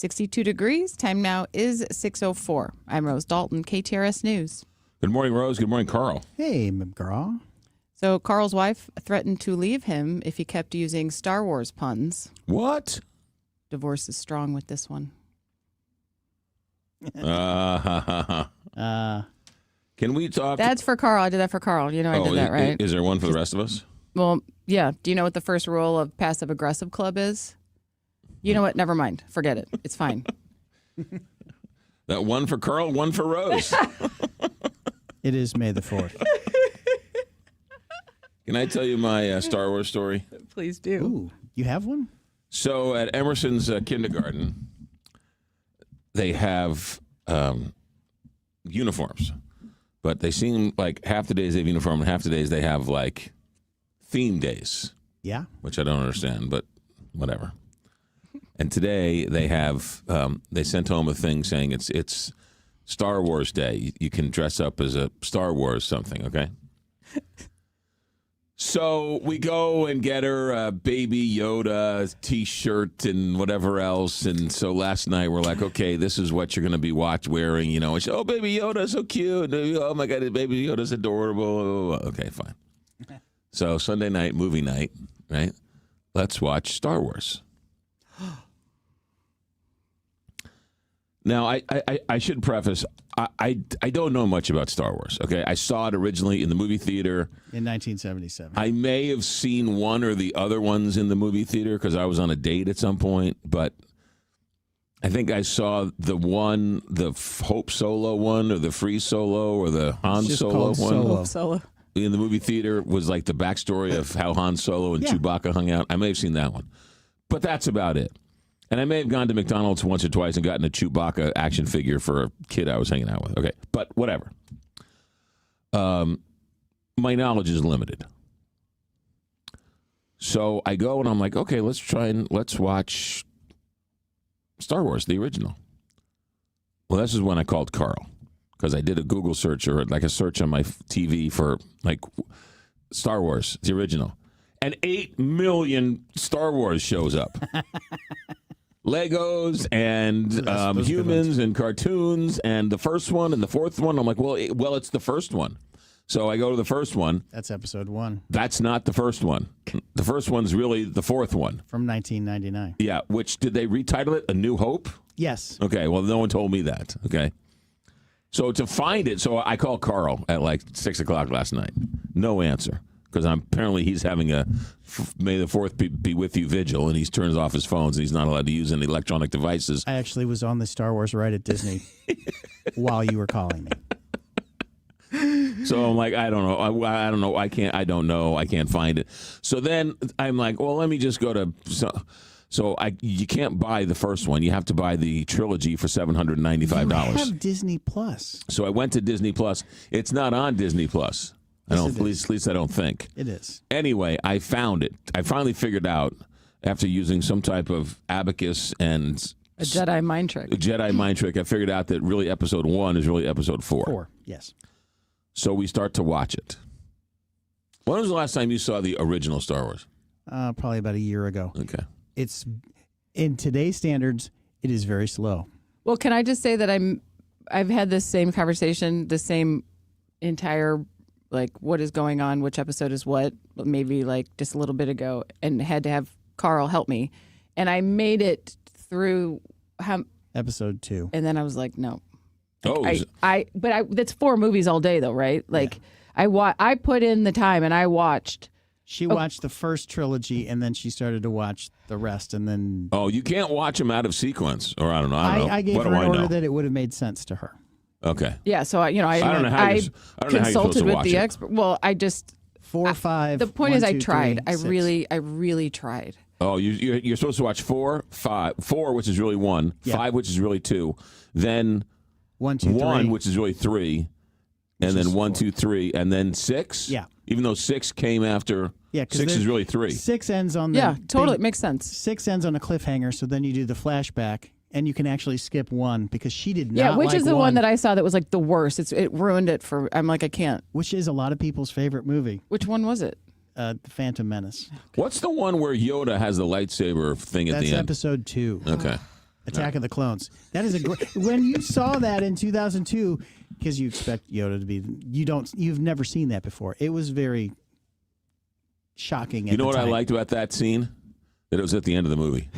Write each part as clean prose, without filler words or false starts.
62 degrees. Time now is 6:04. I'm Rose Dalton, KTRS News. Good morning, Rose. Good morning, Carl. Hey, McGraw. So Carl's wife threatened to leave him if he kept using Star Wars puns. What? Divorce is strong with this one. Can we talk? That's for Carl. I did that for Carl. You know I did that, right? Is there one for the rest of us? Well, yeah. Do you know what the first rule of Passive Aggressive Club is? You know what? Never mind. Forget it. It's fine. That one for Carl, one for Rose. It is May the 4th. Can I tell you my Star Wars story? Please do. Ooh, you have one? So at Emerson's kindergarten, they have uniforms, but they seem like half the days they have uniform and half the days they have like theme days. Yeah. Which I don't understand, but whatever. And today they have they sent home a thing saying it's Star Wars Day. You can dress up as a Star Wars something, okay? So we go and get her a Baby Yoda T-shirt and whatever else. And so last night we're like, okay, this is what you're going to be wearing, you know. And she, oh, Baby Yoda, so cute. Oh, my God, Baby Yoda's adorable. Okay, fine. So Sunday night, movie night, right? Let's watch Star Wars. Now, I should preface, I don't know much about Star Wars, okay? I saw it originally in the movie theater. In 1977. I may have seen one or the other ones in the movie theater because I was on a date at some point, but I think I saw the Hope Solo one or the Free Solo or the Han Solo one. Hope Solo. In the movie theater was like the backstory of how Han Solo and Chewbacca hung out. I may have seen that one, but that's about it. And I may have gone to McDonald's once or twice and gotten a Chewbacca action figure for a kid I was hanging out with. Okay, but whatever. My knowledge is limited. So I go and I'm like, okay, let's watch Star Wars, the original. Well, this is when I called Carl because I did a Google search or like a search on my TV for like Star Wars, the original. And 8 million Star Wars shows up. Legos and humans and cartoons and the first one and the fourth one. I'm like, well, it's the first one. So I go to the first one. That's episode 1. That's not the first one. The first one's really the fourth one. From 1999. Yeah, which, did they retitle it A New Hope? Yes. Okay, well, no one told me that, okay? So to find it, so I called Carl at like 6 o'clock last night. No answer. Because apparently he's having a May the 4th be with you vigil, and he turns off his phones, and he's not allowed to use any electronic devices. I actually was on the Star Wars ride at Disney while you were calling me. So I'm like, I don't know. I can't find it. So then I'm like, well, let me just go to. So you can't buy the first one. You have to buy the trilogy for $795. You have Disney Plus. So I went to Disney Plus. It's not on Disney Plus. At least I don't think. It is. Anyway, I found it. I finally figured out after using some type of abacus and a Jedi mind trick. I figured out that really episode 1 is really episode 4. 4, yes. So we start to watch it. When was the last time you saw the original Star Wars? Probably about a year ago. Okay. It's, in today's standards, it is very slow. Well, can I just say that I've had this same conversation, the same entire, like, what is going on, which episode is what, maybe like just a little bit ago, and had to have Carl help me. And I made it through episode 2. And then I was like, no. Oh, that's 4 movies all day though, right? Like I put in the time and I watched. She watched the first trilogy and then she started to watch the rest, and then. Oh, you can't watch them out of sequence, or I don't know. I gave her an order that it would have made sense to her. Okay. Yeah, so I don't know how you're consulted with the expert. Well, I just 4, 5. The point is, I tried. 3, I really tried. Oh, you're supposed to watch 4, 5, 4, which is really 1, 5, which is really 2, then 1, 2, 3, 1, which is really 3, and then 1, 2, 3, and then 6. Yeah. Even though 6 came after. Yeah, 6 is really 3. 6 ends on the. Yeah, totally. It makes sense. 6 ends on a cliffhanger, so then you do the flashback. And you can actually skip 1 because she did not. Yeah, which like is the one that I saw that was like the worst. It ruined it for. I'm like, I can't. Which is a lot of people's favorite movie. Which one was it? The Phantom Menace. What's the one where Yoda has the lightsaber thing at the end? That's episode 2. Okay. Attack of the Clones. That is a great. When you saw that in 2002, because you expect Yoda to be, you've never seen that before. It was very shocking. You know what I liked about that scene? That it was at the end of the movie.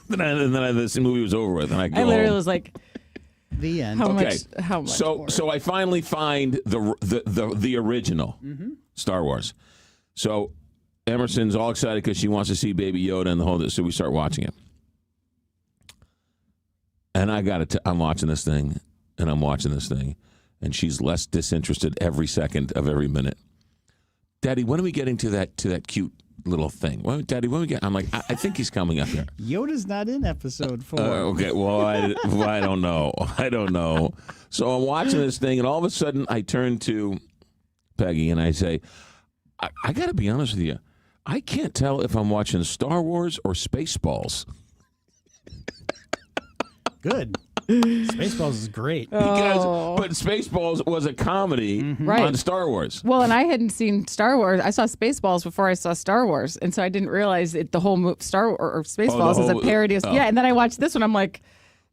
This movie was over with, and I literally was like, the end. How much more? So I finally find the original Star Wars. So Emerson's all excited because she wants to see Baby Yoda and the whole. So we start watching it, and I'm watching this thing, and she's less disinterested every second of every minute. Daddy, when are we getting to that cute little thing? Daddy, when we get? I'm like, I think he's coming up here. Yoda's not in episode 4. Okay, well, I don't know. So I'm watching this thing, and all of a sudden, I turn to Peggy and I say, I got to be honest with you. I can't tell if I'm watching Star Wars or Spaceballs. Good. Spaceballs is great. But Spaceballs was a comedy on Star Wars. Well, and I hadn't seen Star Wars. I saw Spaceballs before I saw Star Wars, and so I didn't realize the whole Spaceballs is a parody of. Yeah, and then I watched this one. I'm like,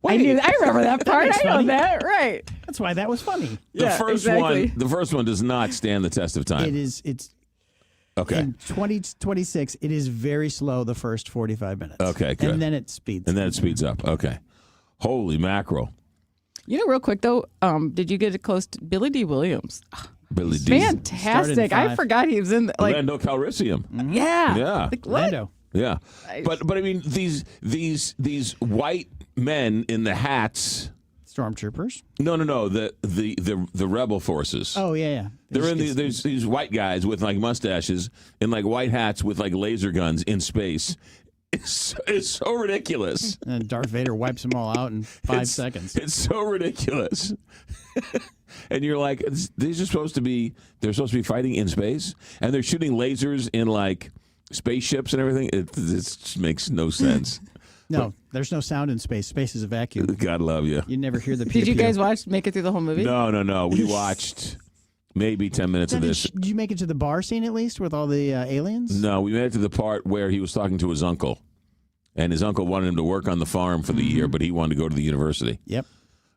I remember that part. I know that, right? That's why that was funny. The first one does not stand the test of time. It's okay. In 2026, it is very slow the first 45 minutes. Okay, good. And then it speeds up. Okay. Holy mackerel. You know, real quick, though, did you get close to Billy D. Williams? Billy D. Fantastic. I forgot he was in Lando Calrissian. Yeah. Yeah. Like, Lando. Yeah. But I mean, these white men in the hats. Stormtroopers? No. The rebel forces. Oh, yeah. They're in there's these white guys with like mustaches and like white hats with like laser guns in space. It's so ridiculous. And Darth Vader wipes them all out in 5 seconds. It's so ridiculous. And you're like, they're supposed to be fighting in space, and they're shooting lasers in like spaceships and everything. It just makes no sense. No, there's no sound in space. Space is a vacuum. God love you. You never hear the pew. Did you guys make it through the whole movie? No. We watched maybe 10 minutes of this. Did you make it to the bar scene at least with all the aliens? No, we made it to the part where he was talking to his uncle. And his uncle wanted him to work on the farm for the year, but he wanted to go to the university. Yep.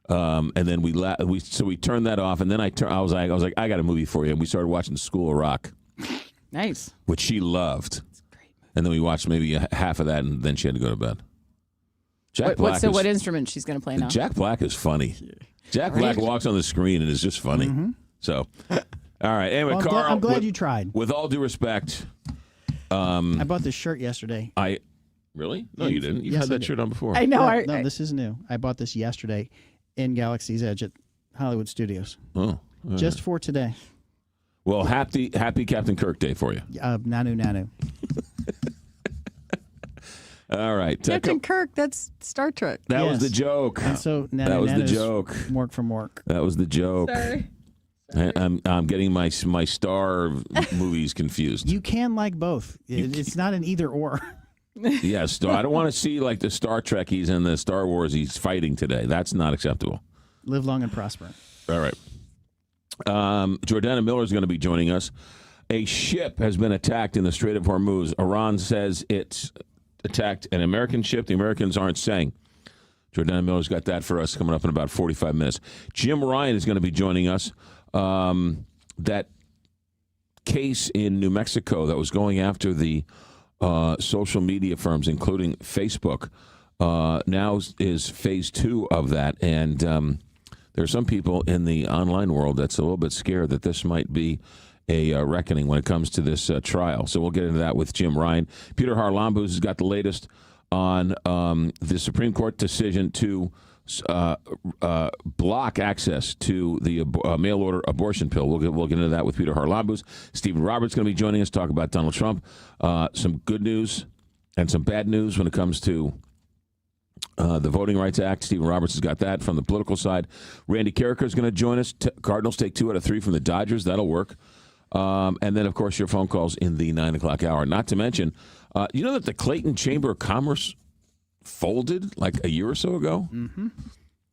And then we turned that off, and then I was like, I got a movie for you, and we started watching School of Rock. Nice. Which she loved. It's a great movie. And then we watched maybe half of that, and then she had to go to bed. What instrument she's going to play now? Jack Black is funny. Jack Black walks on the screen and is just funny. So, all right. Anyway, well, Carl, I'm glad you tried. With all due respect, I bought this shirt yesterday. Really? No, you didn't. You had that shirt on before. I know. No, this is new. I bought this yesterday in Galaxy's Edge at Hollywood Studios. Oh. Just for today. Well, happy Captain Kirk Day for you. Nanu. All right. Captain Kirk, that's Star Trek. That was the joke. And so that was the joke. Mork from Mork. That was the joke. Sorry. I'm getting my Star movies confused. You can like both. It's not an either or. Yes, I don't want to see like the Star Trekkies and the Star Wars he's fighting today. That's not acceptable. Live long and prosper. All right. Jordana Miller is going to be joining us. A ship has been attacked in the Strait of Hormuz. Iran says it's attacked an American ship. The Americans aren't saying. Jordana Miller's got that for us coming up in about 45 minutes. Jim Ryan is going to be joining us. That case in New Mexico that was going after the social media firms, including Facebook, now is phase 2 of that. And there are some people in the online world that's a little bit scared that this might be a reckoning when it comes to this trial. So we'll get into that with Jim Ryan. Peter Harlambous has got the latest on the Supreme Court decision to block access to the mail-order abortion pill. We'll get into that with Peter Harlambous. Stephen Roberts is going to be joining us to talk about Donald Trump. Some good news and some bad news when it comes to the Voting Rights Act. Stephen Roberts has got that from the political side. Randy Carricker is going to join us. Cardinals take 2 out of 3 from the Dodgers. That'll work. And then, of course, your phone calls in the 9 o'clock hour. Not to mention, you know that the Clayton Chamber of Commerce folded like a year or so ago? Mm-hmm.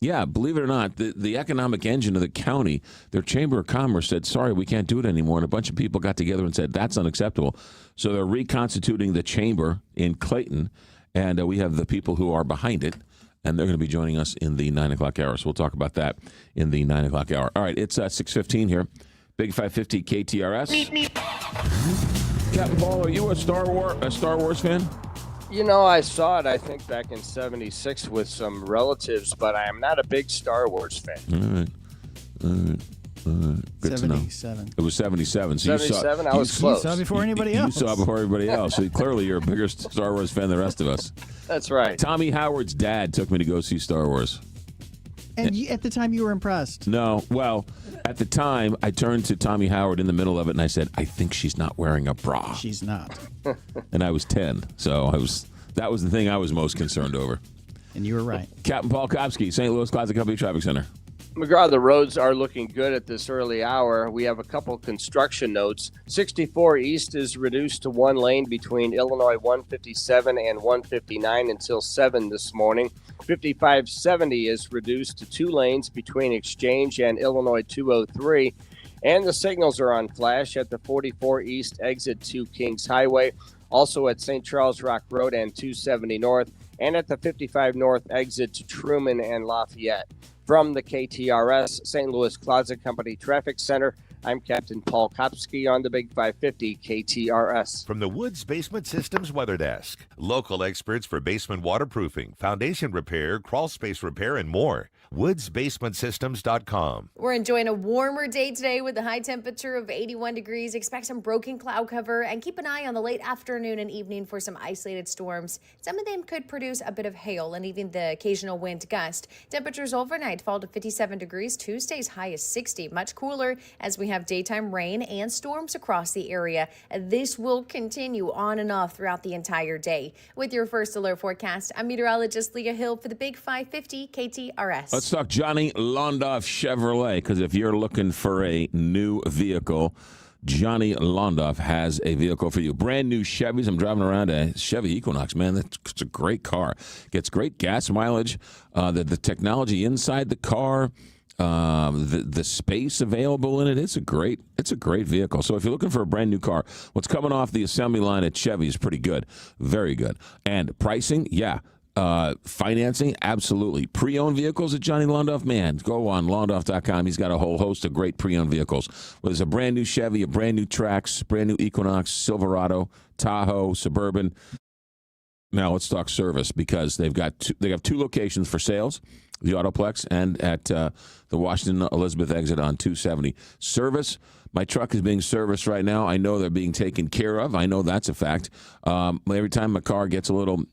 Yeah, believe it or not, the economic engine of the county, their Chamber of Commerce said, sorry, we can't do it anymore. And a bunch of people got together and said, that's unacceptable. So they're reconstituting the chamber in Clayton, and we have the people who are behind it. and they're going to be joining us in the 9 o'clock hour. So we'll talk about that in the 9 o'clock hour. All right, it's 6:15 here. Big 550 KTRS. Captain Paul, are you a Star Wars fan? You know, I saw it, I think, back in 76 with some relatives, but I am not a big Star Wars fan. All right. Good 77. to know. It was 77. So 77? I was close. You saw before anybody else. You saw before everybody else. So clearly you're a bigger Star Wars fan than the rest of us. That's right. Tommy Howard's dad took me to go see Star Wars. And at the time, you were impressed. No. Well, at the time, I turned to Tommy Howard in the middle of it, and I said, I think she's not wearing a bra. She's not. And I was 10. So that was the thing I was most concerned over. And you were right. Captain Paul Kopsky, St. Louis Classic Company Traffic Center. McGraw, the roads are looking good at this early hour. We have a couple construction notes. 64 East is reduced to one lane between Illinois 157 and 159 until 7 this morning. 5570 is reduced to 2 lanes between Exchange and Illinois 203. And the signals are on flash at the 44 East exit to Kings Highway, also at St. Charles Rock Road and 270 North, and at the 55 North exit to Truman and Lafayette. From the KTRS St. Louis Closet Company Traffic Center, I'm Captain Paul Kopsky on the Big 550 KTRS. From the Woods Basement Systems Weather Desk, local experts for basement waterproofing, foundation repair, crawl space repair, and more. WoodsBasementSystems.com. We're enjoying a warmer day today with a high temperature of 81 degrees. Expect some broken cloud cover and keep an eye on the late afternoon and evening for some isolated storms. Some of them could produce a bit of hail and even the occasional wind gust. Temperatures overnight fall to 57 degrees. Tuesday's high is 60, much cooler as we have daytime rain and storms across the area. This will continue on and off throughout the entire day. With your first alert forecast, I'm meteorologist Leah Hill for the Big 550 KTRS. Let's talk Johnny Londoff Chevrolet, because if you're looking for a new vehicle, Johnny Londoff has a vehicle for you. Brand new Chevys. I'm driving around a Chevy Equinox, man. It's a great car. Gets great gas mileage. The technology inside the car, the space available in it. It's a great vehicle. So if you're looking for a brand new car, what's coming off the assembly line at Chevy is pretty good, very good. And pricing, yeah. Financing, absolutely. Pre-owned vehicles at Johnny Londoff, man, go on Londoff.com. He's got a whole host of great pre-owned vehicles. Whether it's a brand new Chevy, a brand new Trax, brand new Equinox, Silverado, Tahoe, Suburban. Now let's talk service, because they have 2 locations for sales, the Autoplex and at the Washington Elizabeth exit on 270. Service. My truck is being serviced right now. I know they're being taken care of. I know that's a fact. Every time my car gets a little...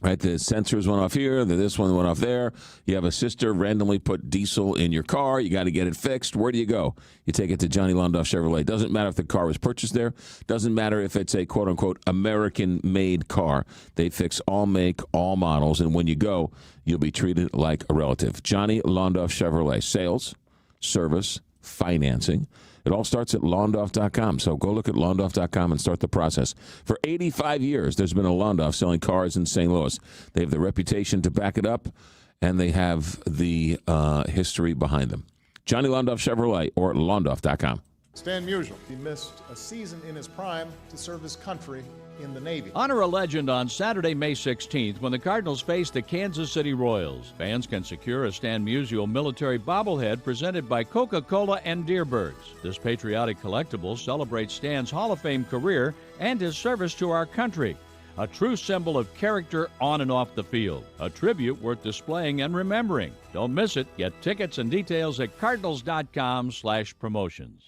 Right, the sensors went off here, this one went off there. You have a sister randomly put diesel in your car. You got to get it fixed. Where do you go? You take it to Johnny Londoff Chevrolet. Doesn't matter if the car was purchased there. Doesn't matter if it's a quote-unquote American-made car. They fix all make, all models, and when you go, you'll be treated like a relative. Johnny Londoff Chevrolet. Sales, service, financing. It all starts at Londoff.com. So go look at Londoff.com and start the process. For 85 years, there's been a Londoff selling cars in St. Louis. They have the reputation to back it up, and they have the history behind them. Johnny Londoff Chevrolet or Londoff.com. Stan Musial. He missed a season in his prime to serve his country in the Navy. Honor a legend on Saturday, May 16th, when the Cardinals face the Kansas City Royals. Fans can secure a Stan Musial military bobblehead presented by Coca-Cola and Deerbirds. This patriotic collectible celebrates Stan's Hall of Fame career and his service to our country. A true symbol of character on and off the field. A tribute worth displaying and remembering. Don't miss it. Get tickets and details at cardinals.com/promotions.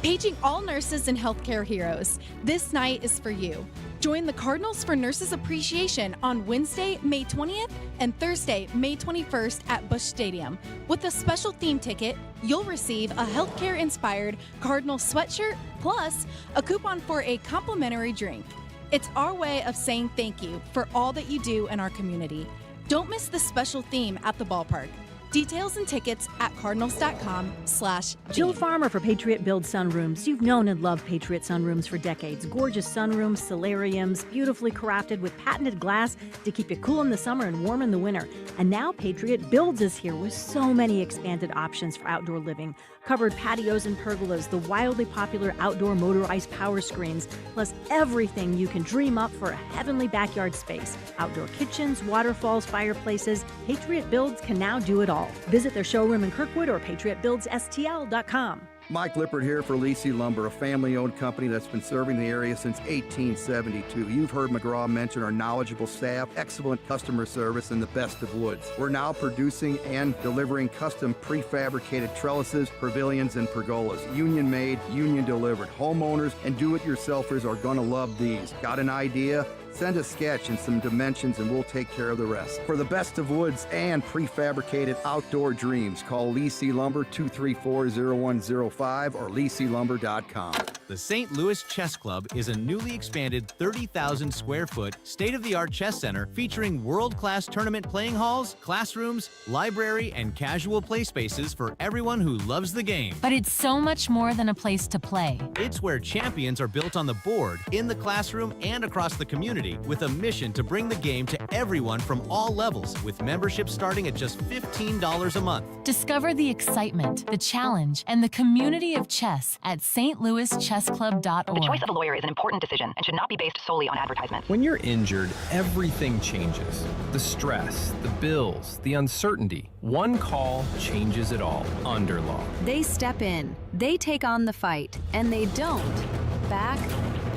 Paging all nurses and healthcare heroes, this night is for you. Join the Cardinals for Nurses Appreciation on Wednesday, May 20th and Thursday, May 21st at Busch Stadium. With a special theme ticket, you'll receive a healthcare-inspired Cardinal sweatshirt plus a coupon for a complimentary drink. It's our way of saying thank you for all that you do in our community. Don't miss the special theme at the ballpark. Details and tickets at cardinals.com/G. Jill Farmer for Patriot Build Sunrooms. You've known and loved Patriot Sunrooms for decades. Gorgeous sunrooms, solariums, beautifully crafted with patented glass to keep you cool in the summer and warm in the winter. And now Patriot Builds is here with so many expanded options for outdoor living. Covered patios and pergolas, the wildly popular outdoor motorized power screens, plus everything you can dream up for a heavenly backyard space. Outdoor kitchens, waterfalls, fireplaces. Patriot Builds can now do it all. Visit their showroom in Kirkwood or patriotbuildsstl.com. Mike Lippert here for Lisi Lumber, a family-owned company that's been serving the area since 1872. You've heard McGraw mention our knowledgeable staff, excellent customer service, and the best of woods. We're now producing and delivering custom prefabricated trellises, pavilions, and pergolas. Union-made, union-delivered. Homeowners and do-it-yourselfers are going to love these. Got an idea? Send a sketch and some dimensions and we'll take care of the rest. For the best of woods and prefabricated outdoor dreams, call Lisi Lumber 234-0105 or LisiLumber.com. The St. Louis Chess Club is a newly expanded 30,000 square foot state-of-the-art chess center featuring world-class tournament playing halls, classrooms, library, and casual play spaces for everyone who loves the game. But it's so much more than a place to play. It's where champions are built on the board, in the classroom, and across the community, with a mission to bring the game to everyone from all levels, with membership starting at just $15 a month. Discover the excitement, the challenge, and the community of chess at stlouischessclub.org. The choice of a lawyer is an important decision and should not be based solely on advertisement. When you're injured, everything changes. The stress, the bills, the uncertainty. One call changes it all. Underlaw. They step in, they take on the fight, and they don't back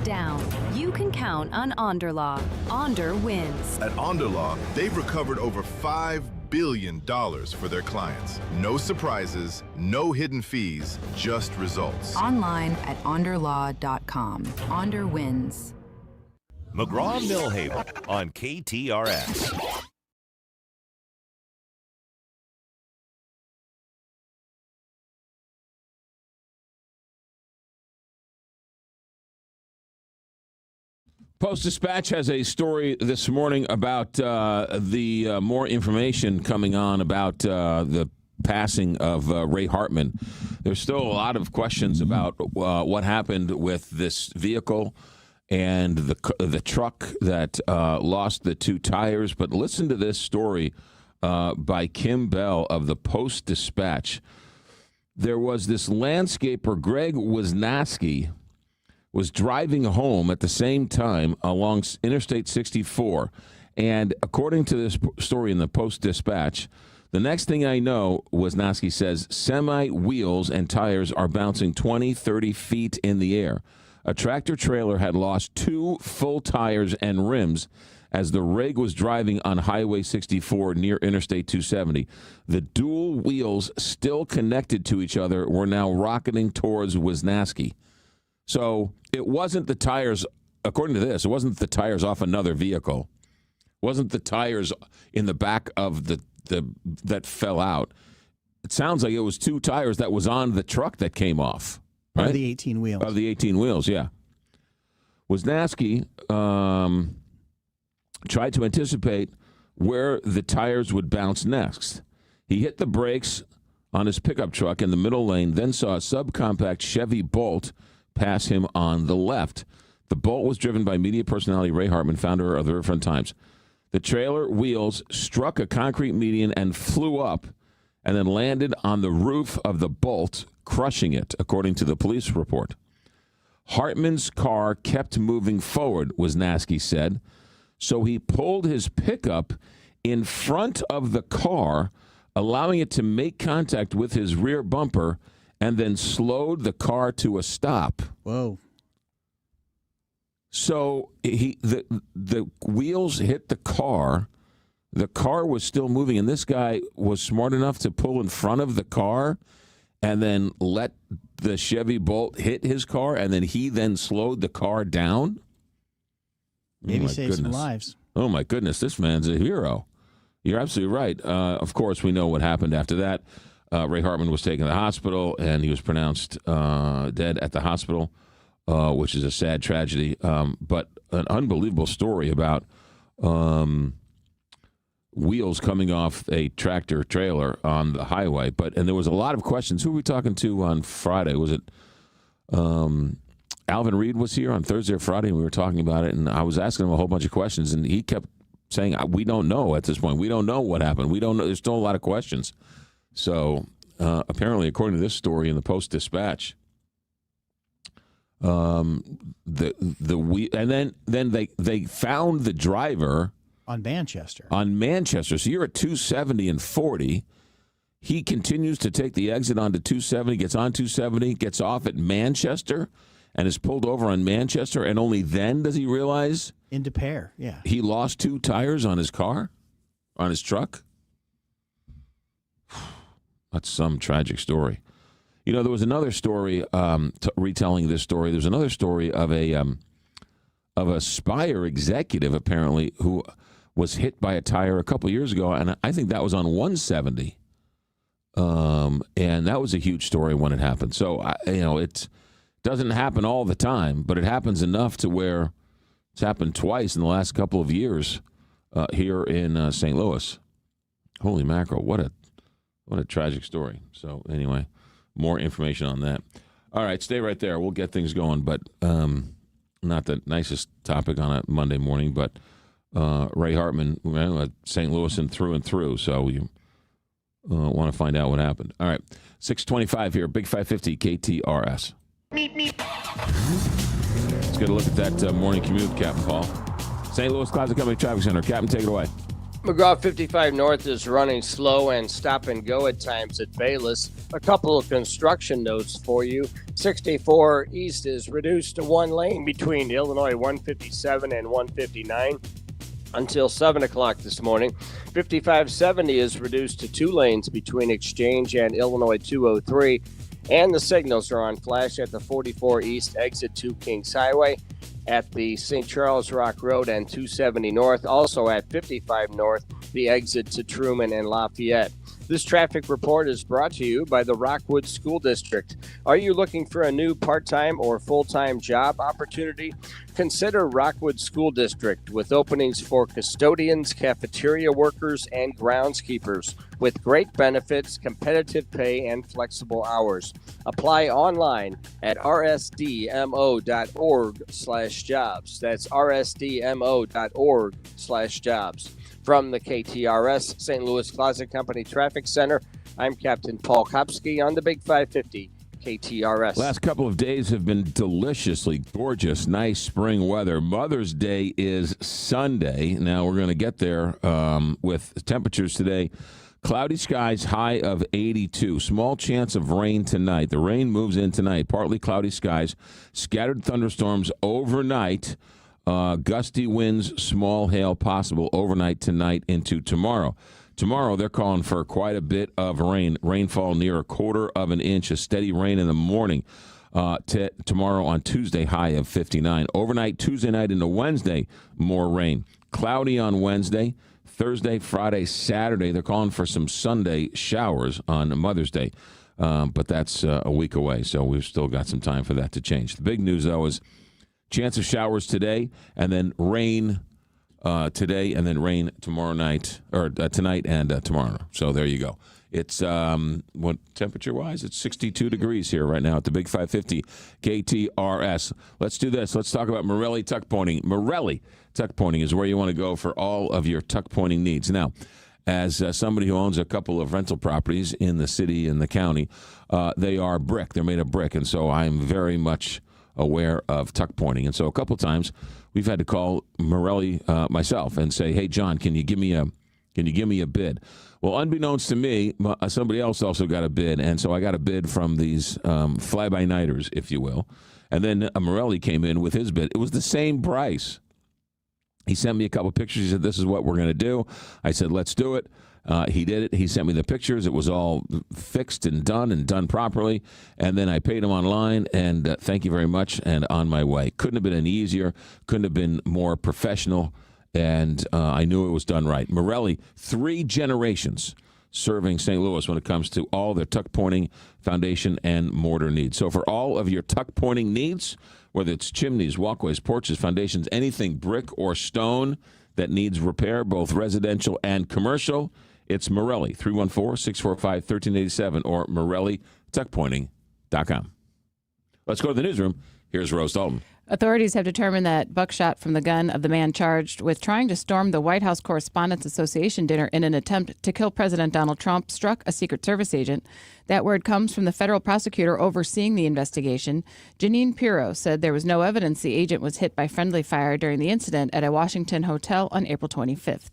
down. You can count on Onderlaw. Onder wins. At Onderlaw, they've recovered over $5 billion for their clients. No surprises, no hidden fees, just results. Online at onderlaw.com. Onder wins. McGraw Millhaven on KTRS. Post-Dispatch has a story this morning about the more information coming on about the passing of Ray Hartman. There's still a lot of questions about what happened with this vehicle and the truck that lost the two tires. But listen to this story by Kim Bell of the Post-Dispatch. There was this landscaper, Greg Wisnaski, was driving home at the same time along Interstate 64. And according to this story in the Post-Dispatch, the next thing I know, Wisnaski says, semi wheels and tires are bouncing 20, 30 feet in the air. A tractor trailer had lost two full tires and rims as the rig was driving on Highway 64 near Interstate 270. The dual wheels, still connected to each other, were now rocketing towards Wisnaski. So it wasn't the tires, according to this, it wasn't the tires off another vehicle. It wasn't the tires in the back of the that fell out. It sounds like it was two tires that was on the truck that came off. Right? Of the 18 wheels. Of the 18 wheels, yeah. Wisnaski tried to anticipate where the tires would bounce next. He hit the brakes on his pickup truck in the middle lane, then saw a subcompact Chevy Bolt pass him on the left. The Bolt was driven by media personality Ray Hartman, founder of the Riverfront Times. The trailer wheels struck a concrete median and flew up and then landed on the roof of the Bolt, crushing it, according to the police report. Hartman's car kept moving forward, Wisnaski said, so he pulled his pickup in front of the car, allowing it to make contact with his rear bumper, and then slowed the car to a stop. Whoa. So the wheels hit the car. The car was still moving, and this guy was smart enough to pull in front of the car and then let the Chevy Bolt hit his car, and then he then slowed the car down? Maybe save some lives. Oh, my goodness. This man's a hero. You're absolutely right. Of course, we know what happened after that. Ray Hartman was taken to the hospital, and he was pronounced dead at the hospital, which is a sad tragedy, but an unbelievable story about wheels coming off a tractor trailer on the highway. And there was a lot of questions. Who were we talking to on Friday? Was it Alvin Reed was here on Thursday or Friday, and we were talking about it, and I was asking him a whole bunch of questions, and he kept saying, we don't know at this point. We don't know what happened. We don't know. There's still a lot of questions. So apparently, according to this story in the Post-Dispatch, and then they found the driver on Manchester. So you're at 270 and 40. He continues to take the exit onto 270, gets on 270, gets off at Manchester, and is pulled over on Manchester, and only then does he realize into Pear, yeah, he lost 2 tires on his car, on his truck. That's some tragic story. You know, there was another story retelling this story. There's another story of a Spire executive apparently who was hit by a tire a couple years ago, and I think that was on 170. And that was a huge story when it happened. So it doesn't happen all the time, but it happens enough to where it's happened twice in the last couple of years here in St. Louis. Holy mackerel! What a tragic story. So anyway, more information on that. All right, stay right there. We'll get things going, but not the nicest topic on a Monday morning. But Ray Hartman, St. Louis and through. So you want to find out what happened. All right, 6:25 here, Big 550 KTRS. Let's get a look at that morning commute, Captain Paul. St. Louis Closet Company Traffic Center. Captain, take it away. McGraw 55 North is running slow and stop and go at times at Bayless. A couple of construction notes for you. 64 East is reduced to 1 lane between Illinois 157 and 159 until 7 o'clock this morning. 5570 is reduced to 2 lanes between Exchange and Illinois 203. And the signals are on flash at the 44 East exit to Kings Highway, at the St. Charles Rock Road and 270 North, also at 55 North, the exit to Truman and Lafayette. This traffic report is brought to you by the Rockwood School District. Are you looking for a new part-time or full-time job opportunity? Consider Rockwood School District with openings for custodians, cafeteria workers, and groundskeepers with great benefits, competitive pay, and flexible hours. Apply online at rsdmo.org/jobs. That's rsdmo.org/jobs. From the KTRS St. Louis Closet Company Traffic Center, I'm Captain Paul Kopsky on the Big 550 KTRS. Last couple of days have been deliciously gorgeous, nice spring weather. Mother's Day is Sunday. Now we're going to get there with temperatures today. Cloudy skies, high of 82. Small chance of rain tonight. The rain moves in tonight. Partly cloudy skies, scattered thunderstorms overnight. Gusty winds, small hail possible overnight tonight into tomorrow. Tomorrow, they're calling for quite a bit of rain. Rainfall near 1/4 of an inch, a steady rain in the morning. Tomorrow on Tuesday, high of 59. Overnight, Tuesday night into Wednesday, more rain. Cloudy on Wednesday. Thursday, Friday, Saturday, they're calling for some Sunday showers on Mother's Day. But that's a week away, so we've still got some time for that to change. The big news, though, is chance of showers today, and then rain today, and then rain tomorrow night, or tonight and tomorrow. So there you go. It's, what temperature-wise? It's 62 degrees here right now at the Big 550 KTRS. Let's do this. Let's talk about Morelli Tuck Pointing. Morelli Tuck Pointing is where you want to go for all of your tuck pointing needs. Now, as somebody who owns a couple of rental properties in the city and the county, they are brick. They're made of brick, and so I'm very much aware of tuck pointing. And so a couple times we've had to call Morelli myself and say, hey, John, can you give me a bid? Well, unbeknownst to me, somebody else also got a bid, and so I got a bid from these fly-by-nighters, if you will. And then Morelli came in with his bid. It was the same price. He sent me a couple pictures. He said, this is what we're going to do. I said, let's do it. He did it. He sent me the pictures. It was all fixed and done properly. And then I paid him online, and thank you very much, and on my way. Couldn't have been any easier. Couldn't have been more professional. And I knew it was done right. Morelli, 3 generations serving St. Louis when it comes to all their tuck pointing, foundation, and mortar needs. So for all of your tuck pointing needs, whether it's chimneys, walkways, porches, foundations, anything brick or stone, that needs repair, both residential and commercial. It's Morelli, 314-645-1387 or MorelliTuckPointing.com. Let's go to the newsroom. Here's Rose Dalton. Authorities have determined that buckshot from the gun of the man charged with trying to storm the White House Correspondents Association dinner in an attempt to kill President Donald Trump struck a Secret Service agent. That word comes from the federal prosecutor overseeing the investigation. Janine Pirro said there was no evidence the agent was hit by friendly fire during the incident at a Washington hotel on April 25th.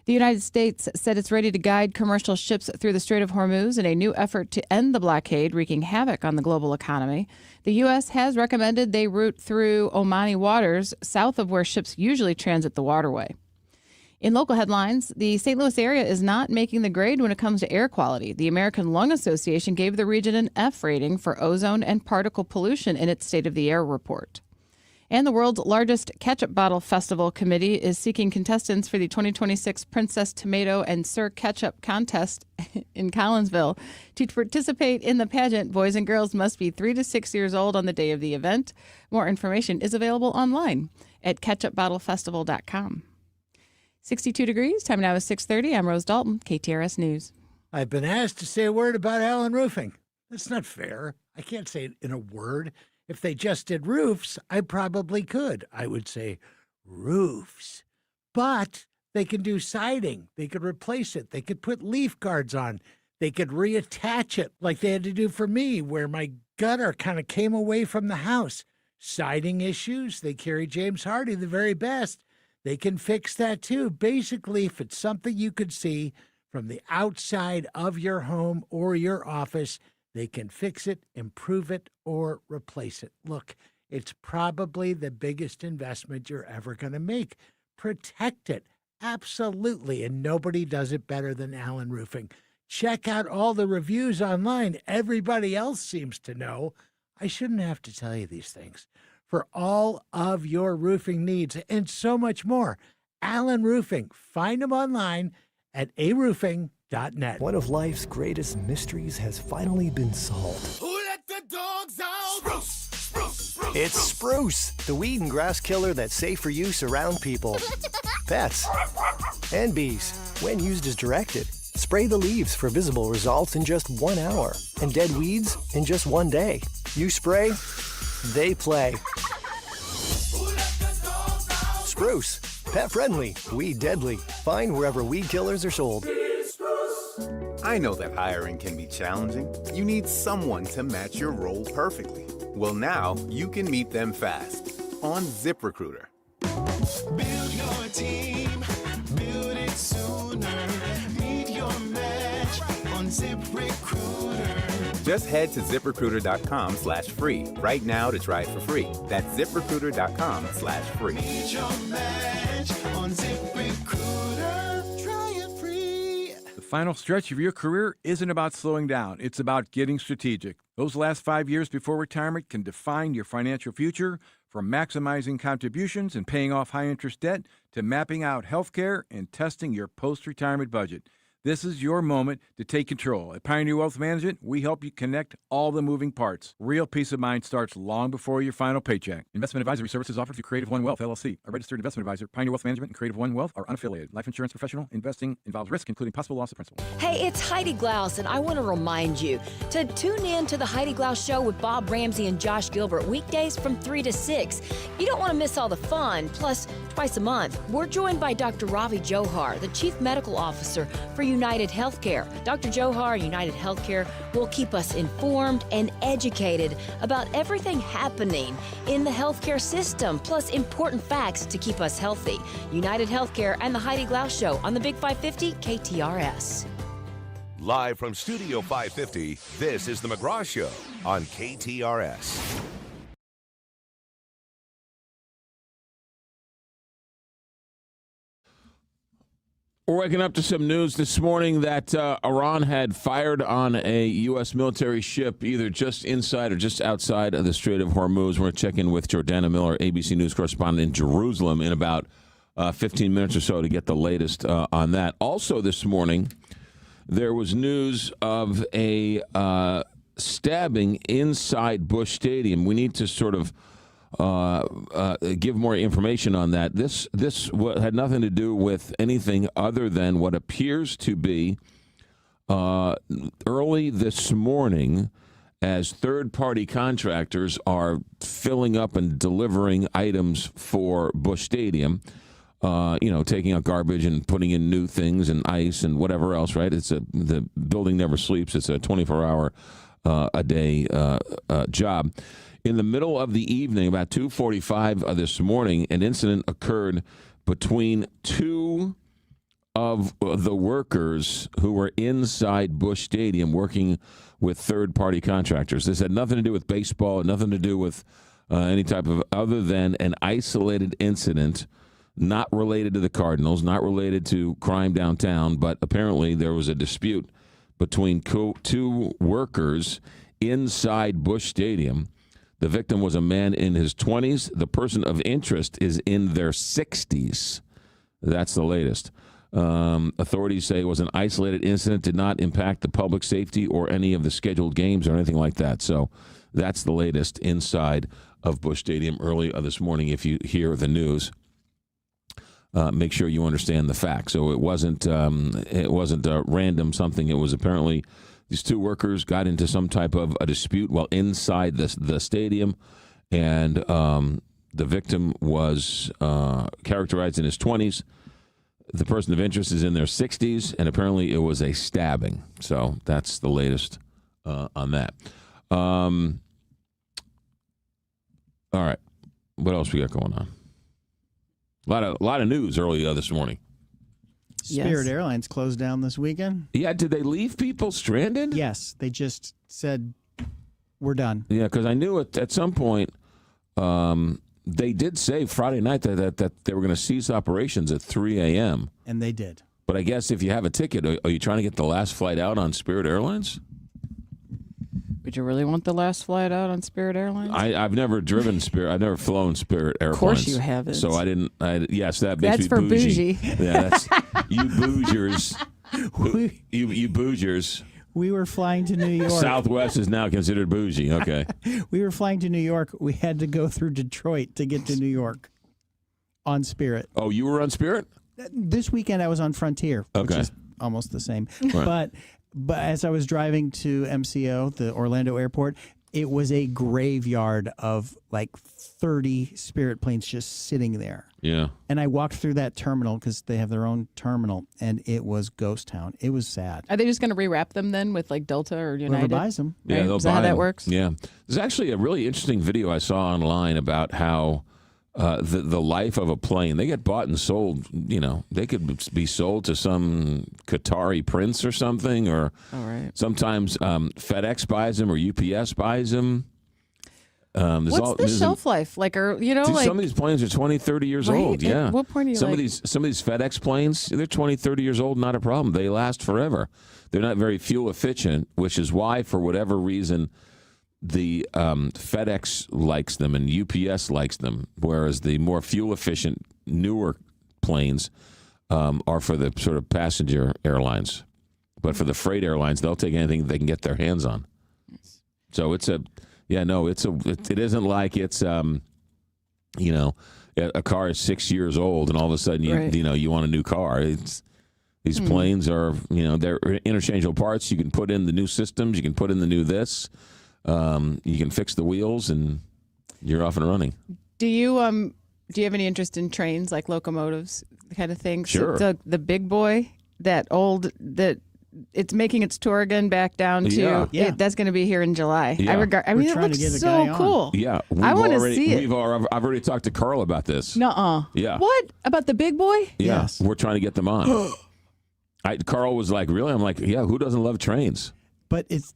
The United States said it's ready to guide commercial ships through the Strait of Hormuz in a new effort to end the blockade wreaking havoc on the global economy. The U.S. has recommended they route through Omani waters, south of where ships usually transit the waterway. In local headlines, the St. Louis area is not making the grade when it comes to air quality. The American Lung Association gave the region an F rating for ozone and particle pollution in its State of the Air report. And the world's largest ketchup bottle festival committee is seeking contestants for the 2026 Princess Tomato and Sir Ketchup contest in Collinsville. To participate in the pageant, boys and girls must be 3 to 6 years old on the day of the event. More information is available online at ketchupbottlefestival.com. 62 degrees. Time now is 6:30. I'm Rose Dalton, KTRS News. I've been asked to say a word about Allen Roofing. That's not fair. I can't say it in a word. If they just did roofs, I probably could. I would say roofs. But they can do siding. They could replace it. They could put leaf guards on. They could reattach it like they had to do for me, where my gutter kind of came away from the house. Siding issues, they carry James Hardy, the very best. They can fix that too. Basically, if it's something you could see from the outside of your home or your office, they can fix it, improve it, or replace it. Look, it's probably the biggest investment you're ever going to make. Protect it. Absolutely. And nobody does it better than Allen Roofing. Check out all the reviews online. Everybody else seems to know. I shouldn't have to tell you these things. For all of your roofing needs and so much more, Allen Roofing. Find them online at aroofing.net. One of life's greatest mysteries has finally been solved. Who let the dogs out? Spruce, spruce, spruce. It's spruce, the weed and grass killer that's safe for use around people, pets, and bees. When used as directed, spray the leaves for visible results in just 1 hour and dead weeds in just 1 day. You spray, they play. Spruce, pet friendly, weed deadly. Find wherever weed killers are sold. I know that hiring can be challenging. You need someone to match your role perfectly. Well, now you can meet them fast on ZipRecruiter. Build your team, build it sooner. Meet your match on ZipRecruiter. Just head to ZipRecruiter.com/free right now to try it for free. That's ZipRecruiter.com/free. Meet your match on ZipRecruiter. Try it free. The final stretch of your career isn't about slowing down. It's about getting strategic. Those last 5 years before retirement can define your financial future, from maximizing contributions and paying off high-interest debt to mapping out health care and testing your post-retirement budget. This is your moment to take control. At Pioneer Wealth Management, we help you connect all the moving parts. Real peace of mind starts long before your final paycheck. Investment advisory services offered through Creative One Wealth, LLC. A registered investment advisor. Pioneer Wealth Management and Creative One Wealth are unaffiliated. Life insurance professional. Investing involves risk, including possible loss of principal. Hey, it's Heidi Glaus, and I want to remind you to tune in to the Heidi Glaus Show with Bob Ramsey and Josh Gilbert weekdays from 3 to 6. You don't want to miss all the fun. Plus, twice a month, we're joined by Dr. Ravi Johar, the Chief Medical Officer for United Healthcare. Dr. Johar and United Healthcare will keep us informed and educated about everything happening in the healthcare system, plus important facts to keep us healthy. United Healthcare and the Heidi Glaus Show on the Big 550 KTRS. Live from Studio 550, this is the McGraw Show on KTRS. We're waking up to some news this morning that Iran had fired on a U.S. military ship either just inside or just outside of the Strait of Hormuz. We're going to check in with Jordana Miller, ABC News correspondent in Jerusalem, in about 15 minutes or so to get the latest on that. Also this morning, there was news of a stabbing inside Busch Stadium. We need to sort of give more information on that. This had nothing to do with anything other than what appears to be early this morning, as third-party contractors are filling up and delivering items for Busch Stadium. Taking out garbage and putting in new things and ice and whatever else. Right? The building never sleeps. It's a 24-hour a day job. In the middle of the evening, about 2:45 this morning, an incident occurred between two of the workers who were inside Busch Stadium working with third-party contractors. This had nothing to do with baseball, nothing to do with any type of other than an isolated incident, not related to the Cardinals, not related to crime downtown, but apparently there was a dispute between two workers inside Busch Stadium. The victim was a man in his 20s. The person of interest is in their 60s. That's the latest. Authorities say it was an isolated incident, did not impact the public safety or any of the scheduled games or anything like that. So that's the latest inside of Busch Stadium early this morning. If you hear the news, make sure you understand the facts. So it wasn't a random something. It was apparently these two workers got into some type of a dispute while inside the stadium, and the victim was characterized in his 20s. The person of interest is in their 60s, and apparently it was a stabbing. So that's the latest on that. All right. What else we got going on? A lot of news early this morning. Spirit Airlines closed down this weekend. Yeah, did they leave people stranded? Yes, they just said, we're done. Yeah, because I knew at some point they did say Friday night that they were going to cease operations at 3 a.m. And they did. But I guess if you have a ticket, are you trying to get the last flight out on Spirit Airlines? Would you really want the last flight out on Spirit Airlines? I've never driven Spirit. I've never flown Spirit Airlines. Of course you haven't. So I didn't. Yes, that makes That's me for bougie. bougie. Yeah, that's you boogers. You boogers. We were flying to New York. Southwest is now considered bougie. Okay. We were flying to New York. We had to go through Detroit to get to New York on Spirit. Oh, you were on Spirit? This weekend I was on Frontier, which is almost the same. Right. But as I was driving to MCO, the Orlando airport, it was a graveyard of like 30 Spirit planes just sitting there. Yeah. And I walked through that terminal because they have their own terminal, and it was ghost town. It was sad. Are they just going to rewrap them then with like Delta or United? Whoever buys them. Yeah, right? they'll Is that buy how that them. works? Yeah. There's actually a really interesting video I saw online about how the life of a plane. They get bought and sold. They could be sold to some Qatari prince or something, or sometimes FedEx buys them or UPS buys them. What's the shelf life? Like, some of these planes are 20, 30 years old. Yeah. At what point are you some of these FedEx planes, they're 20, 30 years old, not a problem. They last forever. They're not very fuel efficient, which is why, for whatever reason, the FedEx likes them and UPS likes them, whereas the more fuel efficient, newer planes are for the sort of passenger airlines. But for the freight airlines, they'll take anything they can get their hands on. So it isn't like it's a car is 6 years old and all of a sudden you want a new car. These planes are they're interchangeable parts. You can put in the new systems. You can put in the new this. You can fix the wheels and you're off and running. Do you have any interest in trains, like locomotives kind of thing? Sure. So the big boy, that it's making its tour again back down to that's going to be here in July. Yeah. It looks so cool. Yeah, I want to see it. I've already talked to Carl about this. Nuh-uh. Yeah. What about the big boy? Yeah, yes. We're trying to get them on. Carl was like, "Really?" I'm like, "Yeah, who doesn't love trains?" But it's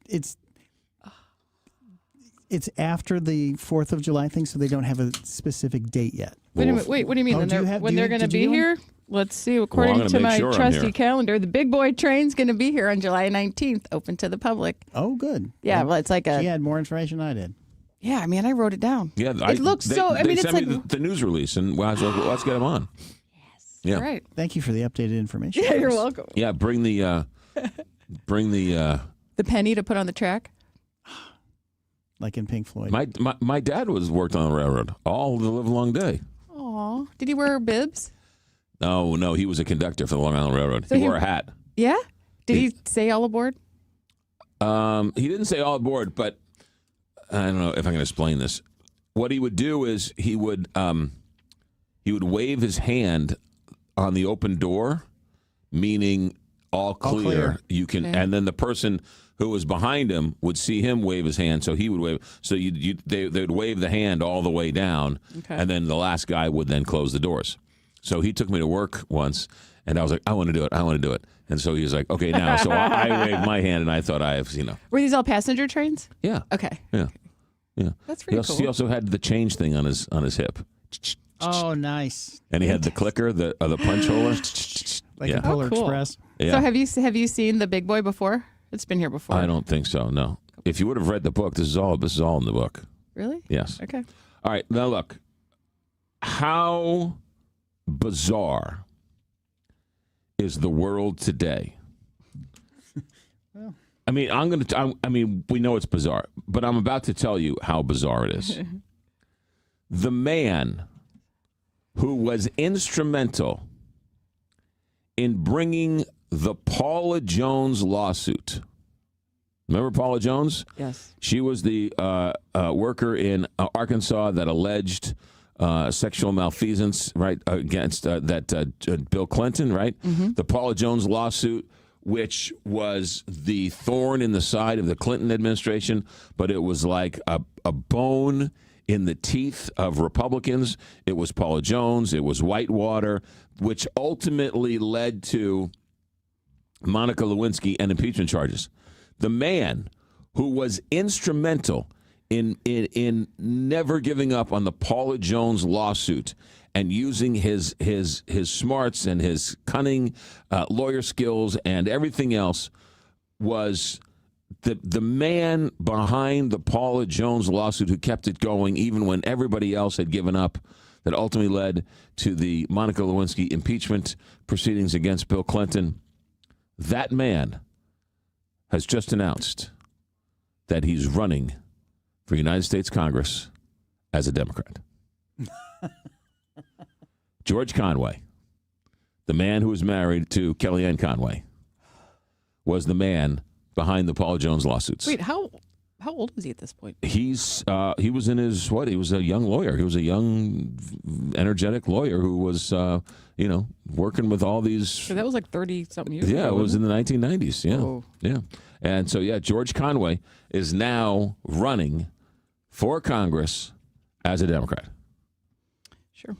after the 4th of July thing, so they don't have a specific date yet. Wait, what do you mean? When they're going to be here? Let's see. According to my trusty calendar, the big boy train's going to be here on July 19th, open to the public. Oh, good. Yeah, well, it's like she had more information than I did. Yeah, I mean, I wrote it down. Yeah, it looks so. I mean, it's sent like me the news release, and let's get them on. Yes. Yeah. All right. Thank you for the updated information. Yeah, you're welcome. Yeah, bring the the penny to put on the track. like in Pink Floyd. My dad worked on the railroad all the live long day. Aw. Did he wear bibs? No, he was a conductor for the Long Island Railroad. So he wore a hat. Yeah? Did he say all aboard? He didn't say all aboard, but I don't know if I can explain this. What he would do is he would wave his hand on the open door, meaning all clear. You can, and then the person who was behind him would see him wave his hand, so he would wave. So they would wave the hand all the way down, and then the last guy would then close the doors. So he took me to work once, and I was like, I want to do it. And so he was like, okay, now. So I waved my hand, and I thought Were these all passenger trains? Yeah. Okay. Yeah. Yeah. That's pretty cool. He also had the change thing on his hip. Oh, nice. And he had the clicker, the punch holder. Like a Polar Express. Yeah. So have you seen the Big Boy before? It's been here before. I don't think so, no. If you would have read the book, this is all in the book. Really? Yes. Okay. All right, now look. How bizarre is the world today? Well. I mean, we know it's bizarre, but I'm about to tell you how bizarre it is. The man who was instrumental in bringing the Paula Jones lawsuit. Remember Paula Jones? Yes. She was the worker in Arkansas that alleged sexual malfeasance, right, against Bill Clinton, right? Mm-hmm. The Paula Jones lawsuit, which was the thorn in the side of the Clinton administration, but it was like a bone in the teeth of Republicans. It was Paula Jones. It was Whitewater, which ultimately led to Monica Lewinsky and impeachment charges. The man who was instrumental in never giving up on the Paula Jones lawsuit and using his smarts and his cunning lawyer skills and everything else was the man behind the Paula Jones lawsuit who kept it going even when everybody else had given up, that ultimately led to the Monica Lewinsky impeachment proceedings against Bill Clinton. That man has just announced that he's running for United States Congress as a Democrat. George Conway, the man who was married to Kellyanne Conway, was the man behind the Paula Jones lawsuits. Wait, how old was he at this point? He was in his he was a young lawyer. He was a young, energetic lawyer who was working with all these. So that was like 30-something years ago. Yeah, it was in the 1990s. Yeah, Oh. yeah, and so George Conway is now running for Congress as a Democrat. Sure,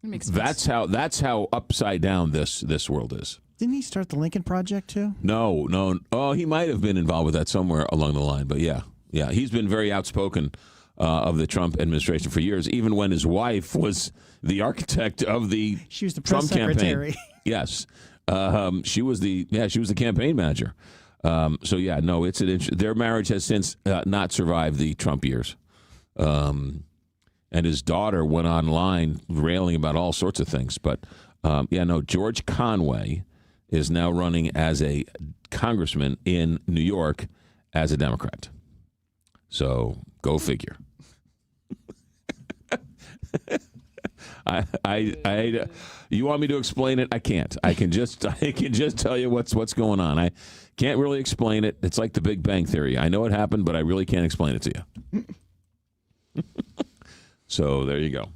that makes sense. That's how upside down this world is. Didn't he start the Lincoln Project too? No. Oh, he might have been involved with that somewhere along the line, but yeah. He's been very outspoken of the Trump administration for years, even when his wife was the architect of the She was the press Trump secretary. campaign. Yes, she was the campaign manager. Their marriage has since not survived the Trump years. And his daughter went online railing about all sorts of things, but George Conway is now running as a congressman in New York as a Democrat. So go figure. You want me to explain it? I can't. I can just tell you what's going on. I can't really explain it. It's like the Big Bang Theory. I know it happened, but I really can't explain it to you. So there you go.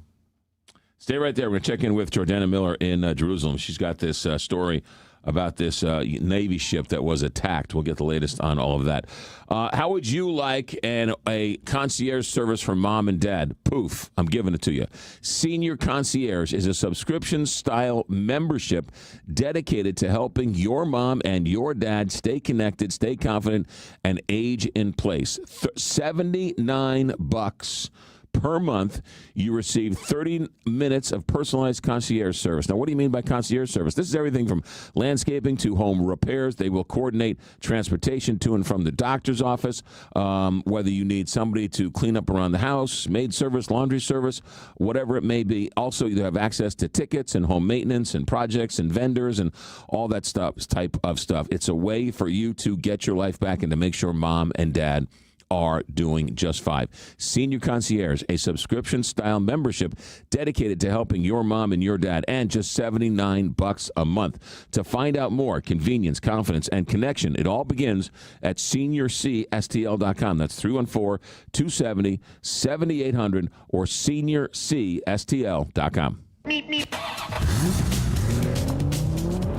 Stay right there. We're going to check in with Jordana Miller in Jerusalem. She's got this story about this Navy ship that was attacked. We'll get the latest on all of that. How would you like a concierge service for mom and dad? Poof, I'm giving it to you. Senior Concierge is a subscription-style membership dedicated to helping your mom and your dad stay connected, stay confident, and age in place. $79 per month, you receive 30 minutes of personalized concierge service. Now, what do you mean by concierge service? This is everything from landscaping to home repairs. They will coordinate transportation to and from the doctor's office, whether you need somebody to clean up around the house, maid service, laundry service, whatever it may be. Also, you have access to tickets and home maintenance and projects and vendors and all that type of stuff. It's a way for you to get your life back and to make sure mom and dad are doing just fine. Senior Concierge, a subscription-style membership dedicated to helping your mom and your dad, and just $79 a month. To find out more, convenience, confidence, and connection, it all begins at seniorcstl.com. That's 314-270-7800 or seniorcstl.com.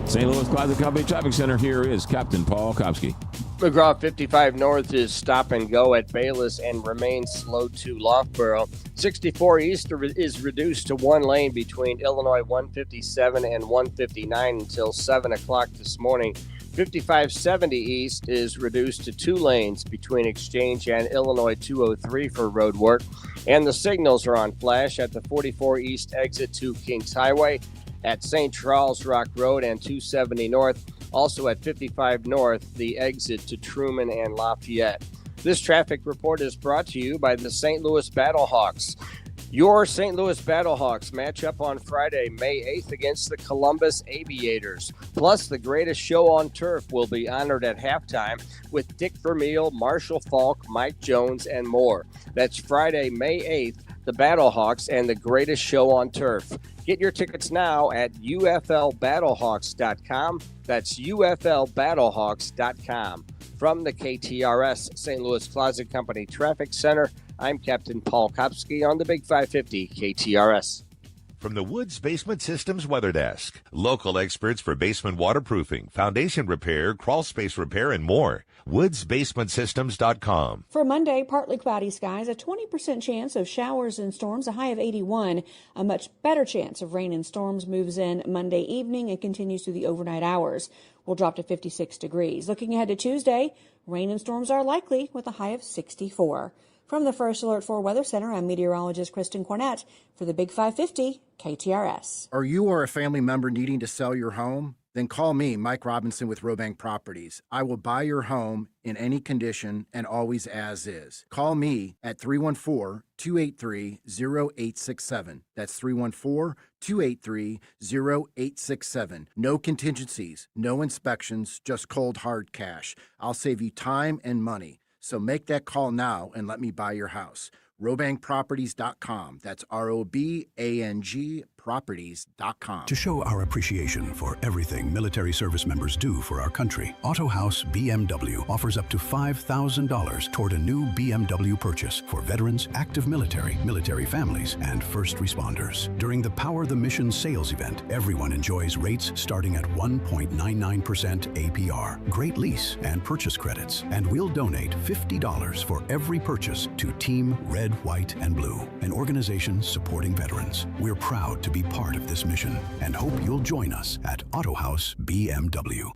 St. Louis Closet Company Traffic Center. Here is Captain Paul Kopsky. McGraw 55 North is stop and go at Bayless and remains slow to Loughborough. 64 East is reduced to one lane between Illinois 157 and 159 until 7 o'clock this morning. 5570 East is reduced to two lanes between Exchange and Illinois 203 for road work. And the signals are on flash at the 44 East exit to Kings Highway, at St. Charles Rock Road and 270 North. Also at 55 North, the exit to Truman and Lafayette. This traffic report is brought to you by the St. Louis Battlehawks. Your St. Louis Battlehawks match up on Friday, May 8th against the Columbus Aviators. Plus, the greatest show on turf will be honored at halftime with Dick Vermeil, Marshall Falk, Mike Jones, and more. That's Friday, May 8th, the Battlehawks and the greatest show on turf. Get your tickets now at uflbattlehawks.com. That's uflbattlehawks.com. From the KTRS St. Louis Closet Company Traffic Center, I'm Captain Paul Kopsky on the Big 550 KTRS. From the Woods Basement Systems Weather Desk, local experts for basement waterproofing, foundation repair, crawl space repair, and more. WoodsBasementSystems.com. For Monday, partly cloudy skies, a 20% chance of showers and storms, a high of 81. A much better chance of rain and storms moves in Monday evening and continues through the overnight hours. We'll drop to 56 degrees. Looking ahead to Tuesday, rain and storms are likely with a high of 64. From the First Alert 4 Weather Center, I'm meteorologist Kristen Cornett for the Big 550 KTRS. Are you or a family member needing to sell your home? Then call me, Mike Robinson with Robank Properties. I will buy your home in any condition and always as is. Call me at 314-283-0867. That's 314-283-0867. No contingencies, no inspections, just cold hard cash. I'll save you time and money. So make that call now and let me buy your house. RobankProperties.com. That's ROBANG Properties.com. To show our appreciation for everything military service members do for our country, Auto House BMW offers up to $5,000 toward a new BMW purchase for veterans, active military, military families, and first responders. During the Power the Mission sales event, everyone enjoys rates starting at 1.99% APR, great lease and purchase credits, and we'll donate $50 for every purchase to Team Red, White, and Blue, an organization supporting veterans. We're proud to be part of this mission and hope you'll join us at Auto House BMW.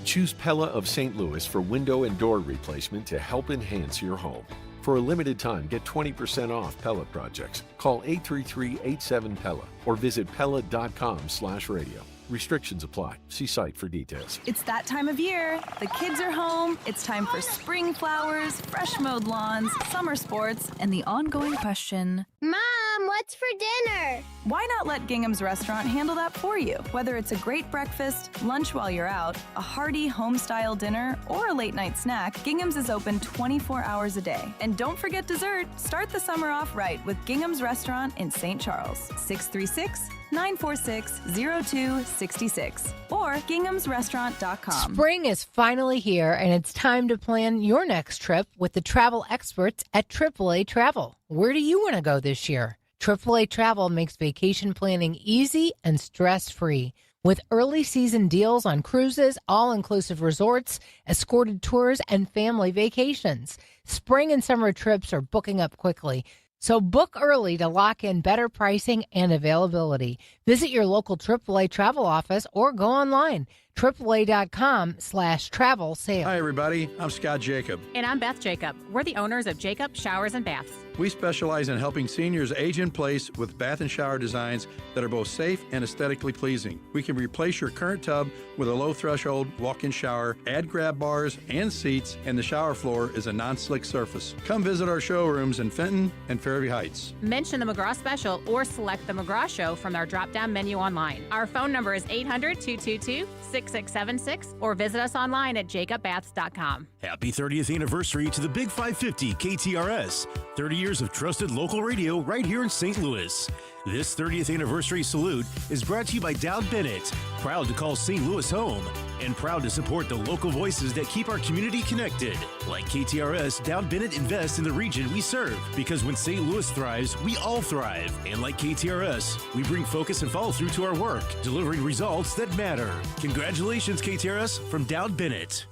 Choose Pella of St. Louis for window and door replacement to help enhance your home. For a limited time, get 20% off Pella projects. Call 833-87-PELLA or visit Pella.com/radio. Restrictions apply. See site for details. It's that time of year. The kids are home. It's time for spring flowers, fresh mowed lawns, summer sports, and the ongoing question, Mom, what's for dinner? Why not let Gingham's Restaurant handle that for you? Whether it's a great breakfast, lunch while you're out, a hearty home-style dinner, or a late-night snack, Gingham's is open 24 hours a day. And don't forget dessert. Start the summer off right with Gingham's Restaurant in St. Charles. 636-946-0266 or ginghamsrestaurant.com. Spring is finally here, and it's time to plan your next trip with the travel experts at AAA Travel. Where do you want to go this year? AAA Travel makes vacation planning easy and stress-free. With early season deals on cruises, all-inclusive resorts, escorted tours, and family vacations. Spring and summer trips are booking up quickly. So book early to lock in better pricing and availability. Visit your local AAA travel office or go online. AAA.com/travel sale. Hi, everybody. I'm Scott Jacob. And I'm Beth Jacob. We're the owners of Jacob Showers and Baths. We specialize in helping seniors age in place with bath and shower designs that are both safe and aesthetically pleasing. We can replace your current tub with a low-threshold walk-in shower, add grab bars and seats, and the shower floor is a non-slick surface. Come visit our showrooms in Fenton and Fairview Heights. Mention the McGraw Special or select the McGraw Show from our drop-down menu online. Our phone number is 800-222-6 888-878-6676 or visit us online at jacobbaths.com. Happy 30th anniversary to the Big 550 KTRS. 30 years of trusted local radio right here in St. Louis. This 30th anniversary salute is brought to you by Dowd Bennett, proud to call St. Louis home and proud to support the local voices that keep our community connected. Like KTRS, Dowd Bennett invests in the region we serve because when St. Louis thrives, we all thrive. And like KTRS, we bring focus and follow through to our work, delivering results that matter. Congratulations, KTRS, from Dowd Bennett.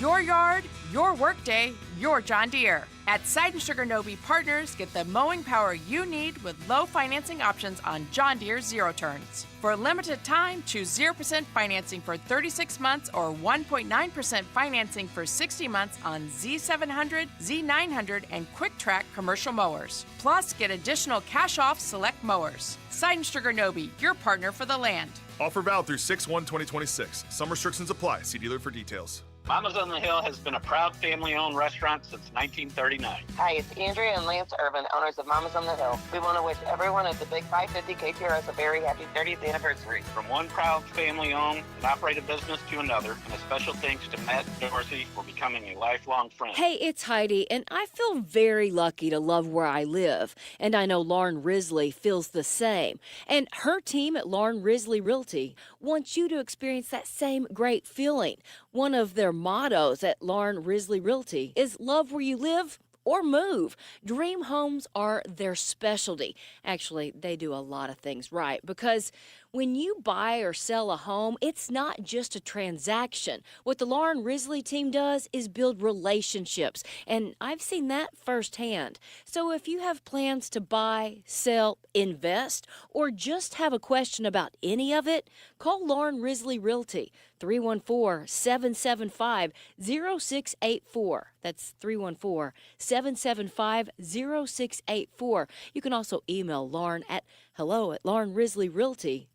Your yard, your workday, your John Deere. At Side & Sugar Nobe Partners, get the mowing power you need with low financing options on John Deere Zero Turns. For a limited time, choose 0% financing for 36 months or 1.9% financing for 60 months on Z700, Z900, and Quick Track commercial mowers. Plus, get additional cash off select mowers. Side & Sugar Nobe, your partner for the land. Offer valid through 6/1/2026. Some restrictions apply. See dealer for details. Mama's on the Hill has been a proud family-owned restaurant since 1939. Hi, it's Andrea and Lance Irvin, owners of Mama's on the Hill. We want to wish everyone at the Big 550 KTRS a very happy 30th anniversary. From one proud family-owned and operated business to another, and a special thanks to Matt and Dorothy for becoming a lifelong friend. Hey, it's Heidi, and I feel very lucky to love where I live. And I know Lauren Risley feels the same. And her team at Lauren Risley Realty wants you to experience that same great feeling. One of their mottos at Lauren Risley Realty is love where you live or move. Dream homes are their specialty. Actually, they do a lot of things right because when you buy or sell a home, it's not just a transaction. What the Lauren Risley team does is build relationships, and I've seen that firsthand. So if you have plans to buy, sell, invest, or just have a question about any of it, call Lauren Risley Realty, 314-775-0684. That's 314-775-0684. You can also email Lauren at hello@laurenrisleyrealty.com.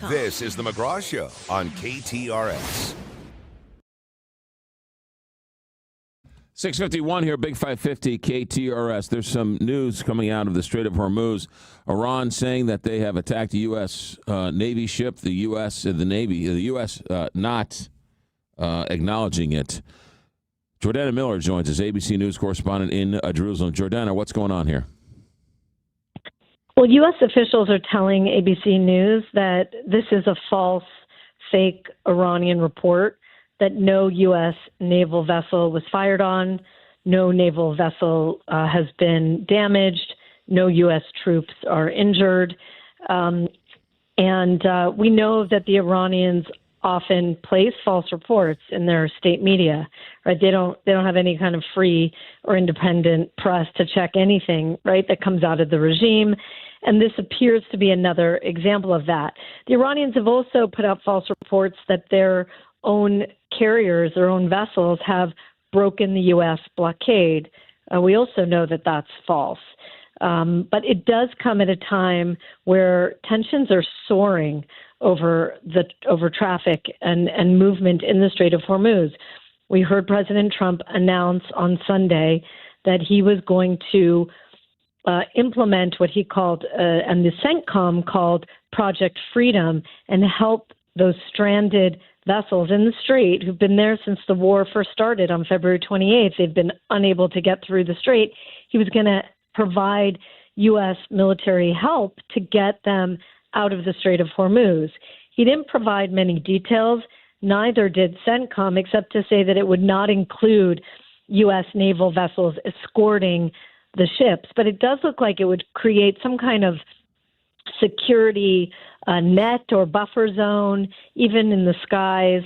This is the McGraw Show on KTRS. 6:51 here, Big 550 KTRS. There's some news coming out of the Strait of Hormuz. Iran saying that they have attacked a U.S. Navy ship. The U.S. Not acknowledging it. Jordana Miller joins us, ABC News correspondent in Jerusalem. Jordana, what's going on here? Well, U.S. officials are telling ABC News that this is a false, fake Iranian report, that no U.S. naval vessel was fired on, no naval vessel has been damaged, no U.S. troops are injured. And we know that the Iranians often place false reports in their state media, right? They don't have any kind of free or independent press to check anything, right, that comes out of the regime. And this appears to be another example of that. The Iranians have also put out false reports that their own carriers, their own vessels, have broken the U.S. blockade. We also know that that's false. But it does come at a time where tensions are soaring over traffic and movement in the Strait of Hormuz. We heard President Trump announce on Sunday that he was going to implement what he called, and the CENTCOM called, Project Freedom, and help those stranded vessels in the strait who've been there since the war first started on February 28th. They've been unable to get through the strait. He was going to provide U.S. military help to get them out of the Strait of Hormuz. He didn't provide many details. Neither did CENTCOM, except to say that it would not include U.S. naval vessels escorting the ships. But it does look like it would create some kind of security net or buffer zone, even in the skies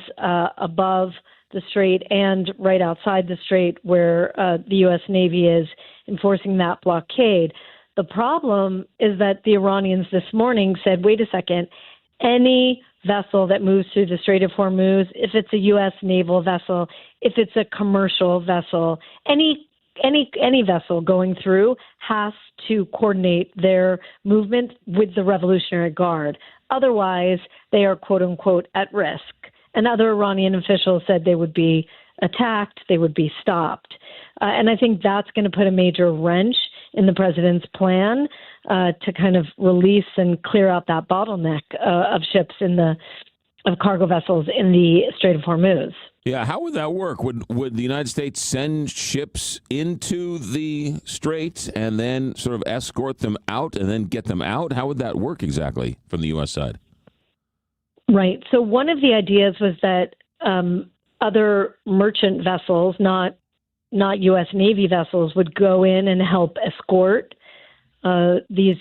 above the strait and right outside the strait where the U.S. Navy is enforcing that blockade. The problem is that the Iranians this morning said, wait a second, any vessel that moves through the Strait of Hormuz, if it's a U.S. naval vessel, if it's a commercial vessel, any vessel going through has to coordinate their movement with the Revolutionary Guard. Otherwise, they are, quote unquote, at risk. And other Iranian officials said they would be attacked, they would be stopped. And I think that's going to put a major wrench in the president's plan to kind of release and clear out that bottleneck of ships in the cargo vessels in the Strait of Hormuz. Yeah, how would that work? Would the United States send ships into the strait and then sort of escort them out and then get them out? How would that work exactly from the U.S. side? Right. So one of the ideas was that other merchant vessels, not U.S. Navy vessels, would go in and help escort these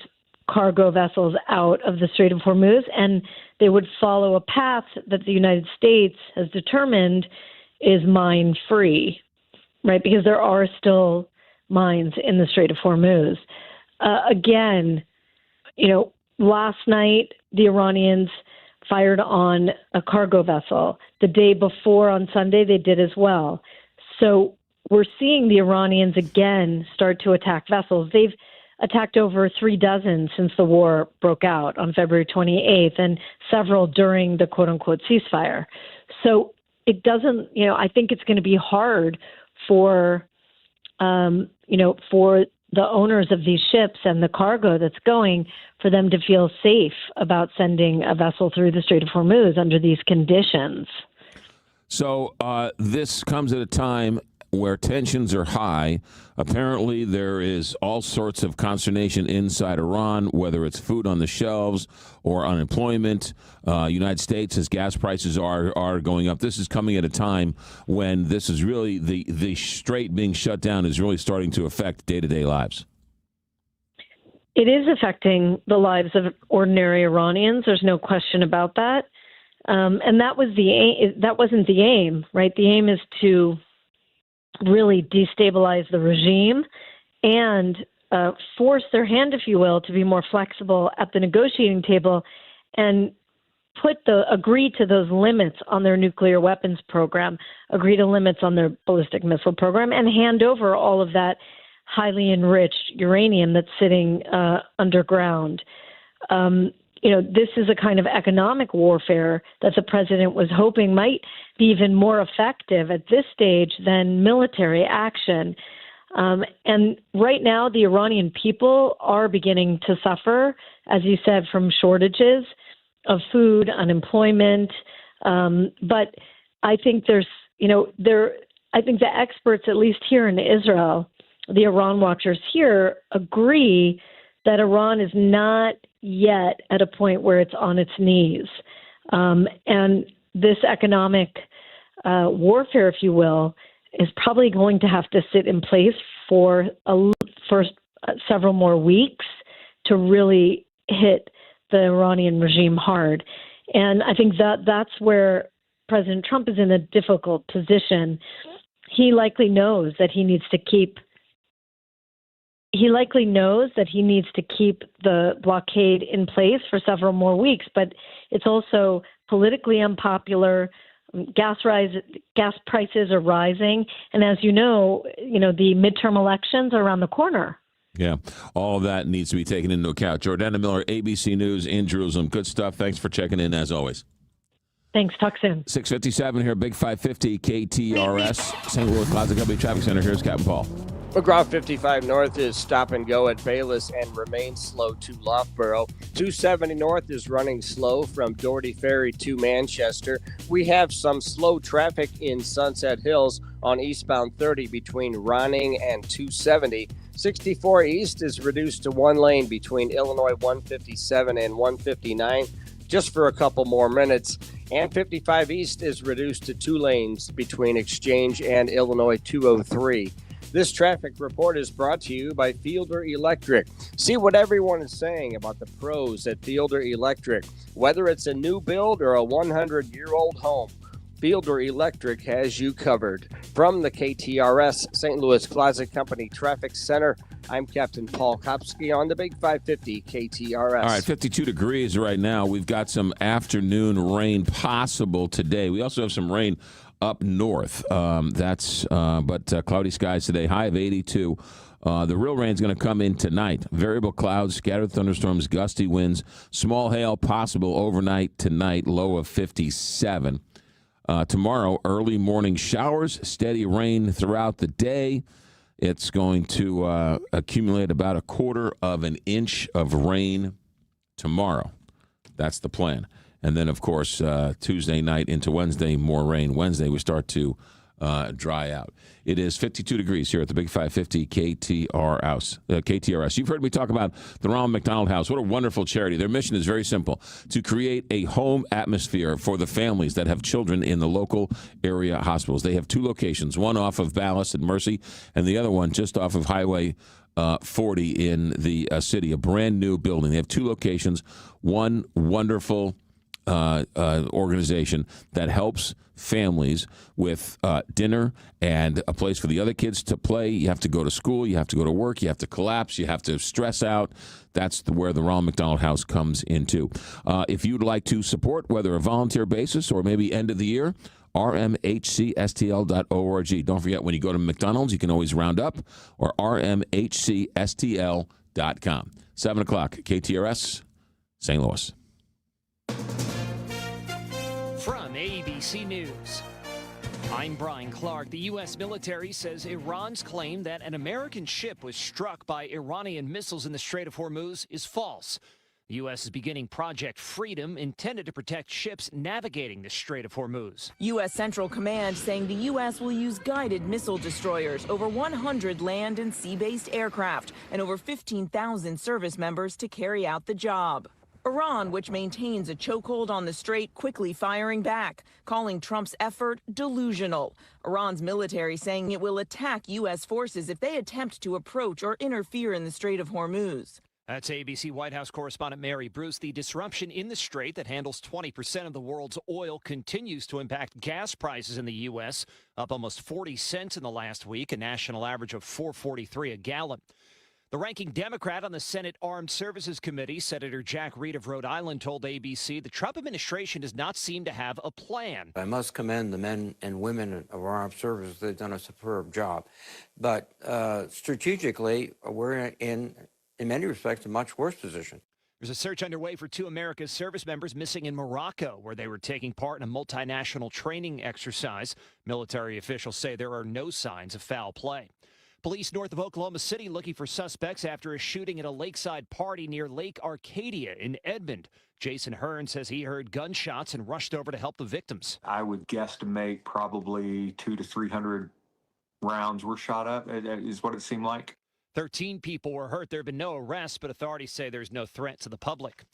cargo vessels out of the Strait of Hormuz, and they would follow a path that the United States has determined is mine-free, right? Because there are still mines in the Strait of Hormuz. Again, last night the Iranians fired on a cargo vessel. The day before, on Sunday, they did as well. So we're seeing the Iranians again start to attack vessels. They've attacked over 36 since the war broke out on February 28th, and several during the quote-unquote ceasefire. So it doesn't, I think it's going to be hard for, for the owners of these ships and the cargo that's going, for them to feel safe about sending a vessel through the Strait of Hormuz under these conditions. So this comes at a time where tensions are high. Apparently, there is all sorts of consternation inside Iran, whether it's food on the shelves or unemployment. United States, as gas prices are going up. This is coming at a time when this is really the strait being shut down is really starting to affect day-to-day lives. It is affecting the lives of ordinary Iranians. There's no question about that. And that was that wasn't the aim, right? The aim is to really destabilize the regime and force their hand, if you will, to be more flexible at the negotiating table and agree to those limits on their nuclear weapons program, agree to limits on their ballistic missile program, and hand over all of that highly enriched uranium that's sitting underground. This is a kind of economic warfare that the president was hoping might be even more effective at this stage than military action. And right now, the Iranian people are beginning to suffer, as you said, from shortages of food, unemployment. But I think I think the experts, at least here in Israel, the Iran watchers here, agree that Iran is not yet at a point where it's on its knees. And this economic warfare, if you will, is probably going to have to sit in place for several more weeks to really hit the Iranian regime hard. And I think that's where President Trump is in a difficult position. He likely knows that he needs to keep the blockade in place for several more weeks, but it's also politically unpopular. Gas prices are rising, and as you know, the midterm elections are around the corner. Yeah, all of that needs to be taken into account. Jordana Miller, ABC News in Jerusalem. Good stuff. Thanks for checking in, as always. Thanks. Talk soon. 6:57 here, Big 550 KTRS, St. Louis Plaza Company Traffic Center. Here's Captain Paul. McGraw 55 North is stop and go at Bayless and remains slow to Loughborough. 270 North is running slow from Doherty Ferry to Manchester. We have some slow traffic in Sunset Hills on eastbound 30 between Ronning and 270. 64 East is reduced to one lane between Illinois 157 and 159 just for a couple more minutes. And 55 East is reduced to two lanes between Exchange and Illinois 203. This traffic report is brought to you by Fielder Electric. See what everyone is saying about the pros at Fielder Electric. Whether it's a new build or a 100-year-old home, Fielder Electric has you covered. From the KTRS St. Louis Closet Company Traffic Center, I'm Captain Paul Kopsky on the Big 550 KTRS. All right, 52 degrees right now. We've got some afternoon rain possible today. We also have some rain up north. But cloudy skies today, high of 82. The real rain is going to come in tonight. Variable clouds, scattered thunderstorms, gusty winds, small hail possible overnight tonight, low of 57. Tomorrow, early morning showers, steady rain throughout the day. It's going to accumulate about 1/4 of an inch of rain tomorrow. That's the plan. And then, of course, Tuesday night into Wednesday, more rain. Wednesday, we start to dry out. It is 52 degrees here at the Big 550 KTRS. You've heard me talk about the Ronald McDonald House. What a wonderful charity. Their mission is very simple, to create a home atmosphere for the families that have children in the local area hospitals. They have 2 locations, one off of Ballas and Mercy, and the other one just off of Highway 40 in the city, a brand new building. They have 2 locations, one wonderful organization that helps families with dinner and a place for the other kids to play. You have to go to school, you have to go to work, you have to collapse, you have to stress out. That's where the Ronald McDonald House comes into. If you'd like to support, whether a volunteer basis or maybe end of the year, rmhcstl.org. Don't forget, when you go to McDonald's, you can always round up, or rmhcstl.com. 7 o'clock, KTRS, St. Louis. From ABC News, I'm Brian Clark. The U.S. military says Iran's claim that an American ship was struck by Iranian missiles in the Strait of Hormuz is false. The U.S. is beginning Project Freedom, intended to protect ships navigating the Strait of Hormuz. U.S. Central Command saying the U.S. will use guided missile destroyers, over 100 land and sea-based aircraft, and over 15,000 service members to carry out the job. Iran, which maintains a chokehold on the strait, quickly firing back, calling Trump's effort delusional. Iran's military saying it will attack U.S. forces if they attempt to approach or interfere in the Strait of Hormuz. That's ABC White House correspondent Mary Bruce. The disruption in the strait that handles 20% of the world's oil continues to impact gas prices in the U.S., up almost 40 cents in the last week, a national average of $4.43 a gallon. The ranking Democrat on the Senate Armed Services Committee, Senator Jack Reed of Rhode Island, told ABC the Trump administration does not seem to have a plan. I must commend the men and women of our armed services. They've done a superb job. But strategically, we're in many respects, a much worse position. There's a search underway for 2 America's service members missing in Morocco, where they were taking part in a multinational training exercise. Military officials say there are no signs of foul play. Police north of Oklahoma City looking for suspects after a shooting at a lakeside party near Lake Arcadia in Edmond. Jason Hearn says he heard gunshots and rushed over to help the victims. I would guesstimate probably 200 to 300 rounds were shot up, is what it seemed like. 13 people were hurt. There have been no arrests, but authorities say there's no threat to the public.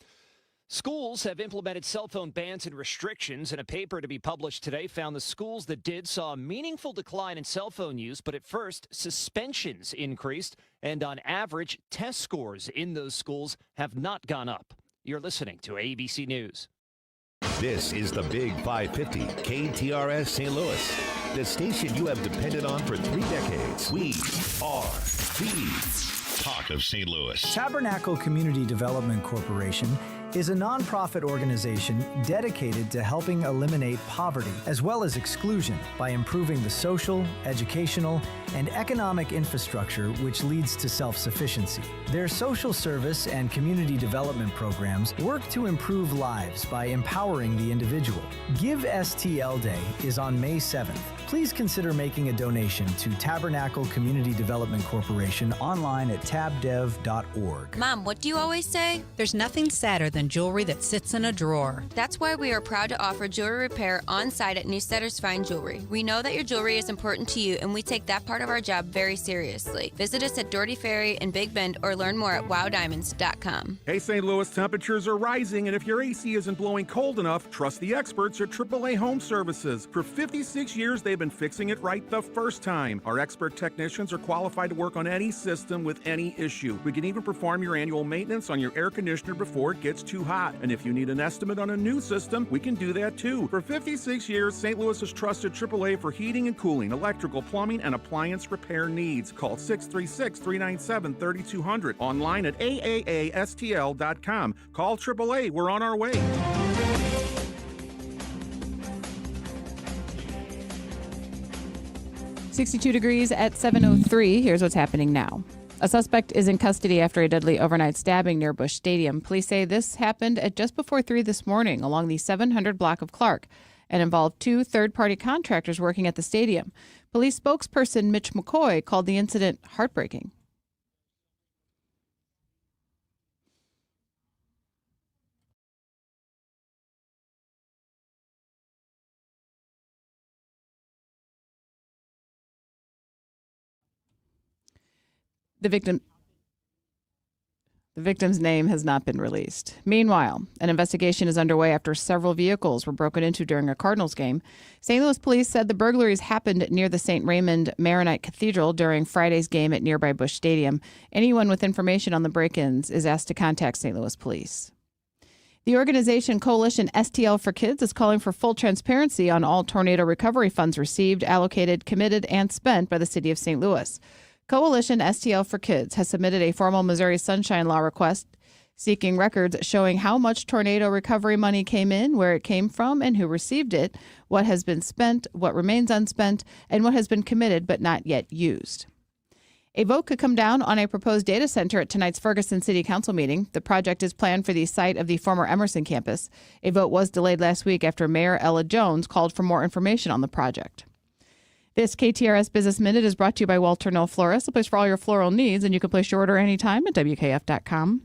Schools have implemented cell phone bans and restrictions, and a paper to be published today found the schools that did saw a meaningful decline in cell phone use, but at first, suspensions increased, and on average, test scores in those schools have not gone up. You're listening to ABC News. This is the Big 550, KTRS St. Louis, the station you have depended on for 3 decades. We are the talk of St. Louis. Tabernacle Community Development Corporation is a nonprofit organization dedicated to helping eliminate poverty as well as exclusion by improving the social, educational, and economic infrastructure which leads to self-sufficiency. Their social service and community development programs work to improve lives by empowering the individual. Give STL Day is on May 7th. Please consider making a donation to Tabernacle Community Development Corporation online at tabdev.org. Mom, what do you always say? There's nothing sadder than jewelry that sits in a drawer. That's why we are proud to offer jewelry repair on site at Newssetter's Fine Jewelry. We know that your jewelry is important to you, and we take that part of our job very seriously. Visit us at Doherty Ferry and Big Bend or learn more at wowdiamonds.com. Hey, St. Louis, temperatures are rising, and if your AC isn't blowing cold enough, trust the experts at AAA Home Services. For 56 years, they've been fixing it right the first time. Our expert technicians are qualified to work on any system with any issue. We can even perform your annual maintenance on your air conditioner before it gets too hot. And if you need an estimate on a new system, we can do that too. For 56 years, St. Louis has trusted AAA for heating and cooling, electrical, plumbing, and appliance repair needs. Call 636-397-3200. Online at AAASTL.com. Call AAA. We're on our way. .62 degrees at 7:03. Here's what's happening now. A suspect is in custody after a deadly overnight stabbing near Busch Stadium. Police say this happened at just before 3 this morning along the 700 block of Clark and involved 2 third-party contractors working at the stadium. Police spokesperson Mitch McCoy called the incident heartbreaking. The victim's name has not been released. Meanwhile, an investigation is underway after several vehicles were broken into during a Cardinals game. St. Louis police said the burglaries happened near the St. Raymond Maronite Cathedral during Friday's game at nearby Busch Stadium. Anyone with information on the break-ins is asked to contact St. Louis police. The organization Coalition STL for Kids is calling for full transparency on all tornado recovery funds received, allocated, committed, and spent by the city of St. Louis. Coalition STL for Kids has submitted a formal Missouri Sunshine Law request seeking records showing how much tornado recovery money came in, where it came from, and who received it, what has been spent, what remains unspent, and what has been committed but not yet used. A vote could come down on a proposed data center at tonight's Ferguson City Council meeting. The project is planned for the site of the former Emerson campus. A vote was delayed last week after Mayor Ella Jones called for more information on the project. This KTRS Business Minute is brought to you by Walter Knoll Florist, a place for all your floral needs, and you can place your order anytime at WKF.com.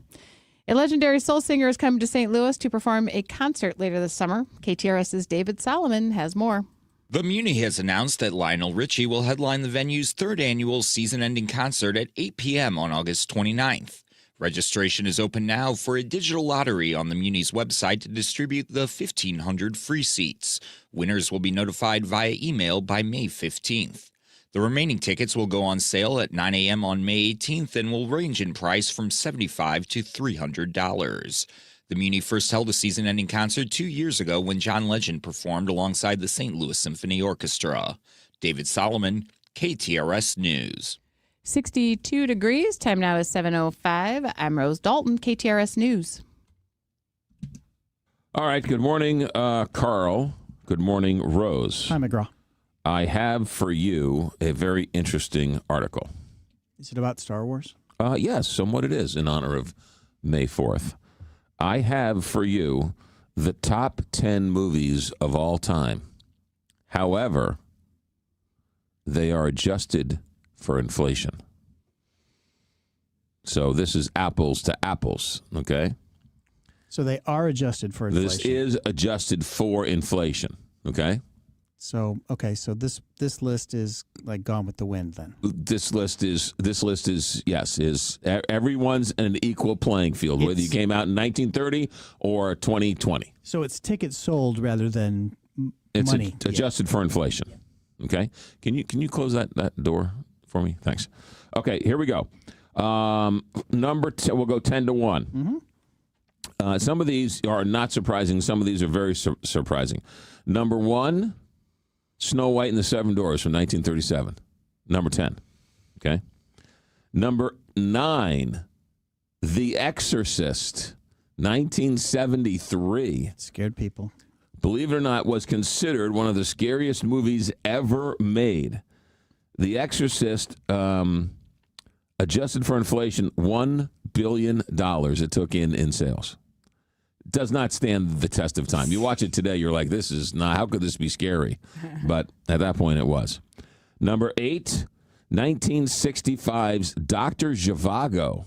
A legendary soul singer is coming to St. Louis to perform a concert later this summer. KTRS's David Solomon has more. The Muni has announced that Lionel Richie will headline the venue's third annual season-ending concert at 8 p.m. on August 29th. Registration is open now for a digital lottery on the Muni's website to distribute the 1,500 free seats. Winners will be notified via email by May 15th. The remaining tickets will go on sale at 9 a.m. on May 18th and will range in price from $75 to $300. The Muni first held a season-ending concert 2 years ago when John Legend performed alongside the St. Louis Symphony Orchestra. David Solomon, KTRS News. 62 degrees. Time now is 7:05. I'm Rose Dalton, KTRS News. All right. Good morning, Carl. Good morning, Rose. Hi, McGraw. I have for you a very interesting article. Is it about Star Wars? Yes, somewhat it is, in honor of May 4th. I have for you the top 10 movies of all time. However, they are adjusted for inflation. So this is apples to apples, okay? So they are adjusted for inflation. This is adjusted for inflation, okay? So this list is like Gone with the Wind then. This list is everyone's in an equal playing field, whether you came out in 1930 or 2020. So it's tickets sold rather than it's money. Adjusted for inflation. Okay? Can you close that door for me? Thanks. Okay, here we go. Number 10, we'll go 10 to 1. Mm-hmm. Some of these are not surprising. Some of these are very surprising. Number 1, Snow White and the Seven Dwarfs from 1937. Number 10. Okay. Number 9, The Exorcist, 1973. Scared people. Believe it or not, was considered one of the scariest movies ever made. The Exorcist, adjusted for inflation, $1 billion it took in sales. Does not stand the test of time. You watch it today, you're like, this is not, how could this be scary? But at that point, it was. Number 8, 1965's Dr. Zhivago.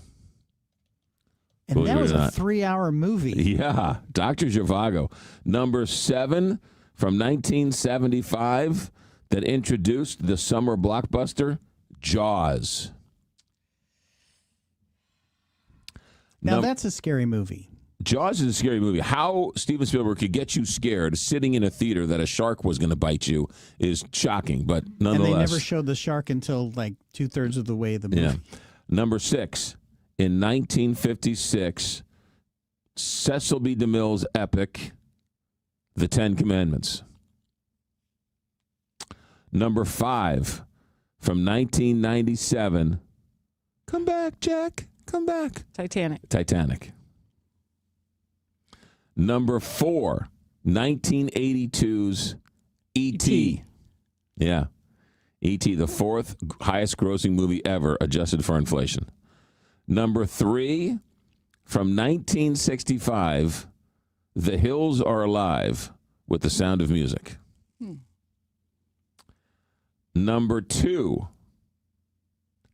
And that was a 3-hour movie. Yeah, Dr. Zhivago. Number 7 from 1975 that introduced the summer blockbuster, Jaws. Now that's a scary movie. Jaws is a scary movie. How Steven Spielberg could get you scared sitting in a theater that a shark was going to bite you is shocking, but nonetheless. And they never showed the shark until like 2/3 of the way of the movie. Yeah. Number 6, in 1956, Cecil B. DeMille's epic, The Ten Commandments. Number 5, from 1997, Come Back, Jack, Come Back. Titanic. Number 4, 1982's E.T. Yeah. E.T., the 4th highest grossing movie ever, adjusted for inflation. Number 3, from 1965, The Hills Are Alive with The Sound of Music. Number 2,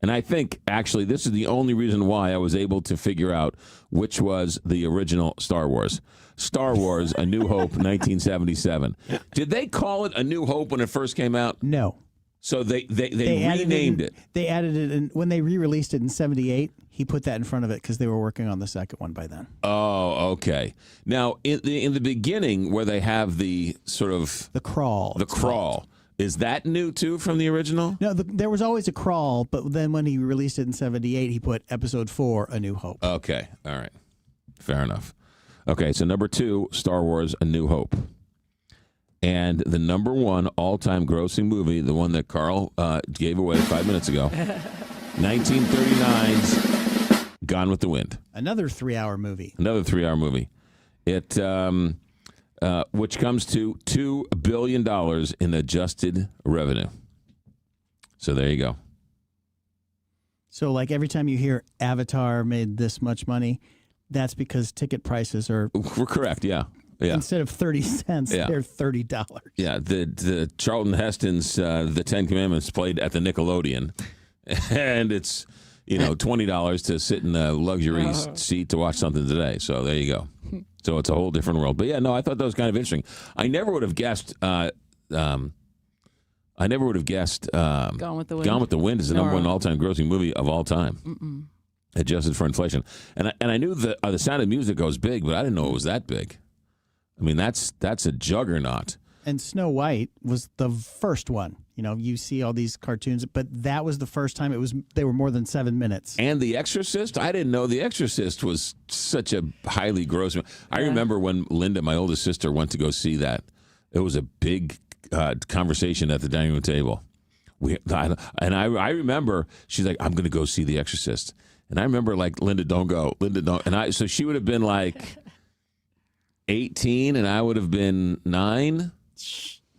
and I think, actually, this is the only reason why I was able to figure out which was the original Star Wars. Star Wars, A New Hope, 1977. Did they call it A New Hope when it first came out? No. So they added renamed it. They added it, and when they re-released it in '78, he put that in front of it because they were working on the second one by then. Oh, okay. Now, in the beginning, where they have the sort of the crawl, is that new too from the original? No, there was always a crawl, but then when he released it in '78, he put Episode 4, A New Hope. Okay, all right, fair enough. Okay, so number 2, Star Wars: A New Hope. And the number 1 all-time grossing movie, the one that Carl gave away 5 minutes ago, 1939's Gone with the Wind. Another 3-hour movie. Another 3-hour movie. It, which comes to $2 billion in adjusted revenue. So there you go. So like every time you hear Avatar made this much money, that's because ticket prices are... We're correct, yeah. Yeah. Instead of 30 cents, they're $30. Yeah, the Charlton Heston's The Ten Commandments played at the Nickelodeon, and it's $20 to sit in a luxury seat to watch something today. So there you go. So it's a whole different world. But yeah, no, I thought that was kind of interesting. I never would have guessed. Gone with the Wind is the number 1 all-time grossing movie of all time, adjusted for inflation. And I knew the Sound of Music goes big, but I didn't know it was that big. I mean, that's a juggernaut. And Snow White was the first one. You see all these cartoons, but that was the first time they were more than 7 minutes. And The Exorcist, I didn't know The Exorcist was such a highly gross. I remember when Linda, my oldest sister, went to go see that. It was a big conversation at the dining room table. I remember she's like, "I'm going to go see The Exorcist," and I remember like, "Linda, don't go. Linda, don't." And so she would have been like 18 and I would have been 9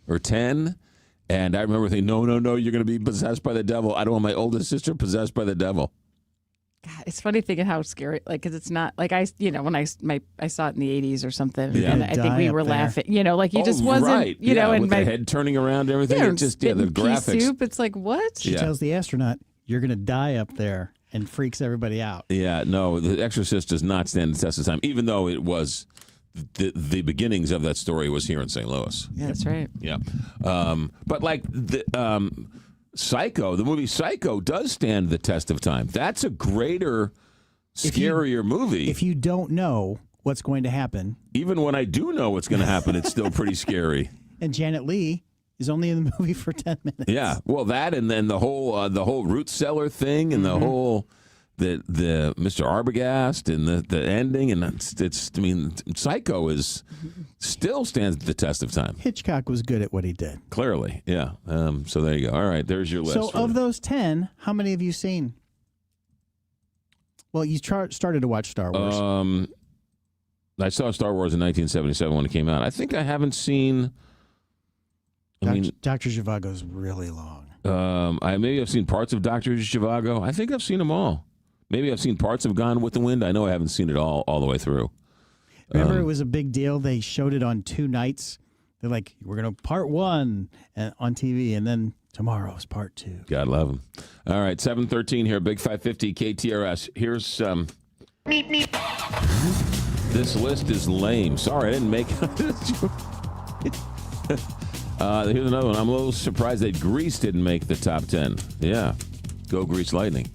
or 10. And I remember thinking, no, you're going to be possessed by the devil. I don't want my oldest sister possessed by the devil. God, it's funny thinking how scary, because it's not like when I saw it in the 80s or something, Yeah. and I think we were laughing, you just wasn't, right. and with the head turning around and everything. Yeah, It just, the pea graphics. soup. It's like, what? She tells the astronaut, "You're going to die up there," and freaks everybody out. Yeah, no, The Exorcist does not stand the test of time, even though it was the beginnings of that story was here in St. Louis. Yeah, that's right. Yeah, but like the Psycho, the movie Psycho does stand the test of time. That's a greater, scarier movie. If you don't know what's going to happen, even when I do know what's going to happen, it's still pretty scary. And Janet Leigh is only in the movie for 10 minutes. Yeah, well, that and then the whole root cellar thing and the whole the Mr. Arbogast and the ending, and it's I mean, Psycho still stands the test of time. Hitchcock was good at what he did. Clearly, yeah. So there you go. All right, there's your list. So of those 10, how many have you seen? Well, you started to watch Star Wars. I saw Star Wars in 1977 when it came out. I think I haven't seen. Dr. Zhivago's really long. Maybe I've seen parts of Dr. Zhivago. I think I've seen them all. Maybe I've seen parts of Gone with the Wind. I know I haven't seen it all the way through. Remember, it was a big deal. They showed it on 2 nights. They're like, "We're going to part 1 on TV, and then tomorrow's part 2. God love them. All right, 7:13 here, Big 550 KTRS. Here's this list is lame. Sorry, I didn't make it. Here's another one. I'm a little surprised that Grease didn't make the top 10. Yeah, go Grease Lightning.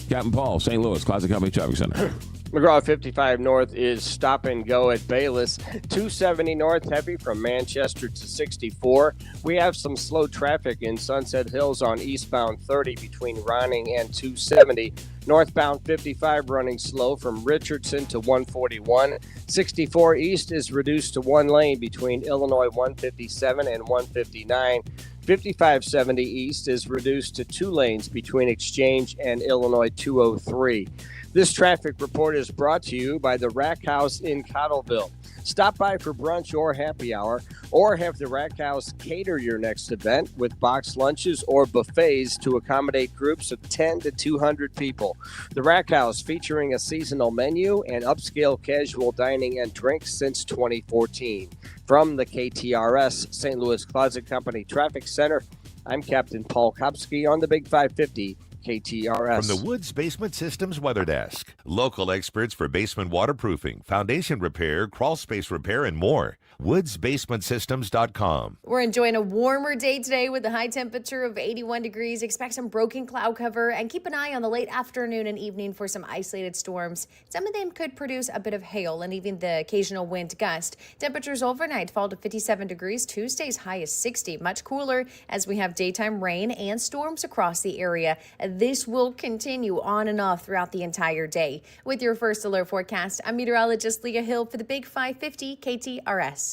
Captain Paul, St. Louis, Closet Company Traffic Center. McGraw 55 North is stop and go at Bayless. 270 North heavy from Manchester to 64. We have some slow traffic in Sunset Hills on eastbound 30 between Ronning and 270. Northbound 55 running slow from Richardson to 141. 64 East is reduced to 1 lane between Illinois 157 and 159. 5570 East is reduced to 2 lanes between Exchange and Illinois 203. This traffic report is brought to you by the Rack House in Cottleville. Stop by for brunch or happy hour, or have the Rack House cater your next event with boxed lunches or buffets to accommodate groups of 10 to 200 people. The Rack House, featuring a seasonal menu and upscale casual dining and drinks since 2014. From the KTRS St. Louis Closet Company Traffic Center, I'm Captain Paul Kopsky on the Big 550 KTRS. From the Woods Basement Systems Weather Desk, local experts for basement waterproofing, foundation repair, crawl space repair, and more. WoodsBasementSystems.com. We're enjoying a warmer day today with a high temperature of 81 degrees. Expect some broken cloud cover and keep an eye on the late afternoon and evening for some isolated storms. Some of them could produce a bit of hail and even the occasional wind gust. Temperatures overnight fall to 57 degrees. Tuesday's high is 60. Much cooler as we have daytime rain and storms across the area. This will continue on and off throughout the entire day. With your first alert forecast, I'm meteorologist Leah Hill for the Big 550 KTRS.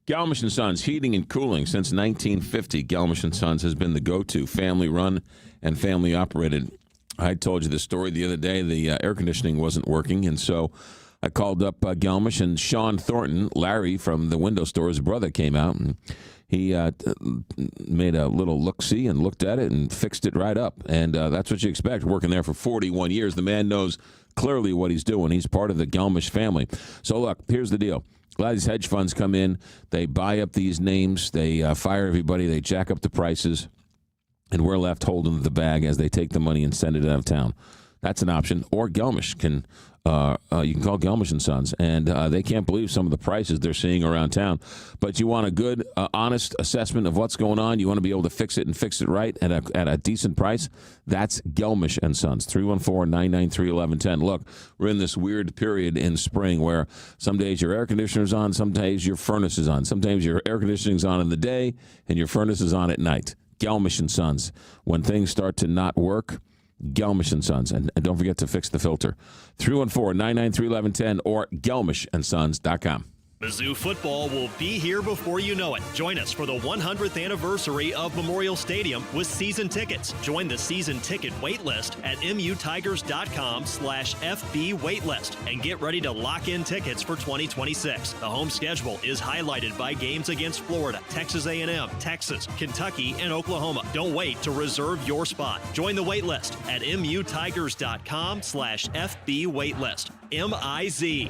Galmish & Sons Heating and Cooling. Since 1950, Galmish & Sons has been the go-to, family-run and family-operated. I told you the story the other day. The air conditioning wasn't working, and so I called up Galmish, and Sean Thornton, Larry from the window store, his brother, came out, and he made a little look-see and looked at it and fixed it right up. And that's what you expect, working there for 41 years. The man knows clearly what he's doing. He's part of the Galmish family. So, look, here's the deal. A lot of these hedge funds come in, they buy up these names, they fire everybody, they jack up the prices, and we're left holding the bag as they take the money and send it out of town. That's an option. Or Galmish can, you can call Galmish & Sons, and they can't believe some of the prices they're seeing around town. But you want a good, honest assessment of what's going on. You want to be able to fix it and fix it right at a decent price. That's Galmish & Sons, 314-993-1110. Look, we're in this weird period in spring where some days your air conditioner's on, some days your furnace is on. Sometimes your air conditioning's on in the day and your furnace is on at night. Galmish & Sons. When things start to not work, Galmish & Sons. And don't forget to fix the filter. 314-993-1110 or GalmishAndSons.com. Mizzou football will be here before you know it. Join us for the 100th anniversary of Memorial Stadium with season tickets. Join the season ticket waitlist at mutigers.com/FB waitlist and get ready to lock in tickets for 2026. The home schedule is highlighted by games against Florida, Texas A&M, Texas, Kentucky, and Oklahoma. Don't wait to reserve your spot. Join the waitlist at mutigers.com/FB waitlist. MIZ.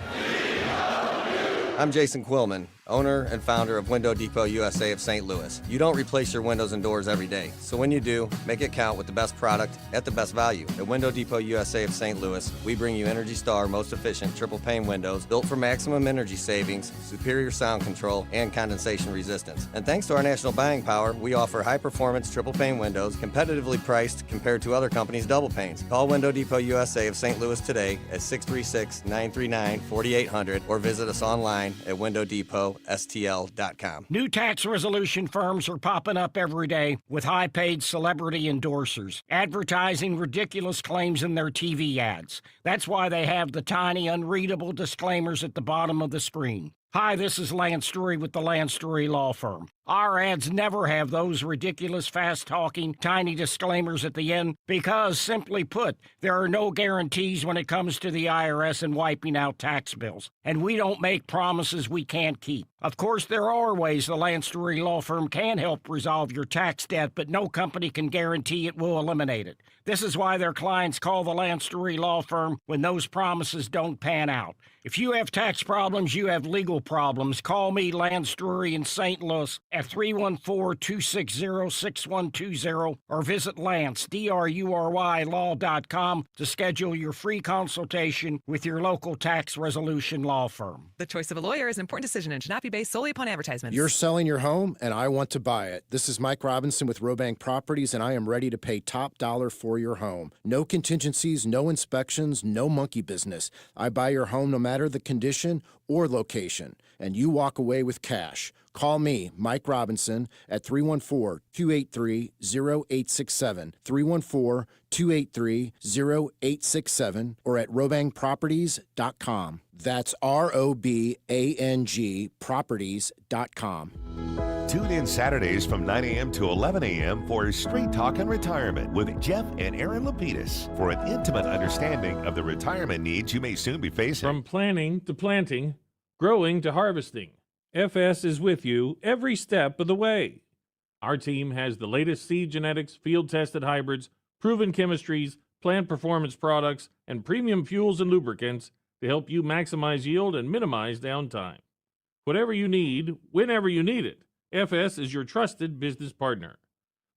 I'm Jason Quillman, owner and founder of Window Depot USA of St. Louis. You don't replace your windows and doors every day, so when you do, make it count with the best product at the best value. At Window Depot USA of St. Louis, we bring you Energy Star most efficient triple pane windows built for maximum energy savings, superior sound control, and condensation resistance. And thanks to our national buying power, we offer high-performance triple pane windows competitively priced compared to other companies' double panes. Call Window Depot USA of St. Louis today at 636-939-4800 or visit us online at WindowDepotSTL.com. New tax resolution firms are popping up every day with high-paid celebrity endorsers, advertising ridiculous claims in their TV ads. That's why they have the tiny, unreadable disclaimers at the bottom of the screen. Hi, this is Lance Drury with the Lance Drury Law Firm. Our ads never have those ridiculous, fast-talking, tiny disclaimers at the end because, simply put, there are no guarantees when it comes to the IRS and wiping out tax bills. And we don't make promises we can't keep. Of course, there are ways the Lance Drury Law Firm can help resolve your tax debt, but no company can guarantee it will eliminate it. This is why their clients call the Lance Drury Law Firm when those promises don't pan out. If you have tax problems, you have legal problems, call me, Lance Drury in St. Louis, at 314-260-6120 or visit Lance, DRURY law.com to schedule your free consultation with your local tax resolution law firm. The choice of a lawyer is an important decision and should not be based solely upon advertisements. You're selling your home, and I want to buy it. This is Mike Robinson with Robank Properties, and I am ready to pay top dollar for your home. No contingencies, no inspections, no monkey business. I buy your home no matter the condition or location, and you walk away with cash. Call me, Mike Robinson, at 314-283-0867, 314-283-0867, or at robangproperties.com. That's ROBANG properties.com. Tune in Saturdays from 9 a.m. to 11 a.m. for Straight Talk and Retirement with Jeff and Aaron Lapidus for an intimate understanding of the retirement needs you may soon be facing. From planning to planting, growing to harvesting, FS is with you every step of the way. Our team has the latest seed genetics, field-tested hybrids, proven chemistries, plant performance products, and premium fuels and lubricants to help you maximize yield and minimize downtime. Whatever you need, whenever you need it, FS is your trusted business partner.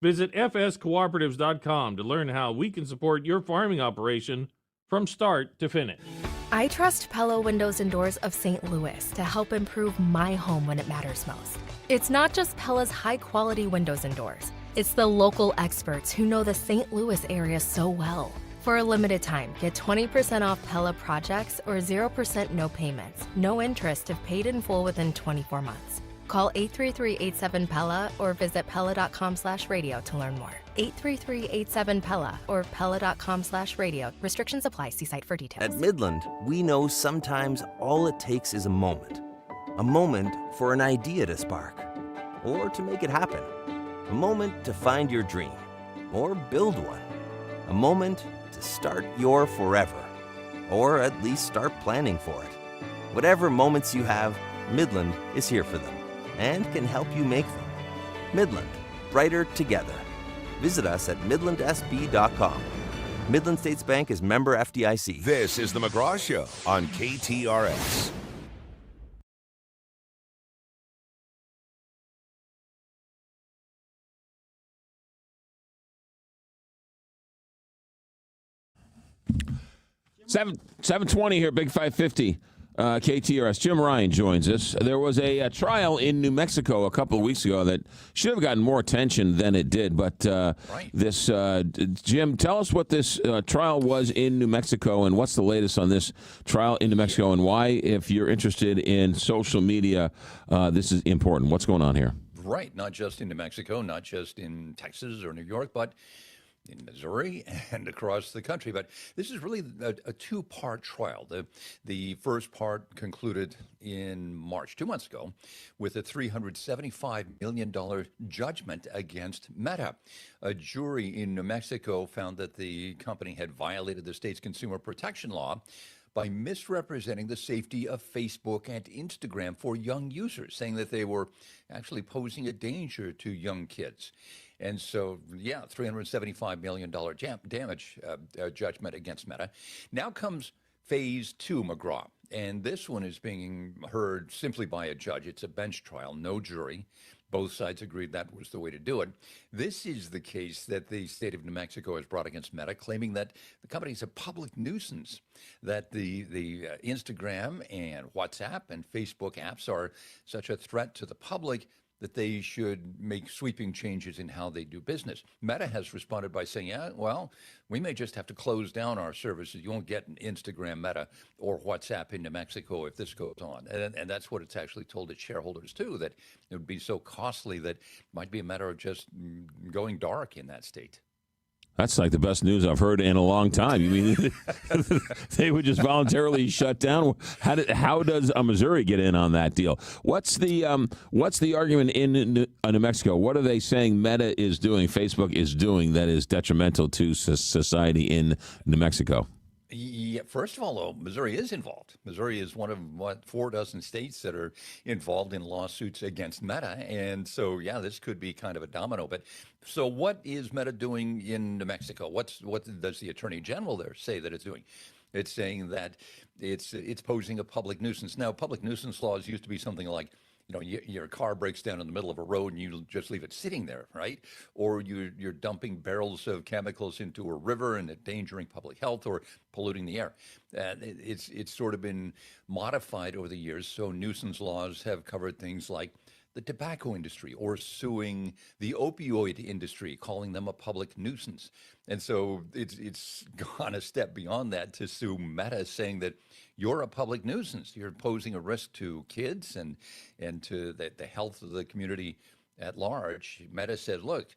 Visit fscooperatives.com to learn how we can support your farming operation from start to finish. I trust Pella Windows and Doors of St. Louis to help improve my home when it matters most. It's not just Pella's high-quality windows and doors. It's the local experts who know the St. Louis area so well. For a limited time, get 20% off Pella projects or 0% no payments, no interest if paid in full within 24 months. Call 833-87-PELLA or visit Pella.com/radio to learn more. 833-87-PELLA or Pella.com/radio. Restrictions apply. See site for details. At Midland, we know sometimes all it takes is a moment. A moment for an idea to spark, or to make it happen. A moment to find your dream, or build one. A moment to start your forever, or at least start planning for it. Whatever moments you have, Midland is here for them and can help you make them. Midland, brighter together. Visit us at midlandsb.com. Midland States Bank is member FDIC. This is the McGraw Show on KTRS. Seven 7:20 here, Big 550. KTRS. Jim Ryan joins us. There was a trial in New Mexico a couple of weeks ago that should have gotten more attention than it did. But this, Jim, tell us what this trial was in New Mexico and what's the latest on this trial in New Mexico and why, if you're interested in social media, this is important. What's going on here? Right. Not just in New Mexico, not just in Texas or New York, but in Missouri and across the country. But this is really a two-part trial. The first part concluded in March, 2 months ago, with a $375 million judgment against Meta. A jury in New Mexico found that the company had violated the state's consumer protection law by misrepresenting the safety of Facebook and Instagram for young users, saying that they were actually posing a danger to young kids. And so, yeah, $375 million damage judgment against Meta. Now comes phase two, McGraw. And this one is being heard simply by a judge. It's a bench trial, no jury. Both sides agreed that was the way to do it. This is the case that the state of New Mexico has brought against Meta, claiming that the company is a public nuisance, that the Instagram and WhatsApp and Facebook apps are such a threat to the public that they should make sweeping changes in how they do business. Meta has responded by saying, yeah, well, we may just have to close down our services. You won't get an Instagram, Meta, or WhatsApp in New Mexico if this goes on. And that's what it's actually told its shareholders, too, that it would be so costly that it might be a matter of just going dark in that state. That's like the best news I've heard in a long time. You mean they would just voluntarily shut down? How does Missouri get in on that deal? What's the argument in New Mexico? What are they saying Meta is doing, Facebook is doing that is detrimental to society in New Mexico? Yeah, first of all, though, Missouri is involved. Missouri is one of, 4 dozen states that are involved in lawsuits against Meta. And so, yeah, this could be kind of a domino. But so what is Meta doing in New Mexico? What does the Attorney General there say that it's doing? It's saying that it's posing a public nuisance. Now, public nuisance laws used to be something like, your car breaks down in the middle of a road and you just leave it sitting there, right? Or you're dumping barrels of chemicals into a river and endangering public health or polluting the air. It's sort of been modified over the years. So nuisance laws have covered things like the tobacco industry or suing the opioid industry, calling them a public nuisance. And so it's gone a step beyond that to sue Meta, saying that you're a public nuisance. You're posing a risk to kids and to the health of the community at large. Meta said, look,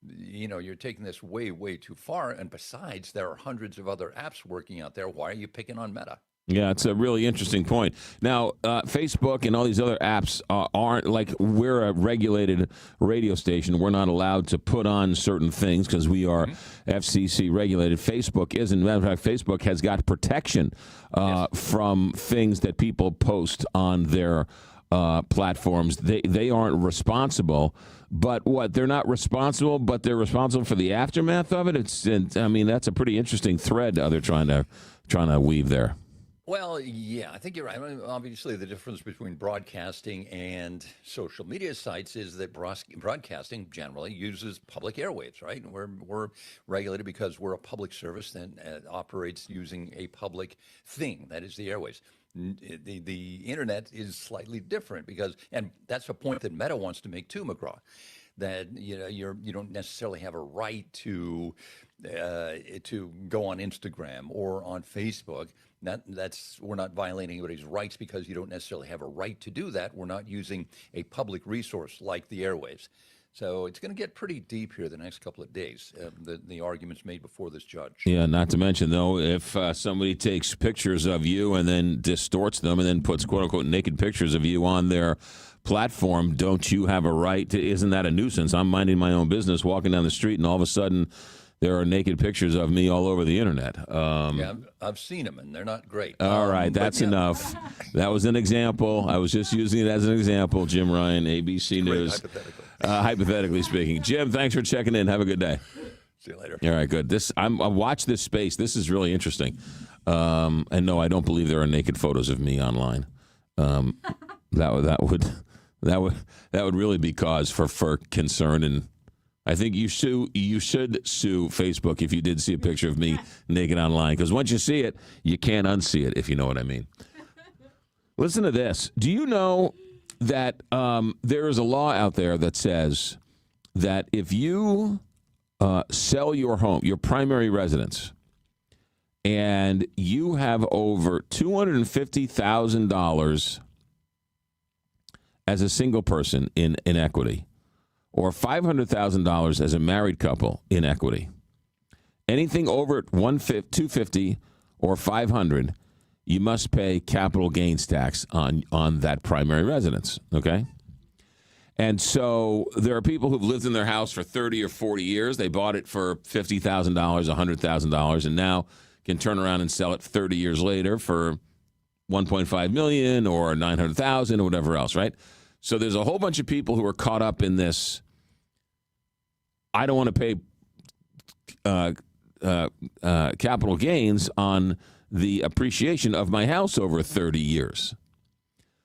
you're taking this way, way too far. And besides, there are hundreds of other apps working out there. Why are you picking on Meta? Yeah, it's a really interesting point. Now, Facebook and all these other apps aren't like we're a regulated radio station. We're not allowed to put on certain things because we are FCC regulated. Facebook isn't. Matter of fact, Facebook has got protection from things that people post on their platforms. They aren't responsible. But what? They're not responsible, but they're responsible for the aftermath of it. That's a pretty interesting thread they're trying to weave there. Well, yeah, I think you're right. I mean, obviously, the difference between broadcasting and social media sites is that broadcasting generally uses public airwaves, right? And we're regulated because we're a public service that operates using a public thing, that is the airwaves. The internet is slightly different because, and that's a point that Meta wants to make too, McGraw, that you don't necessarily have a right to go on Instagram or on Facebook. We're not violating anybody's rights because you don't necessarily have a right to do that. We're not using a public resource like the airwaves. So it's going to get pretty deep here the next couple of days, the arguments made before this judge. Yeah, not to mention, though, if somebody takes pictures of you and then distorts them and then puts, quote-unquote, naked pictures of you on their platform, don't you have a right to, isn't that a nuisance? I'm minding my own business, walking down the street, and all of a sudden there are naked pictures of me all over the internet. Yeah, I've seen them, and they're not great. All right, that's enough. That was an example. I was just using it as an example. Jim Ryan, ABC News. Hypothetically speaking. Jim, thanks for checking in. Have a good day. See you later. All right, good. I watch this space. This is really interesting. And no, I don't believe there are naked photos of me online. That would really be cause for concern, and I think you should sue Facebook if you did see a picture of me naked online, because once you see it, you can't unsee it, if you know what I mean. Listen to this. Do you know that there is a law out there that says that if you sell your home, your primary residence, and you have over $250,000 as a single person in equity, or $500,000 as a married couple in equity, anything over $250,000 or $500,000, you must pay capital gains tax on that primary residence, okay? And so there are people who've lived in their house for 30 or 40 years. They bought it for $50,000, $100,000, and now can turn around and sell it 30 years later for $1.5 million or $900,000 or whatever else, right? So there's a whole bunch of people who are caught up in this. I don't want to pay capital gains on the appreciation of my house over 30 years.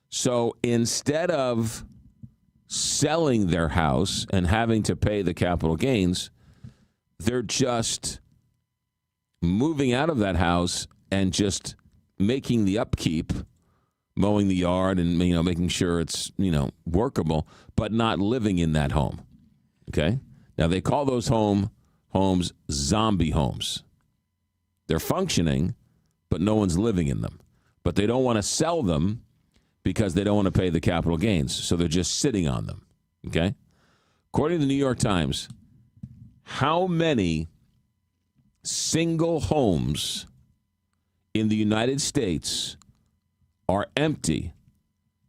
So instead of selling their house and having to pay the capital gains, they're just moving out of that house and just making the upkeep, mowing the yard and making sure it's workable, but not living in that home. Okay? Now they call those homes zombie homes. They're functioning, but no one's living in them. But they don't want to sell them because they don't want to pay the capital gains, so they're just sitting on them. Okay? According to the New York Times, how many single homes in the United States are empty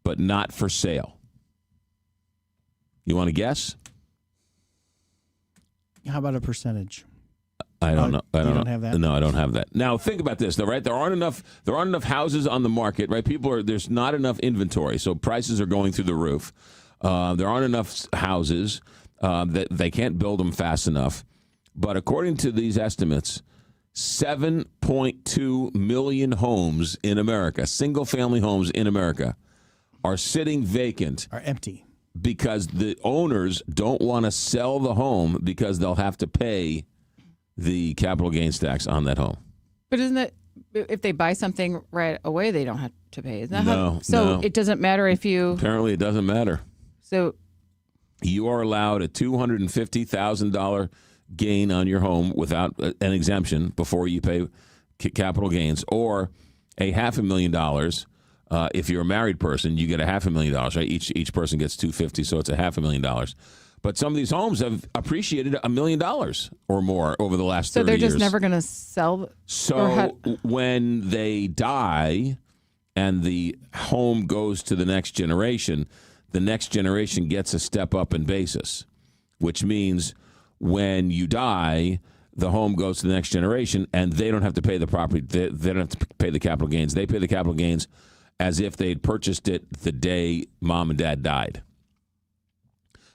but not for sale? You want to guess? How about a percentage? I don't know. You don't have that? No, I don't have that. Now think about this, though, right? There aren't enough houses on the market, right? There's not enough inventory, so prices are going through the roof. There aren't enough houses that they can't build them fast enough. But according to these estimates, 7.2 million homes in America, single-family homes in America, are sitting vacant. Are empty. Because the owners don't want to sell the home because they'll have to pay the capital gains tax on that home. But isn't that, if they buy something right away, they don't have to pay? Isn't that No. It doesn't matter if you... Apparently it doesn't matter. So you are allowed a $250,000 gain on your home without an exemption before you pay capital gains, or a $500,000. If you're a married person, you get a $500,000, right? Each person gets $250,000, so it's a $500,000. But some of these homes have appreciated $1 million or more over the last 30 years. So they're just never going to sell? So when they die and the home goes to the next generation gets a step up in basis, which means when you die, the home goes to the next generation and they don't have to pay the property. They don't have to pay the capital gains. They pay the capital gains as if they'd purchased it the day mom and dad died.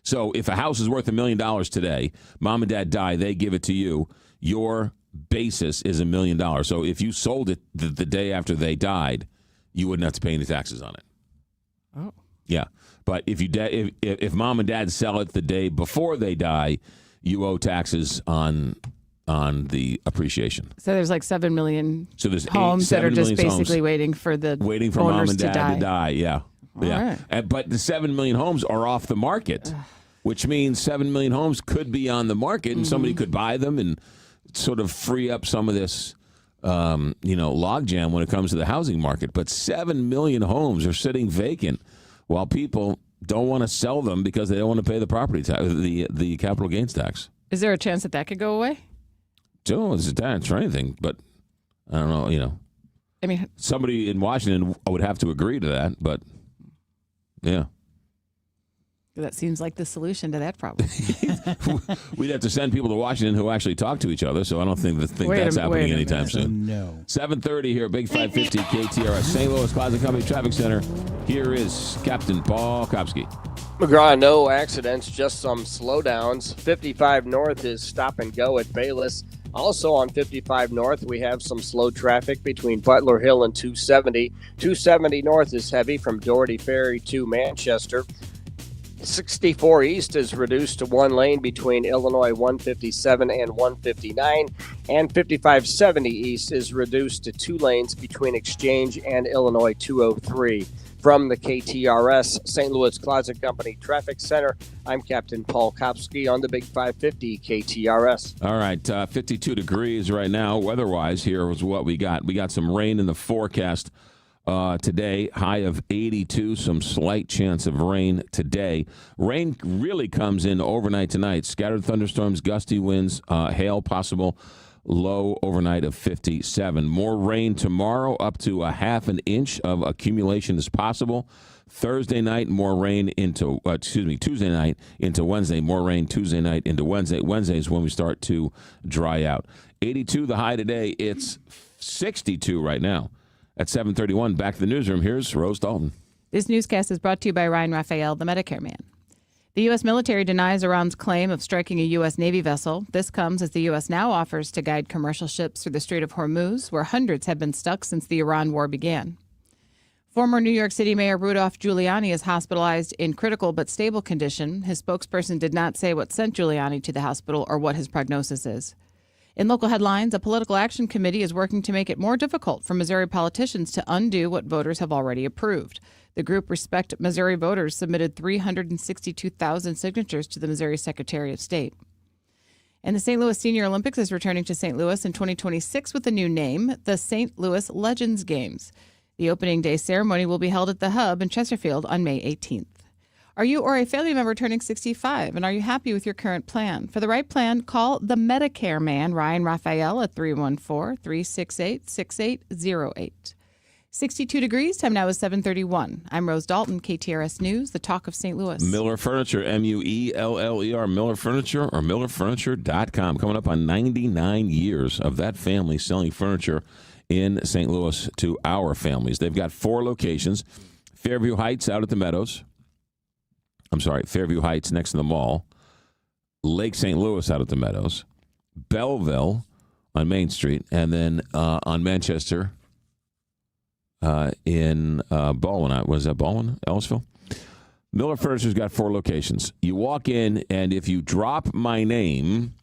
So if a house is worth $1 million today, mom and dad die, they give it to you. Your basis is $1 million. So if you sold it the day after they died, you wouldn't have to pay any taxes on it. Oh. Yeah. But if mom and dad sell it the day before they die, you owe taxes on the appreciation. So there's like 7 million there's homes that are just basically homes waiting for mom and dad to die. Yeah. All yeah. right. But the 7 million homes are off the market, which means 7 million homes could be on the market and somebody could buy them and sort of free up some of this logjam when it comes to the housing market. But 7 million homes are sitting vacant while people don't want to sell them because they don't want to pay the property tax, the capital gains tax. Is there a chance that could go away? Don't it's a tax or anything, but I don't know. I mean, somebody in Washington would have to agree to that, but yeah. That seems like the solution to that problem. We'd have to send people to Washington who actually talk to each other, so I don't think that's happening anytime soon. No. 7:30 here, Big 550 KTRS, St. Louis Plaza Company Traffic Center. Here is Captain Paul Kopsky. McGraw, no accidents, just some slowdowns. 55 North is stop and go at Bayless. Also on 55 North, we have some slow traffic between Butler Hill and 270. 270 North is heavy from Doherty Ferry to Manchester. 64 East is reduced to one lane between Illinois 157 and 159, and 5570 East is reduced to two lanes between Exchange and Illinois 203. From the KTRS St. Louis Closet Company Traffic Center, I'm Captain Paul Kopsky on the Big 550 KTRS. All right, 52 degrees right now. Weather-wise, here is what we got. We got some rain in the forecast today, high of 82, some slight chance of rain today. Rain really comes in overnight tonight. Scattered thunderstorms, gusty winds, hail possible, low overnight of 57. More rain tomorrow, up to a half an inch of accumulation is possible. Thursday night, more rain into, Tuesday night into Wednesday, more rain Tuesday night into Wednesday. Wednesday is when we start to dry out. 82 the high today. It's 62 right now. At 7:31, back to the newsroom. Here's Rose Dalton. This newscast is brought to you by Ryan Raphael, the Medicare man. The U.S. military denies Iran's claim of striking a U.S. Navy vessel. This comes as the U.S. now offers to guide commercial ships through the Strait of Hormuz, where hundreds have been stuck since the Iran war began. Former New York City Mayor Rudolph Giuliani is hospitalized in critical but stable condition. His spokesperson did not say what sent Giuliani to the hospital or what his prognosis is. In local headlines, a political action committee is working to make it more difficult for Missouri politicians to undo what voters have already approved. The group Respect Missouri Voters submitted 362,000 signatures to the Missouri Secretary of State. And the St. Louis Senior Olympics is returning to St. Louis in 2026 with a new name, the St. Louis Legends Games. The opening day ceremony will be held at the Hub in Chesterfield on May 18th. Are you or a family member turning 65, and are you happy with your current plan? For the right plan, call the Medicare man, Ryan Raphael, at 314-368-6808. 62 degrees, time now is 7:31. I'm Rose Dalton, KTRS News, the talk of St. Louis. Miller Furniture, Muller, Miller Furniture, or MillerFurniture.com. Coming up on 99 years of that family selling furniture in St. Louis to our families. They've got 4 locations. Fairview Heights out at the Meadows. Fairview Heights next to the mall. Lake St. Louis out at the Meadows. Belleville on Main Street. And then on Manchester in Baldwin. Was that Baldwin? Ellisville? Miller Furniture's got 4 locations. You walk in, and if you drop my name,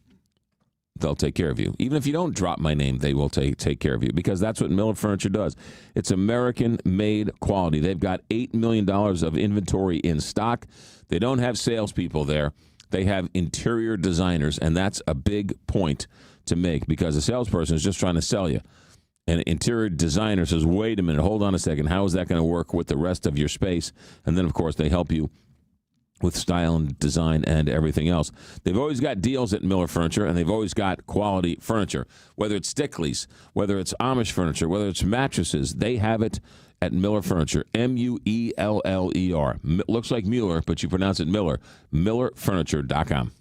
they'll take care of you. Even if you don't drop my name, they will take care of you, because that's what Miller Furniture does. It's American-made quality. They've got $8 million of inventory in stock. They don't have salespeople there. They have interior designers, and that's a big point to make, because a salesperson is just trying to sell you. And an interior designer says, wait a minute, hold on a second. How is that going to work with the rest of your space? And then, of course, they help you with style and design and everything else. They've always got deals at Miller Furniture, and they've always got quality furniture. Whether it's Stickley's, whether it's Amish furniture, whether it's mattresses, they have it at Miller Furniture. Mueller. Looks like Mueller, but you pronounce it Miller. MillerFurniture.com.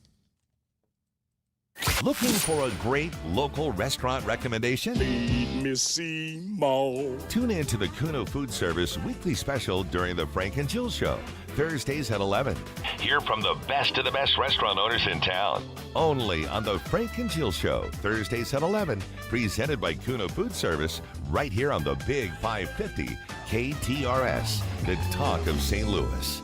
Looking for a great local restaurant recommendation? Feed me Seymour. Tune in to the Kuno Food Service weekly special during the Frank and Jill Show. Thursdays at 11. Hear from the best of the best restaurant owners in town. Only on the Frank and Jill Show, Thursdays at 11. Presented by Kuna Food Service, right here on the Big 550 KTRS, the talk of St. Louis.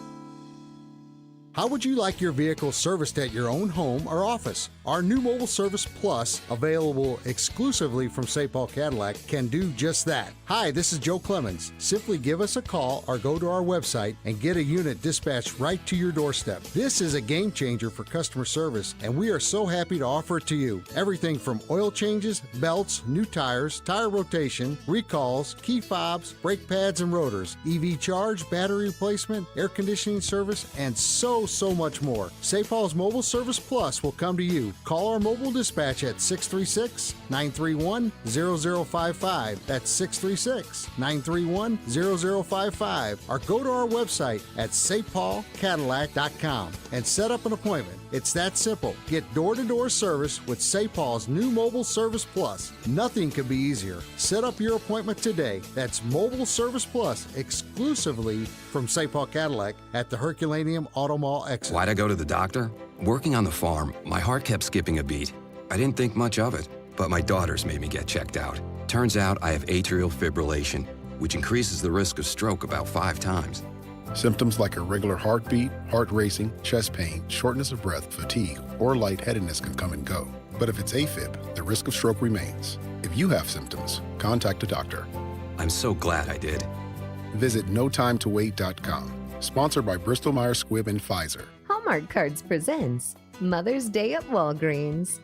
How would you like your vehicle serviced at your own home or office? Our new Mobile Service Plus, available exclusively from St. Paul Cadillac, can do just that. Hi, this is Joe Clemens. Simply give us a call or go to our website and get a unit dispatched right to your doorstep. This is a game changer for customer service, and we are so happy to offer it to you. Everything from oil changes, belts, new tires, tire rotation, recalls, key fobs, brake pads and rotors, EV charge, battery replacement, air conditioning service, and so much more. St. Paul's Mobile Service Plus will come to you. Call our mobile dispatch at 636-931-0055. That's 636-931-0055. Or go to our website at stpaulcadillac.com and set up an appointment. It's that simple. Get door-to-door service with St. Paul's new Mobile Service Plus. Nothing could be easier. Set up your appointment today. That's Mobile Service Plus, exclusively from St. Paul Cadillac at the Herculaneum Auto Mall exit. Why'd I go to the doctor? Working on the farm, my heart kept skipping a beat. I didn't think much of it, but my daughters made me get checked out. Turns out I have atrial fibrillation, which increases the risk of stroke about 5 times. Symptoms like irregular heartbeat, heart racing, chest pain, shortness of breath, fatigue, or lightheadedness can come and go. But if it's AFib, the risk of stroke remains. If you have symptoms, contact a doctor. I'm so glad I did. Visit notimetowait.com. Sponsored by Bristol Myers Squibb and Pfizer. Hallmark Cards presents Mother's Day at Walgreens.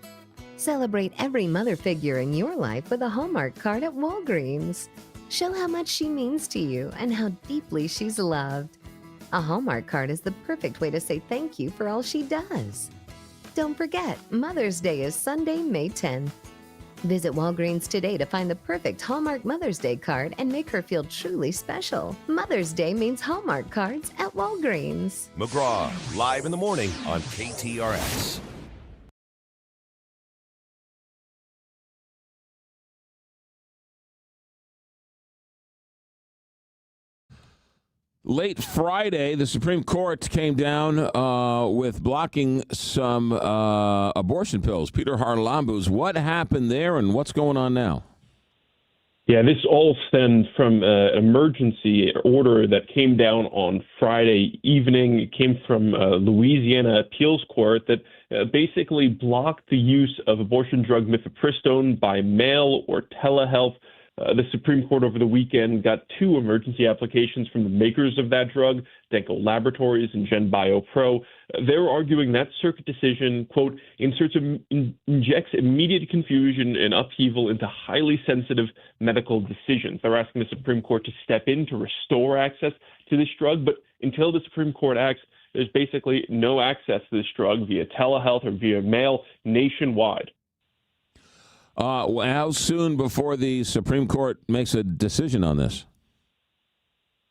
Celebrate every mother figure in your life with a Hallmark card at Walgreens. Show how much she means to you and how deeply she's loved. A Hallmark card is the perfect way to say thank you for all she does. Don't forget, Mother's Day is Sunday, May 10th. Visit Walgreens today to find the perfect Hallmark Mother's Day card and make her feel truly special. Mother's Day means Hallmark cards at Walgreens. McGraw, live in the morning on KTRS. Late Friday, the Supreme Court came down with blocking some abortion pills. Peter Harlambous, what happened there and what's going on now? Yeah, this all stemmed from an emergency order that came down on Friday evening. It came from Louisiana appeals court that basically blocked the use of abortion drug mifepristone by mail or telehealth. The Supreme Court over the weekend got 2 emergency applications from the makers of that drug, Denko Laboratories and GenBio Pro. They're arguing that circuit decision, quote, injects immediate confusion and upheaval into highly sensitive medical decisions. They're asking the Supreme Court to step in to restore access to this drug, but until the Supreme Court acts, there's basically no access to this drug via telehealth or via mail nationwide. How soon before the Supreme Court makes a decision on this?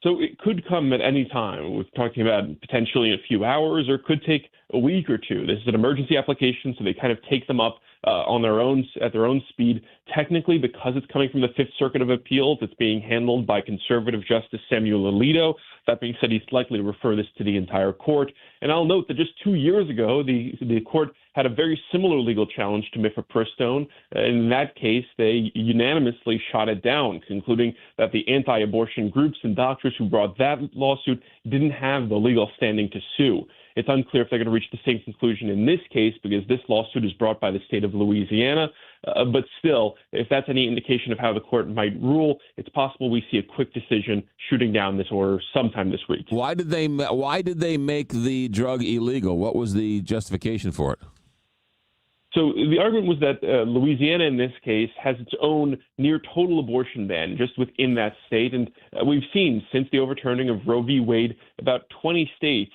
So it could come at any time. We're talking about potentially in a few hours, or it could take a week or 2. This is an emergency application, so they kind of take them up on their own at their own speed. Technically, because it's coming from the Fifth Circuit of Appeals, it's being handled by conservative Justice Samuel Alito. That being said, he's likely to refer this to the entire court. And I'll note that just 2 years ago, the court had a very similar legal challenge to mifepristone. In that case, they unanimously shot it down, concluding that the anti-abortion groups and doctors who brought that lawsuit didn't have the legal standing to sue. It's unclear if they're going to reach the same conclusion in this case because this lawsuit is brought by the state of Louisiana. But still, if that's any indication of how the court might rule, it's possible we see a quick decision shooting down this order sometime this week. Why did they make the drug illegal? What was the justification for it? So the argument was that Louisiana, in this case, has its own near total abortion ban just within that state. And we've seen since the overturning of Roe v. Wade, about 20 states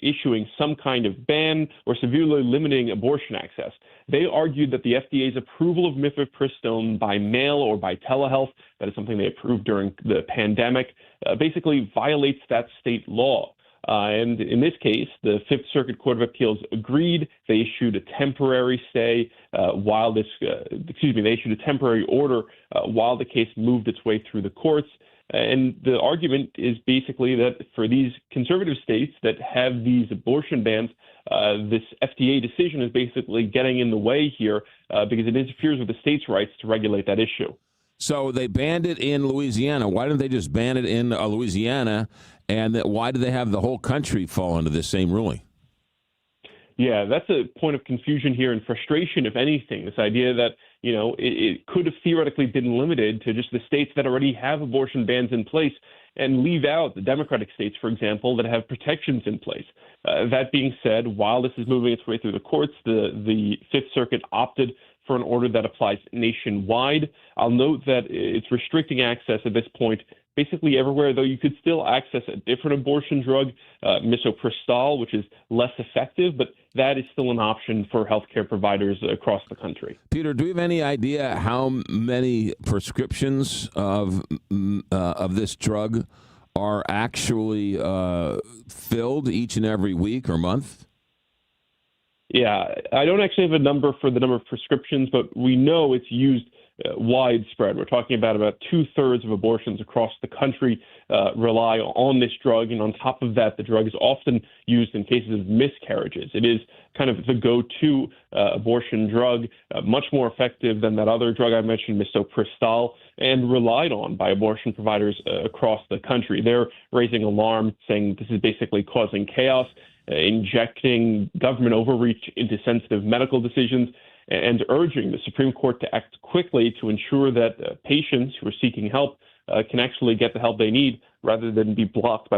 issuing some kind of ban or severely limiting abortion access. They argued that the FDA's approval of mifepristone by mail or by telehealth, that is something they approved during the pandemic, basically violates that state law. And in this case, the Fifth Circuit Court of Appeals agreed. They issued a temporary stay they issued a temporary order while the case moved its way through the courts. And the argument is basically that for these conservative states that have these abortion bans, this FDA decision is basically getting in the way here because it interferes with the states' rights to regulate that issue. So they banned it in Louisiana. Why didn't they just ban it in Louisiana? And why do they have the whole country fall under this same ruling? Yeah, that's a point of confusion here and frustration, if anything. This idea that, it could have theoretically been limited to just the states that already have abortion bans in place and leave out the Democratic states, for example, that have protections in place. That being said, while this is moving its way through the courts, the Fifth Circuit opted for an order that applies nationwide. I'll note that it's restricting access at this point basically everywhere, though you could still access a different abortion drug, misoprostol, which is less effective, but that is still an option for healthcare providers across the country. Peter, do we have any idea how many prescriptions of this drug are actually filled each and every week or month? Yeah, I don't actually have a number for the number of prescriptions, but we know it's used widespread. We're talking about 2/3 of abortions across the country rely on this drug. And on top of that, the drug is often used in cases of miscarriages. It is kind of the go-to abortion drug, much more effective than that other drug I mentioned, misoprostol, and relied on by abortion providers across the country. They're raising alarm, saying this is basically causing chaos, injecting government overreach into sensitive medical decisions, and urging the Supreme Court to act quickly to ensure that patients who are seeking help can actually get the help they need, rather than be blocked by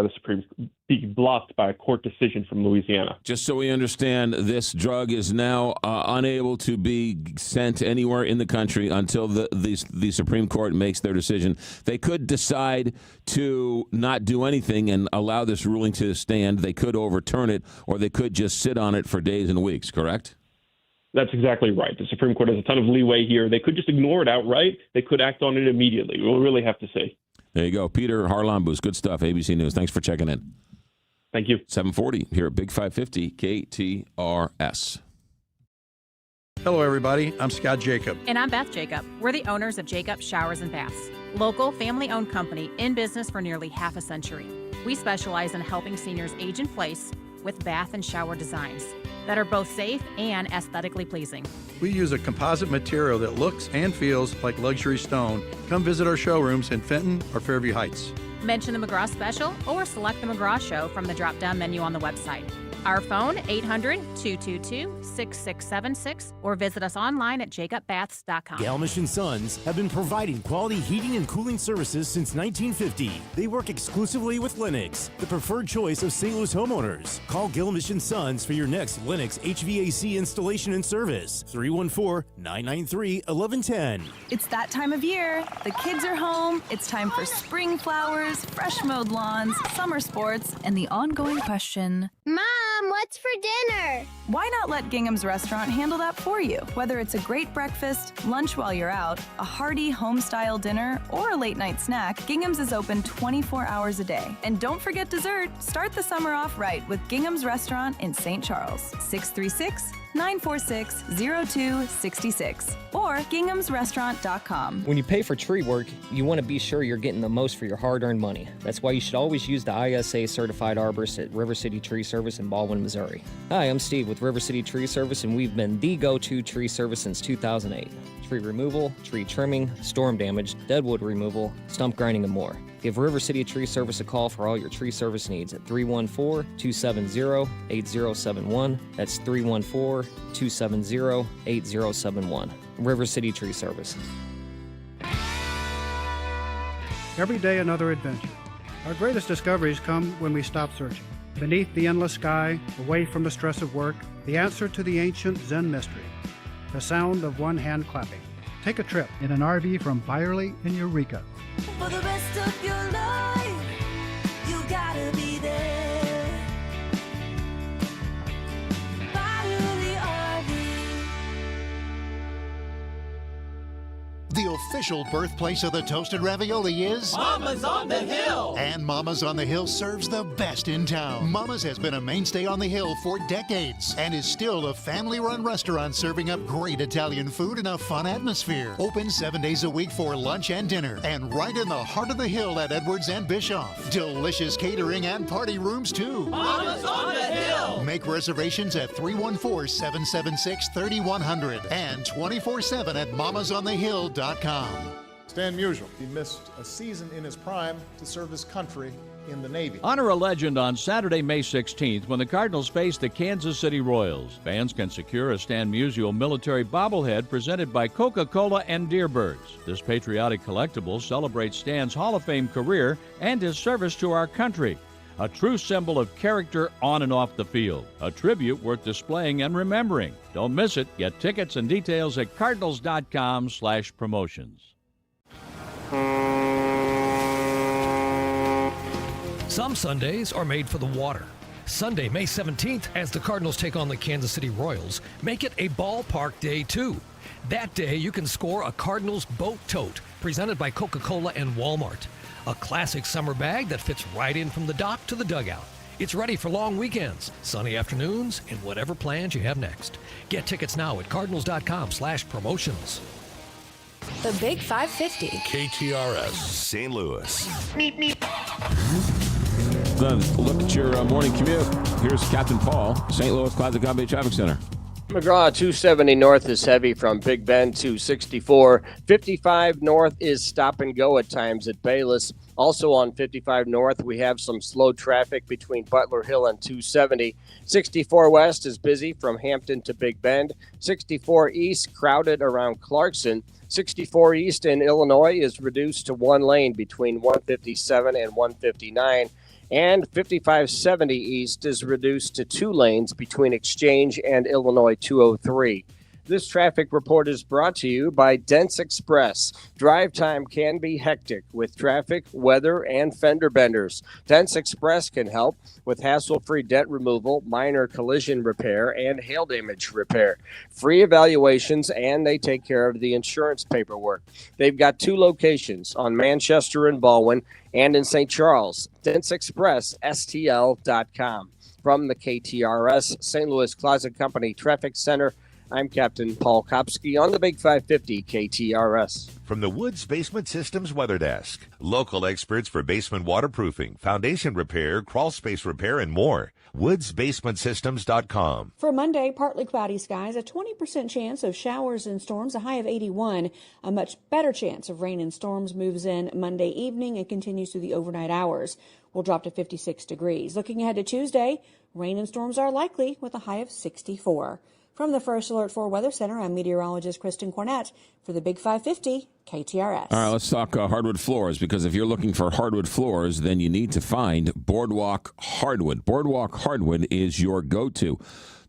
a court decision from Louisiana. Just so we understand, this drug is now unable to be sent anywhere in the country until the Supreme Court makes their decision. They could decide to not do anything and allow this ruling to stand. They could overturn it, or they could just sit on it for days and weeks, correct? That's exactly right. The Supreme Court has a ton of leeway here. They could just ignore it outright. They could act on it immediately. We'll really have to see. There you go. Peter Harlambous. Good stuff. ABC News. Thanks for checking in. Thank you. 740 here at Big 550 KTRS. Hello, everybody. I'm Scott Jacob. And I'm Beth Jacob. We're the owners of Jacob Showers and Baths, local family-owned company in business for nearly half a century. We specialize in helping seniors age in place with bath and shower designs that are both safe and aesthetically pleasing. We use a composite material that looks and feels like luxury stone. Come visit our showrooms in Fenton or Fairview Heights. Mention the McGraw Special or select the McGraw Show from the drop-down menu on the website. Our phone, 800-222-6676, or visit us online at jacobbaths.com. Galmish & Sons have been providing quality heating and cooling services since 1950. They work exclusively with Lennox, the preferred choice of St. Louis homeowners. Call Galmish & Sons for your next Lennox HVAC installation and service. 314-993-1110. It's that time of year. The kids are home. It's time for spring flowers, fresh mowed lawns, summer sports, and the ongoing question, Mom, what's for dinner? Why not let Gingham's Restaurant handle that for you? Whether it's a great breakfast, lunch while you're out, a hearty home-style dinner, or a late-night snack, Gingham's is open 24 hours a day. And don't forget dessert. Start the summer off right with Gingham's Restaurant in St. Charles. 636-946-0266 or ginghamsrestaurant.com. When you pay for tree work, you want to be sure you're getting the most for your hard-earned money. That's why you should always use the ISA certified arborist at River City Tree Service in Baldwin, Missouri. Hi, I'm Steve with River City Tree Service, and we've been the go-to tree service since 2008. Tree removal, tree trimming, storm damage, deadwood removal, stump grinding, and more. Give River City Tree Service a call for all your tree service needs at 314-270-8071. That's 314-270-8071. River City Tree Service. Every day another adventure. Our greatest discoveries come when we stop searching. Beneath the endless sky, away from the stress of work, the answer to the ancient Zen mystery, the sound of one hand clapping. Take a trip in an RV from Byerly in Eureka. For the rest of your life, you gotta be there. Byerly RV. The official birthplace of the toasted ravioli is Mama's on the Hill. And Mama's on the Hill serves the best in town. Mama's has been a mainstay on the Hill for decades and is still a family-run restaurant serving up great Italian food in a fun atmosphere. Open 7 days a week for lunch and dinner, and right in the heart of the Hill at Edwards and Bischoff. Delicious catering and party rooms too. Mama's on the Hill. Make reservations at 314-776-3100 and 24/7 at mamasonthehill.com. Stan Musial, he missed a season in his prime to serve his country in the Navy. Honor a legend on Saturday, May 16th when the Cardinals face the Kansas City Royals. Fans can secure a Stan Musial military bobblehead presented by Coca-Cola and Deerbirds. This patriotic collectible celebrates Stan's Hall of Fame career and his service to our country. A true symbol of character on and off the field. A tribute worth displaying and remembering. Don't miss it. Get tickets and details at cardinals.com/promotions. Some Sundays are made for the water. Sunday, May 17th, as the Cardinals take on the Kansas City Royals, make it a ballpark day too. That day, you can score a Cardinals boat tote presented by Coca-Cola and Walmart. A classic summer bag that fits right in from the dock to the dugout. It's ready for long weekends, sunny afternoons, and whatever plans you have next. Get tickets now at cardinals.com/promotions. The Big 550. KTRS St. Louis. Look at your morning commute. Here's Captain Paul, St. Louis Classic Company Traffic Center. McGraw 270 north is heavy from Big Bend to 64. 55 north is stop and go at times at Bayless. Also on 55 north, we have some slow traffic between Butler Hill and 270. 64 west is busy from Hampton to Big Bend. 64 east crowded around Clarkson. 64 east in Illinois is reduced to one lane between 157 and 159. And 5570 east is reduced to two lanes between Exchange and Illinois 203. This traffic report is brought to you by Dents Express. Drive time can be hectic with traffic, weather, and fender benders. Dents Express can help with hassle-free dent removal, minor collision repair, and hail damage repair. Free evaluations, and they take care of the insurance paperwork. They've got two locations on Manchester and Baldwin and in St. Charles. DentsExpressSTL.com. From the KTRS St. Louis Closet Company Traffic Center, I'm Captain Paul Kopsky on the Big 550 KTRS. From the Woods Basement Systems Weather Desk, local experts for basement waterproofing, foundation repair, crawl space repair, and more. WoodsBasementSystems.com. For Monday, partly cloudy skies, a 20% chance of showers and storms, a high of 81. A much better chance of rain and storms moves in Monday evening and continues through the overnight hours. We'll drop to 56 degrees. Looking ahead to Tuesday, rain and storms are likely with a high of 64. From the First Alert 4 Weather Center, I'm meteorologist Kristen Cornett for the Big 550 KTRS. All right, let's talk hardwood floors, because if you're looking for hardwood floors, then you need to find Boardwalk Hardwood. Boardwalk Hardwood is your go-to.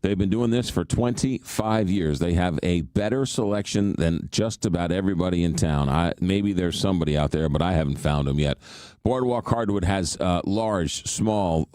They've been doing this for 25 years. They have a better selection than just about everybody in town. Maybe there's somebody out there, but I haven't found them yet. Boardwalk Hardwood has large, small.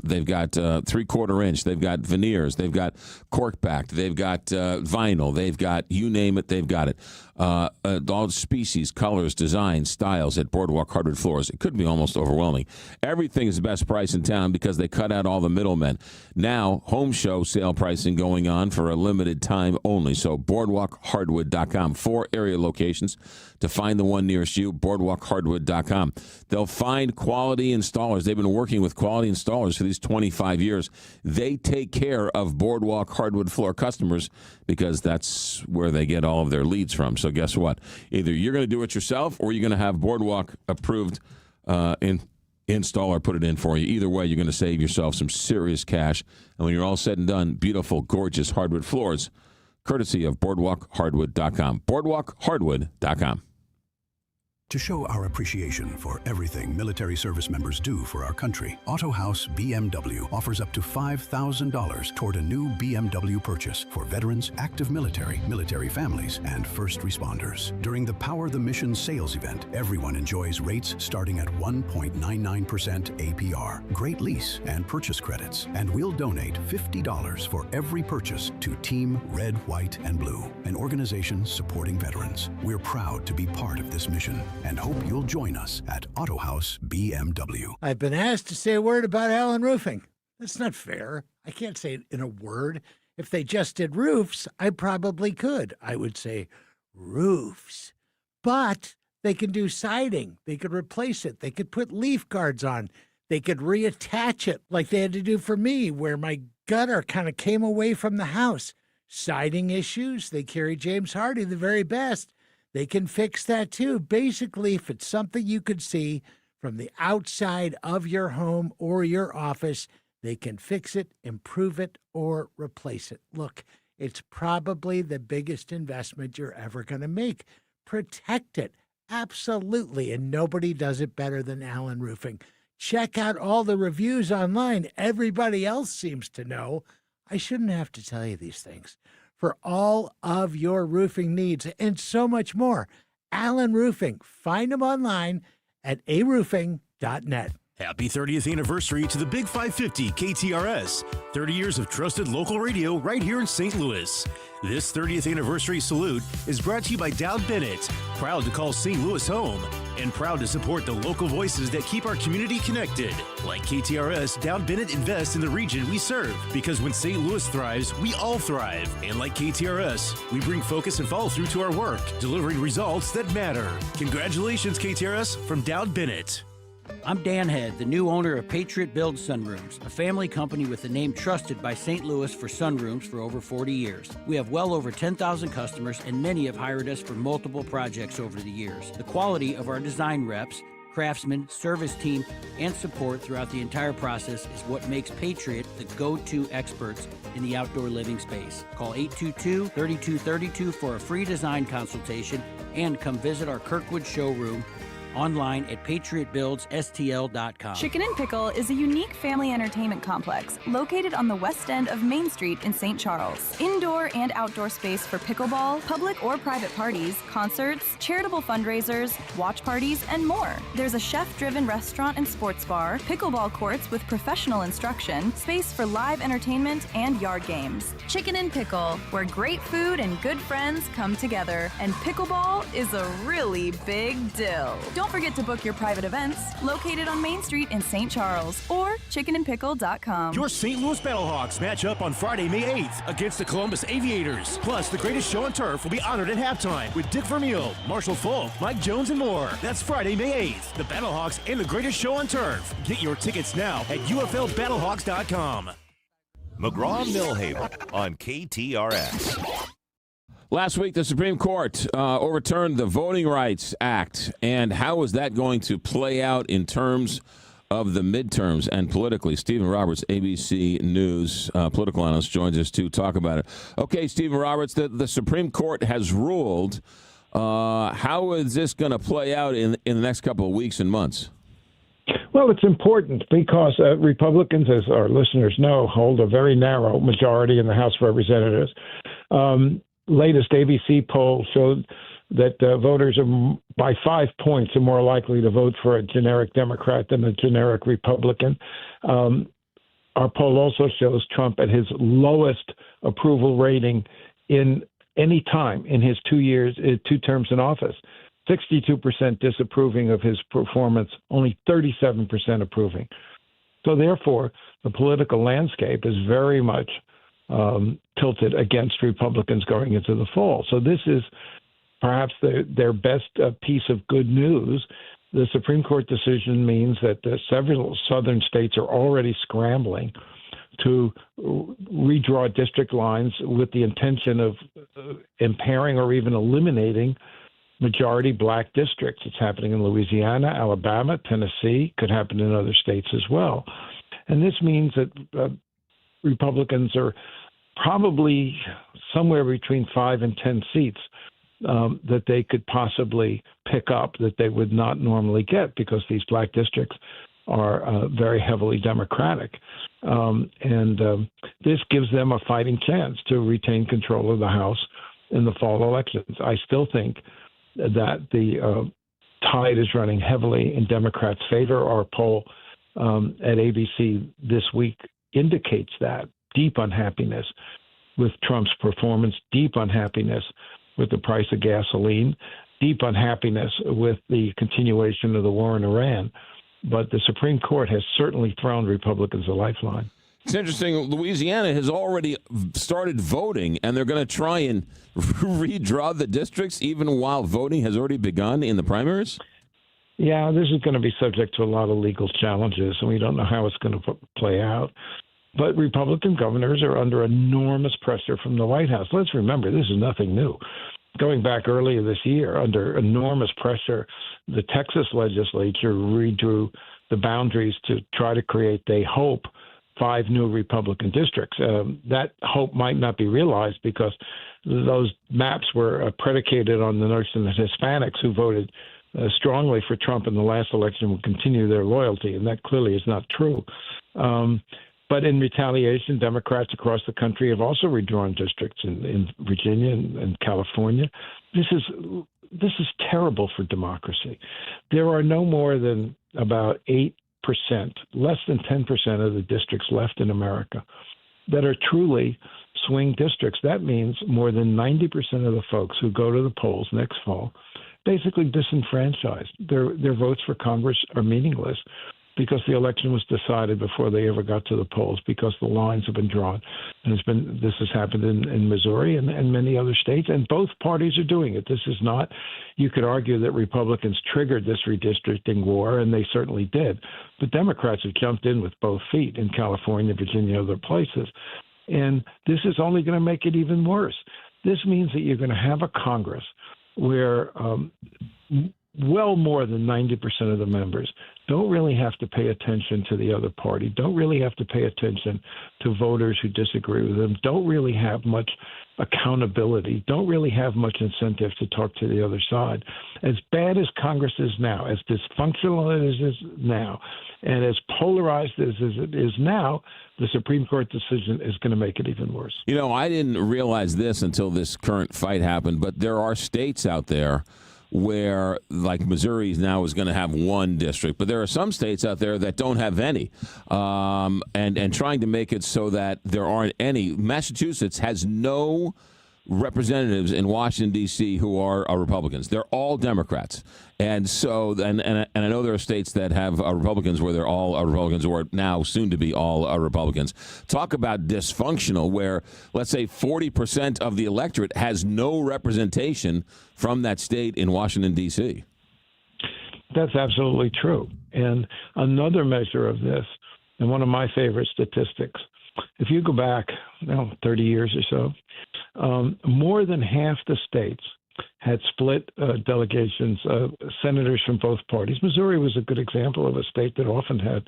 They've got 3/4 inch. They've got veneers. They've got cork backed. They've got vinyl. They've got, you name it, they've got it. All species, colors, designs, styles at Boardwalk Hardwood Floors. It could be almost overwhelming. Everything is the best price in town because they cut out all the middlemen. Now, home show sale pricing going on for a limited time only. So BoardwalkHardwood.com. 4 area locations. To find the one nearest you, BoardwalkHardwood.com. They'll find quality installers. They've been working with quality installers for these 25 years. They take care of Boardwalk Hardwood Floor customers because that's where they get all of their leads from. So guess what? Either you're going to do it yourself or you're going to have Boardwalk approved installer put it in for you. Either way, you're going to save yourself some serious cash. And when you're all said and done, beautiful, gorgeous hardwood floors, courtesy of BoardwalkHardwood.com. BoardwalkHardwood.com. To show our appreciation for everything military service members do for our country, Auto House BMW offers up to $5,000 toward a new BMW purchase for veterans, active military, military families, and first responders. During the Power the Mission sales event, everyone enjoys rates starting at 1.99% APR, great lease and purchase credits, and we'll donate $50 for every purchase to Team Red, White, and Blue, an organization supporting veterans. We're proud to be part of this mission and hope you'll join us at Auto House BMW. I've been asked to say a word about Allen Roofing. That's not fair. I can't say it in a word. If they just did roofs, I probably could. I would say roofs. But they can do siding. They could replace it. They could put leaf guards on. They could reattach it like they had to do for me, where my gutter kind of came away from the house. Siding issues, they carry James Hardy, the very best. They can fix that too. Basically, if it's something you could see from the outside of your home or your office, they can fix it, improve it, or replace it. Look, it's probably the biggest investment you're ever going to make. Protect it. Absolutely. And nobody does it better than Allen Roofing. Check out all the reviews online. Everybody else seems to know. I shouldn't have to tell you these things. For all of your roofing needs and so much more, Allen Roofing. Find them online at aroofing.net. Happy 30th anniversary to the Big 550 KTRS. 30 years of trusted local radio right here in St. Louis. This 30th anniversary salute is brought to you by Dowd Bennett, proud to call St. Louis home and proud to support the local voices that keep our community connected. Like KTRS, Dowd Bennett invests in the region we serve because when St. Louis thrives, we all thrive. And like KTRS, we bring focus and follow through to our work, delivering results that matter. Congratulations, KTRS, from Dowd Bennett. I'm Dan Head, the new owner of Patriot Build Sunrooms, a family company with the name trusted by St. Louis for sunrooms for over 40 years. We have well over 10,000 customers, and many have hired us for multiple projects over the years. The quality of our design reps, craftsmen, service team, and support throughout the entire process is what makes Patriot the go-to experts in the outdoor living space. Call 822-3232 for a free design consultation and come visit our Kirkwood showroom online at patriotbuildsstl.com. Chicken and Pickle is a unique family entertainment complex located on the west end of Main Street in St. Charles. Indoor and outdoor space for pickleball, public or private parties, concerts, charitable fundraisers, watch parties, and more. There's a chef-driven restaurant and sports bar, pickleball courts with professional instruction, space for live entertainment, and yard games. Chicken and Pickle, where great food and good friends come together. And pickleball is a really big deal. Don't forget to book your private events located on Main Street in St. Charles or chickenandpickle.com. Your St. Louis Battlehawks match up on Friday, May 8th against the Columbus Aviators. Plus, the greatest show on turf will be honored at halftime with Dick Vermeil, Marshall Fulk, Mike Jones, and more. That's Friday, May 8th. The Battlehawks and the greatest show on turf. Get your tickets now at UFLBattlehawks.com. McGraw Millhaven on KTRS. Last week, the Supreme Court overturned the Voting Rights Act. And how is that going to play out in terms of the midterms and politically? Stephen Roberts, ABC News political analyst, joins us to talk about it. Okay, Stephen Roberts, the Supreme Court has ruled. How is this going to play out in the next couple of weeks and months? Well, it's important because Republicans, as our listeners know, hold a very narrow majority in the House of Representatives. Latest ABC poll showed that voters are by 5 points are more likely to vote for a generic Democrat than a generic Republican. Our poll also shows Trump at his lowest approval rating in any time in his 2 terms in office. 62% disapproving of his performance, only 37% approving. So therefore, the political landscape is very much tilted against Republicans going into the fall. So this is perhaps their best piece of good news. The Supreme Court decision means that several southern states are already scrambling to redraw district lines with the intention of impairing or even eliminating majority black districts. It's happening in Louisiana, Alabama, Tennessee, could happen in other states as well. And this means that Republicans are probably somewhere between 5 and 10 seats that they could possibly pick up that they would not normally get because these black districts are very heavily Democratic. This gives them a fighting chance to retain control of the House in the fall elections. I still think that the tide is running heavily in Democrats' favor. Our poll at ABC this week indicates that. Deep unhappiness with Trump's performance, deep unhappiness with the price of gasoline, deep unhappiness with the continuation of the war in Iran. But the Supreme Court has certainly thrown Republicans a lifeline. It's interesting. Louisiana has already started voting, and they're going to try and redraw the districts even while voting has already begun in the primaries? Yeah, this is going to be subject to a lot of legal challenges, and we don't know how it's going to play out. But Republican governors are under enormous pressure from the White House. Let's remember, this is nothing new. Going back earlier this year, under enormous pressure, the Texas legislature redrew the boundaries to try to create, they hope, 5 new Republican districts. That hope might not be realized because those maps were predicated on the notion that Hispanics who voted strongly for Trump in the last election would continue their loyalty, and that clearly is not true. But in retaliation, Democrats across the country have also redrawn districts in Virginia and California. This is terrible for democracy. There are no more than about 8%, less than 10% of the districts left in America that are truly swing districts. That means more than 90% of the folks who go to the polls next fall basically disenfranchised. Their votes for Congress are meaningless because the election was decided before they ever got to the polls, because the lines have been drawn. And this has happened in Missouri and many other states, and both parties are doing it. This is not, you could argue that Republicans triggered this redistricting war, and they certainly did. But Democrats have jumped in with both feet in California, Virginia, other places. And this is only going to make it even worse. This means that you're going to have a Congress where well more than 90% of the members don't really have to pay attention to the other party, don't really have to pay attention to voters who disagree with them, don't really have much accountability, don't really have much incentive to talk to the other side. As bad as Congress is now, as dysfunctional as it is now, and as polarized as it is now, the Supreme Court decision is going to make it even worse. You know, I didn't realize this until this current fight happened, but there are states out there where, like Missouri now is going to have 1 district, but there are some states out there that don't have any, and trying to make it so that there aren't any. Massachusetts has no representatives in Washington, D.C. who are Republicans. They're all Democrats. And so, and I know there are states that have Republicans where they're all Republicans, or now soon to be all Republicans. Talk about dysfunctional, where let's say 40% of the electorate has no representation from that state in Washington, D.C. That's absolutely true. And another measure of this, and one of my favorite statistics, if you go back 30 years or so, more than half the states had split delegations, senators from both parties. Missouri was a good example of a state that often had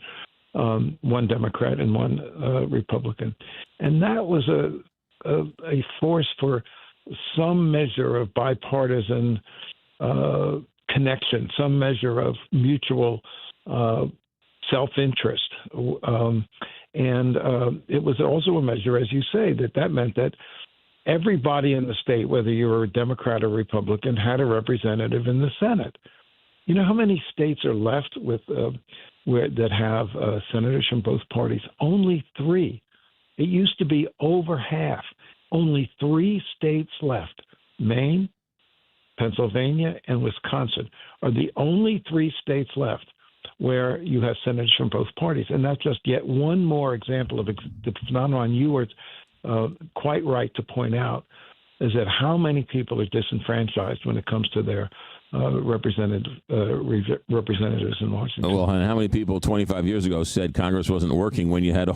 1 Democrat and 1 Republican. And that was a force for some measure of bipartisan connection, some measure of mutual self-interest. And it was also a measure, as you say, that meant that everybody in the state, whether you were a Democrat or Republican, had a representative in the Senate. You know how many states are left with that have senators from both parties? Only 3. It used to be over half. Only 3 states left. Maine, Pennsylvania, and Wisconsin are the only 3 states left where you have senators from both parties. And that's just yet one more example of the phenomenon you were quite right to point out, is that how many people are disenfranchised when it comes to their representatives in Washington. Well, and how many people 25 years ago said Congress wasn't working when you had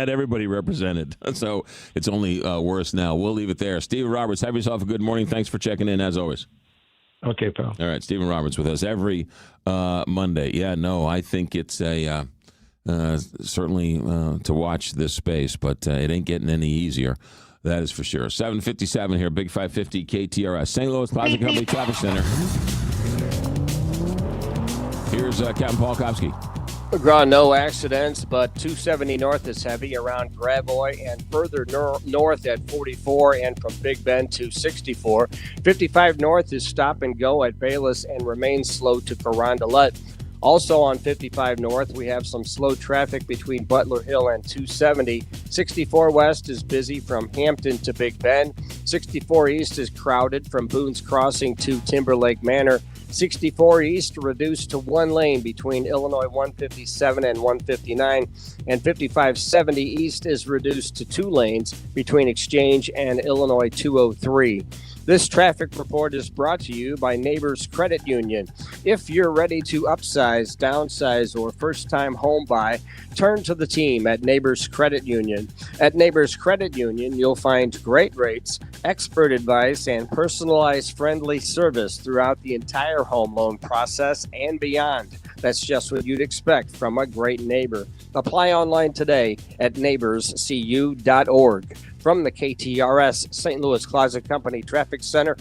everybody represented? So it's only worse now. We'll leave it there. Stephen Roberts, have yourself a good morning. Thanks for checking in, as always. Okay, pal. All right, Stephen Roberts with us every Monday. Yeah, no, I think it's a certainly to watch this space, but it ain't getting any easier. That is for sure. 7:57 here, Big 550 KTRS, St. Louis Plaza Company Traffic Center. Here's Captain Paul Kopsky. McGraw, no accidents, but 270 north is heavy around Gravois and further north at 44 and from Big Bend to 64. 55 north is stop and go at Bayless and remains slow to Carondelet. Also on 55 north, we have some slow traffic between Butler Hill and 270. 64 west is busy from Hampton to Big Bend. 64 east is crowded from Boone's Crossing to Timberlake Manor. 64 east reduced to one lane between Illinois 157 and 159, and 5570 east is reduced to two lanes between Exchange and Illinois 203. This traffic report is brought to you by Neighbors Credit Union. If you're ready to upsize, downsize, or first-time home buy, turn to the team at Neighbors Credit Union. At Neighbors Credit Union, you'll find great rates, expert advice, and personalized friendly service throughout the entire home loan process and beyond. That's just what you'd expect from a great neighbor. Apply online today at neighborscu.org. From the KTRS St. Louis Closet Company Traffic Center,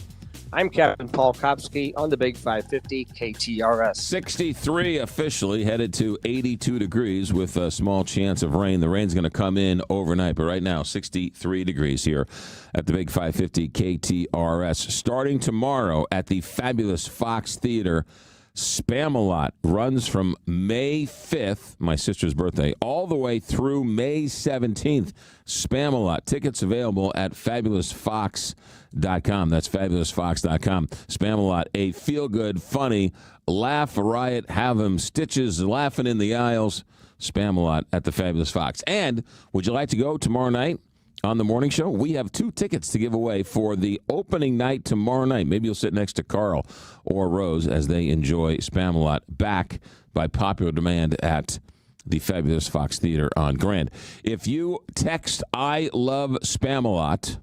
I'm Captain Paul Kopsky on the Big 550 KTRS. 63 officially, headed to 82 degrees with a small chance of rain. The rain's going to come in overnight, but right now 63 degrees here at the Big 550 KTRS. Starting tomorrow at the fabulous Fox Theater, Spam-A-Lot runs from May 5th, my sister's birthday, all the way through May 17th. Spam-A-Lot. Tickets available at fabulousfox.com. That's fabulousfox.com. Spam-A-Lot, a feel-good, funny, laugh, riot, have them stitches, laughing in the aisles. Spam-A-Lot at the Fabulous Fox. And would you like to go tomorrow night? On the morning show, we have 2 tickets to give away for the opening night tomorrow night. Maybe you'll sit next to Carl or Rose as they enjoy Spam-A-Lot, back by popular demand at the Fabulous Fox Theater on Grand. If you text I love Spam-A-Lot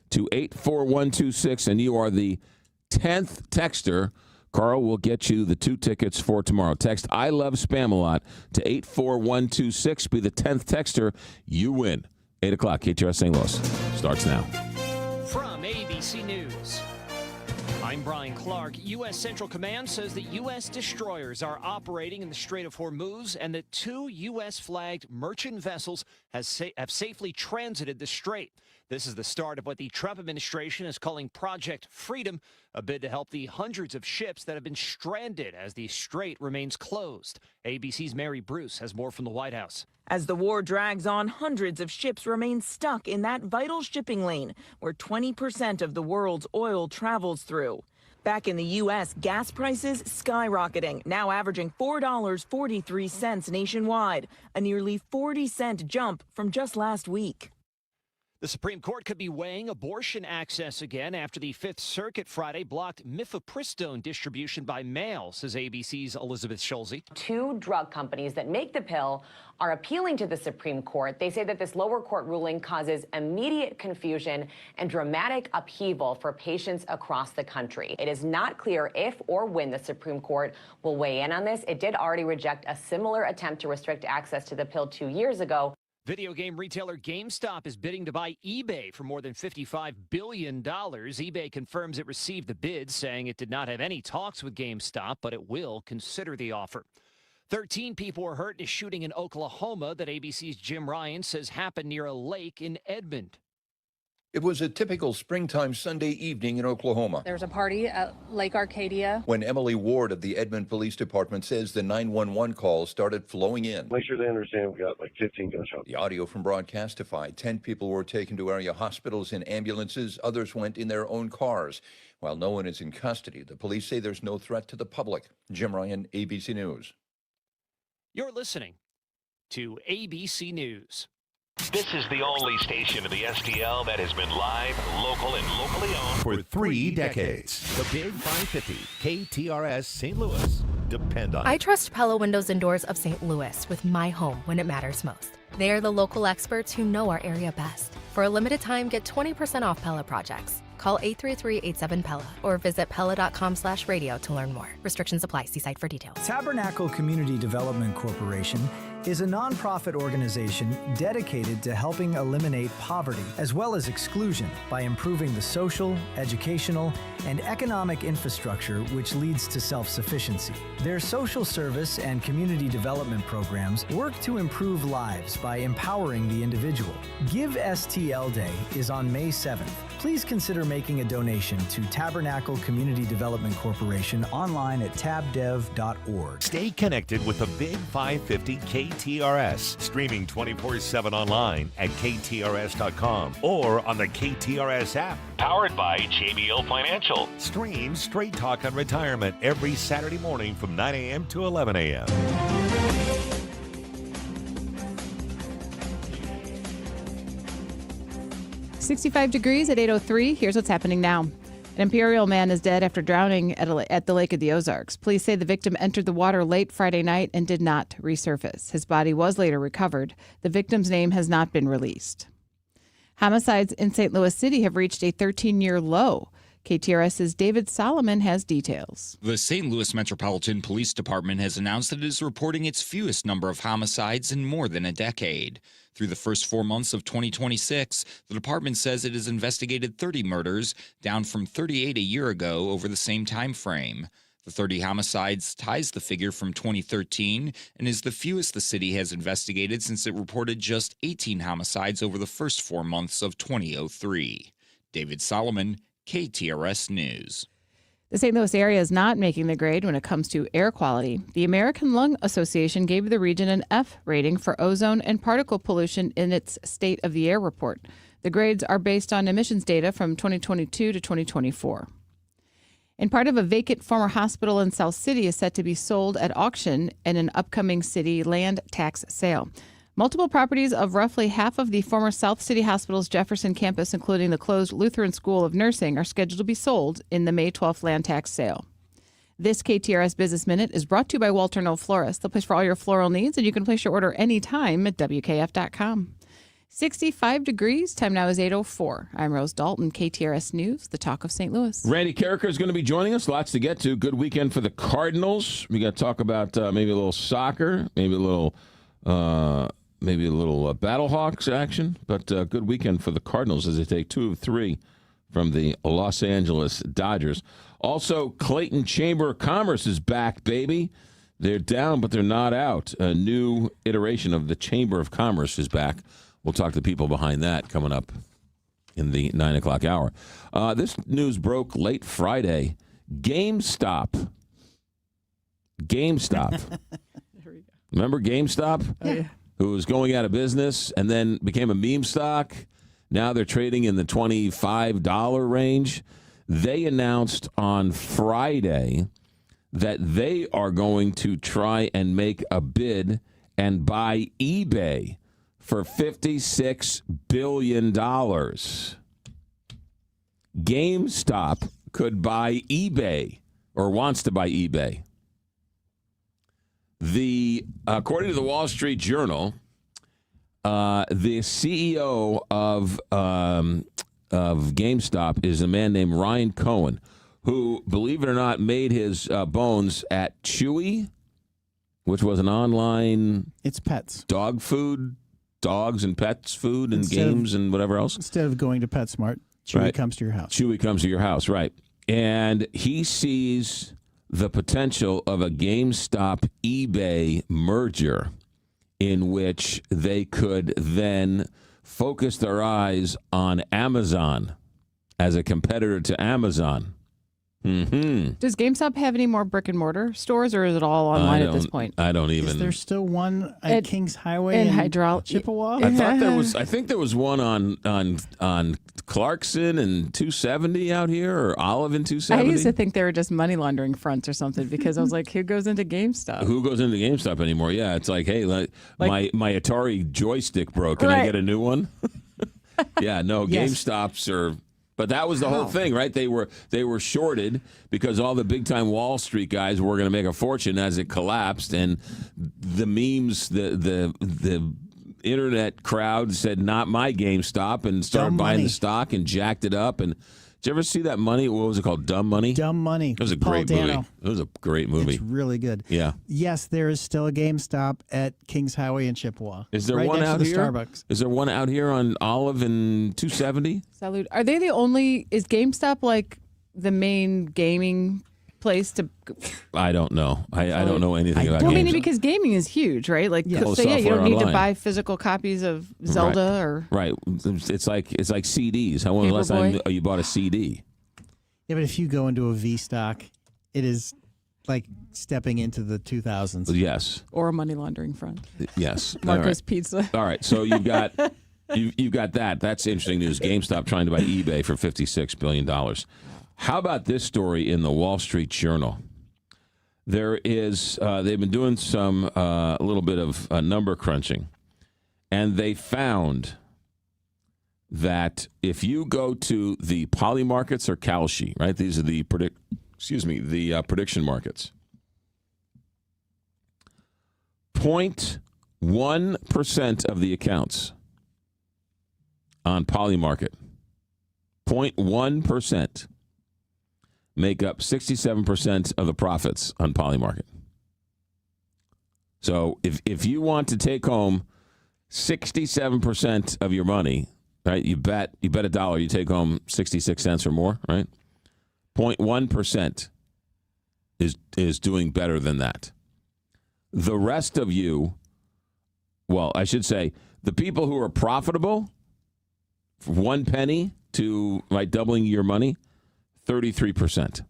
to 84126 and you are the 10th texter, Carl will get you the 2 tickets for tomorrow. Text I love Spam-A-Lot to 84126. Be the 10th texter. You win. 8 o'clock, KTRS St. Louis starts now. From ABC News, I'm Brian Clark. U.S. Central Command says that U.S. destroyers are operating in the Strait of Hormuz and that 2 U.S.-flagged merchant vessels have safely transited the strait. This is the start of what the Trump administration is calling Project Freedom, a bid to help the hundreds of ships that have been stranded as the strait remains closed. ABC's Mary Bruce has more from the White House. As the war drags on, hundreds of ships remain stuck in that vital shipping lane where 20% of the world's oil travels through. Back in the U.S., gas prices skyrocketing, now averaging $4.43 nationwide, a nearly 40-cent jump from just last week. The Supreme Court could be weighing abortion access again after the Fifth Circuit Friday blocked mifepristone distribution by mail, says ABC's Elizabeth Schulze. 2 drug companies that make the pill are appealing to the Supreme Court. They say that this lower court ruling causes immediate confusion and dramatic upheaval for patients across the country. It is not clear if or when the Supreme Court will weigh in on this. It did already reject a similar attempt to restrict access to the pill 2 years ago. Video game retailer GameStop is bidding to buy eBay for more than $55 billion. eBay confirms it received the bid, saying it did not have any talks with GameStop, but it will consider the offer. 13 people were hurt in a shooting in Oklahoma that ABC's Jim Ryan says happened near a lake in Edmond. It was a typical springtime Sunday evening in Oklahoma. There was a party at Lake Arcadia. When Emily Ward of the Edmond Police Department says the 911 calls started flowing in. Make sure they understand we got like 15 gunshots. The audio from Broadcastify, 10 people were taken to area hospitals in ambulances. Others went in their own cars. While no one is in custody, the police say there's no threat to the public. Jim Ryan, ABC News. You're listening to ABC News. This is the only station in the STL that has been live, local, and locally owned for 3 decades. The Big 550, KTRS St. Louis. Depend on it. I trust Pella Windows and Doors of St. Louis with my home when it matters most. They are the local experts who know our area best. For a limited time, get 20% off Pella projects. Call 833-87-PELLA or visit Pella.com/radio to learn more. Restrictions apply. See site for details. Tabernacle Community Development Corporation is a nonprofit organization dedicated to helping eliminate poverty as well as exclusion by improving the social, educational, and economic infrastructure which leads to self-sufficiency. Their social service and community development programs work to improve lives by empowering the individual. Give STL Day is on May 7th. Please consider making a donation to Tabernacle Community Development Corporation online at tabdev.org. Stay connected with the Big 550 KTRS, streaming 24/7 online at ktrs.com or on the KTRS app. Powered by JBL Financial. Stream Straight Talk on Retirement every Saturday morning from 9 a.m. to 11 a.m. 65 degrees at 8:03. Here's what's happening now. An Imperial man is dead after drowning at the Lake of the Ozarks. Police say the victim entered the water late Friday night and did not resurface. His body was later recovered. The victim's name has not been released. Homicides in St. Louis City have reached a 13-year low. KTRS's David Solomon has details. The St. Louis Metropolitan Police Department has announced that it is reporting its fewest number of homicides in more than a decade. Through the first 4 months of 2026, the department says it has investigated 30 murders, down from 38 a year ago over the same time frame. The 30 homicides ties the figure from 2013 and is the fewest the city has investigated since it reported just 18 homicides over the first 4 months of 2003. David Solomon, KTRS News. The St. Louis area is not making the grade when it comes to air quality. The American Lung Association gave the region an F rating for ozone and particle pollution in its State of the Air report. The grades are based on emissions data from 2022 to 2024. And part of a vacant former hospital in South City is set to be sold at auction in an upcoming city land tax sale. Multiple properties of roughly half of the former South City Hospital's Jefferson campus, including the closed Lutheran School of Nursing, are scheduled to be sold in the May 12th land tax sale. This KTRS Business Minute is brought to you by Walter Knoll Florist, the place for all your floral needs, and you can place your order anytime at WKF.com. 65 degrees. Time now is 8:04. I'm Rose Dalton, KTRS News, the talk of St. Louis. Randy Carricker is going to be joining us. Lots to get to. Good weekend for the Cardinals. We got to talk about maybe a little soccer, maybe a little Battlehawks action, but good weekend for the Cardinals as they take 2 of 3 from the Los Angeles Dodgers. Also, Clayton Chamber of Commerce is back, baby. They're down, but they're not out. A new iteration of the Chamber of Commerce is back. We'll talk to people behind that coming up in the 9 o'clock hour. This news broke late Friday. GameStop. Remember GameStop? Oh, yeah. Who was going out of business and then became a meme stock. Now they're trading in the $25 range. They announced on Friday that they are going to try and make a bid and buy eBay for $56 billion. GameStop could buy eBay or wants to buy eBay. According to the Wall Street Journal, the CEO of GameStop is a man named Ryan Cohen, who, believe it or not, made his bones at Chewy, which was an online dog food, dogs and pets food and games and whatever else. Instead of going to PetSmart, Chewy comes to your house. Chewy comes to your house, right. And he sees the potential of a GameStop eBay merger in which they could then focus their eyes on Amazon as a competitor to Amazon. Mm-hmm. Does GameStop have any more brick and mortar stores, or is it all online at this point? I don't even. Is there still one at Kings Highway in Chippewa? I think there was one on Clarkson and 270 out here, or Olive and 270. I used to think they were just money laundering fronts or something because I was like, who goes into GameStop? Who goes into GameStop anymore? Yeah, it's like, hey, my Atari joystick broke. Can I get a new one? Yeah, no, Yes. GameStops are. But that was the whole thing, right? They were shorted because all the big-time Wall Street guys were going to make a fortune as it collapsed, and the memes, the internet crowd said, "Not my GameStop," and started buying the stock and jacked it up. And Did you ever see that Money? What was it called? Dumb Money? Dumb Money. It was a Paul great Dano. movie. It was a great movie. It's really good. Yeah. Yes, there is still a GameStop at Kings Highway in Chippewa. Is there right one next out to the here? Starbucks. Is there one out here on Olive and 270? Salud. Are they the only? Is GameStop like the main gaming place to? I don't know. I don't know anything about Well, I games. mean, because gaming is huge, right? Like, Yeah. so yeah, you don't Software need to online. buy physical copies of Zelda or. Right. It's like CDs. How when was the last time you bought a CD? Yeah, but if you go into a V stock, it is like stepping into the 2000s. Yes. Or a money laundering front. Yes. Marco's All right. Pizza. All right. So you've got you've got that. That's interesting news. GameStop trying to buy eBay for $56 billion. How about this story in the Wall Street Journal? There is they've been doing some a little bit of number crunching, and they found that if you go to the poly markets or Kalshi, right? These are the prediction markets. 0.1% of the accounts on poly market, 0.1%, make up 67% of the profits on poly market. So if you want to take home 67% of your money, right? You bet $1, you take home 66 cents or more, right? 0.1% is doing better than that. The rest of you, well, I should say, the people who are profitable, for 1 penny to like doubling your money, 33%.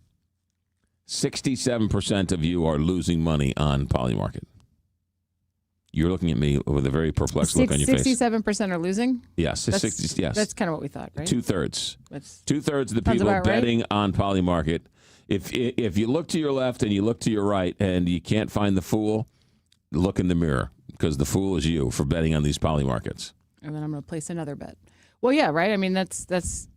67% of you are losing money on poly market. You're looking at me with a very perplexed look on your face. 67% are losing? Yes, yes. That's kind of what we thought, right? 2/3. That's 2/3 of the sounds people about right. betting on poly market. If you look to your left and you look to your right and you can't find the fool, look in the mirror, because the fool is you for betting on these poly markets. And then I'm going to place another bet. Well, yeah, right? I mean, that's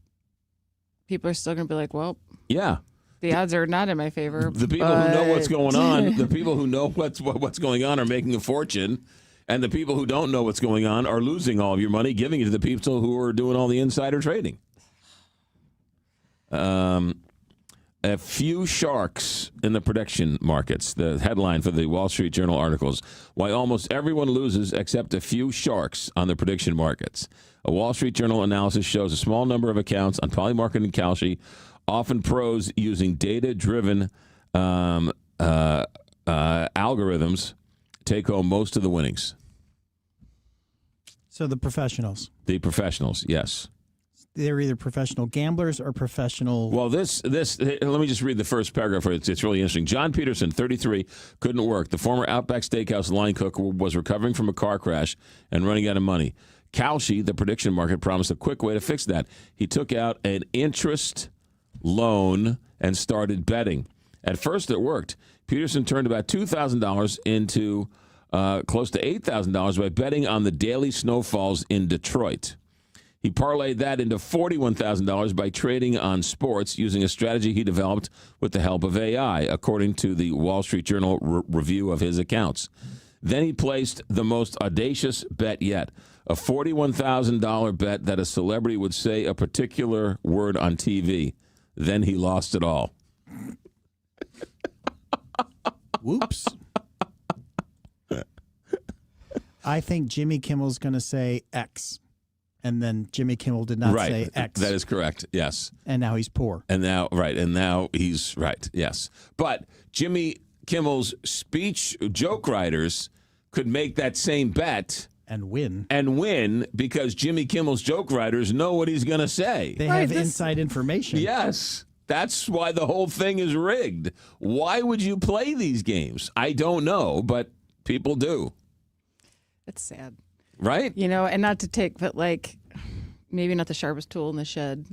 people are still going to be like, well, yeah. The odds are not in my favor. The people who know what's going on, the people who know what's going on are making a fortune, and the people who don't know what's going on are losing all of your money, giving it to the people who are doing all the insider trading. A few sharks in the prediction markets. The headline for the Wall Street Journal articles: why almost everyone loses except a few sharks on the prediction markets. A Wall Street Journal analysis shows a small number of accounts on Polymarket and Kalshi, often pros using data-driven algorithms, take home most of the winnings. So the professionals. The professionals, yes. They're either professional gamblers or professional. Well, let me just read the first paragraph. It's really interesting. John Peterson, 33, couldn't work. The former Outback Steakhouse line cook was recovering from a car crash and running out of money. Kalshi, the prediction market, promised a quick way to fix that. He took out an interest loan and started betting. At first, it worked. Peterson turned about $2,000 into close to $8,000 by betting on the daily snowfalls in Detroit. He parlayed that into $41,000 by trading on sports using a strategy he developed with the help of AI, according to the Wall Street Journal review of his accounts. Then he placed the most audacious bet yet, a $41,000 bet that a celebrity would say a particular word on TV. Then he lost it all. Whoops. I think Jimmy Kimmel's going to say X. And then Jimmy Kimmel did not say X. That is correct, yes. And now he's poor. And now he's right, yes. But Jimmy Kimmel's joke writers could make that same bet and win. Because Jimmy Kimmel's joke writers know what he's going to say. They have inside information. Yes. That's why the whole thing is rigged. Why would you play these games? I don't know, but people do. It's sad. Right? You know, and not to take, but like, maybe not the sharpest tool in the shed.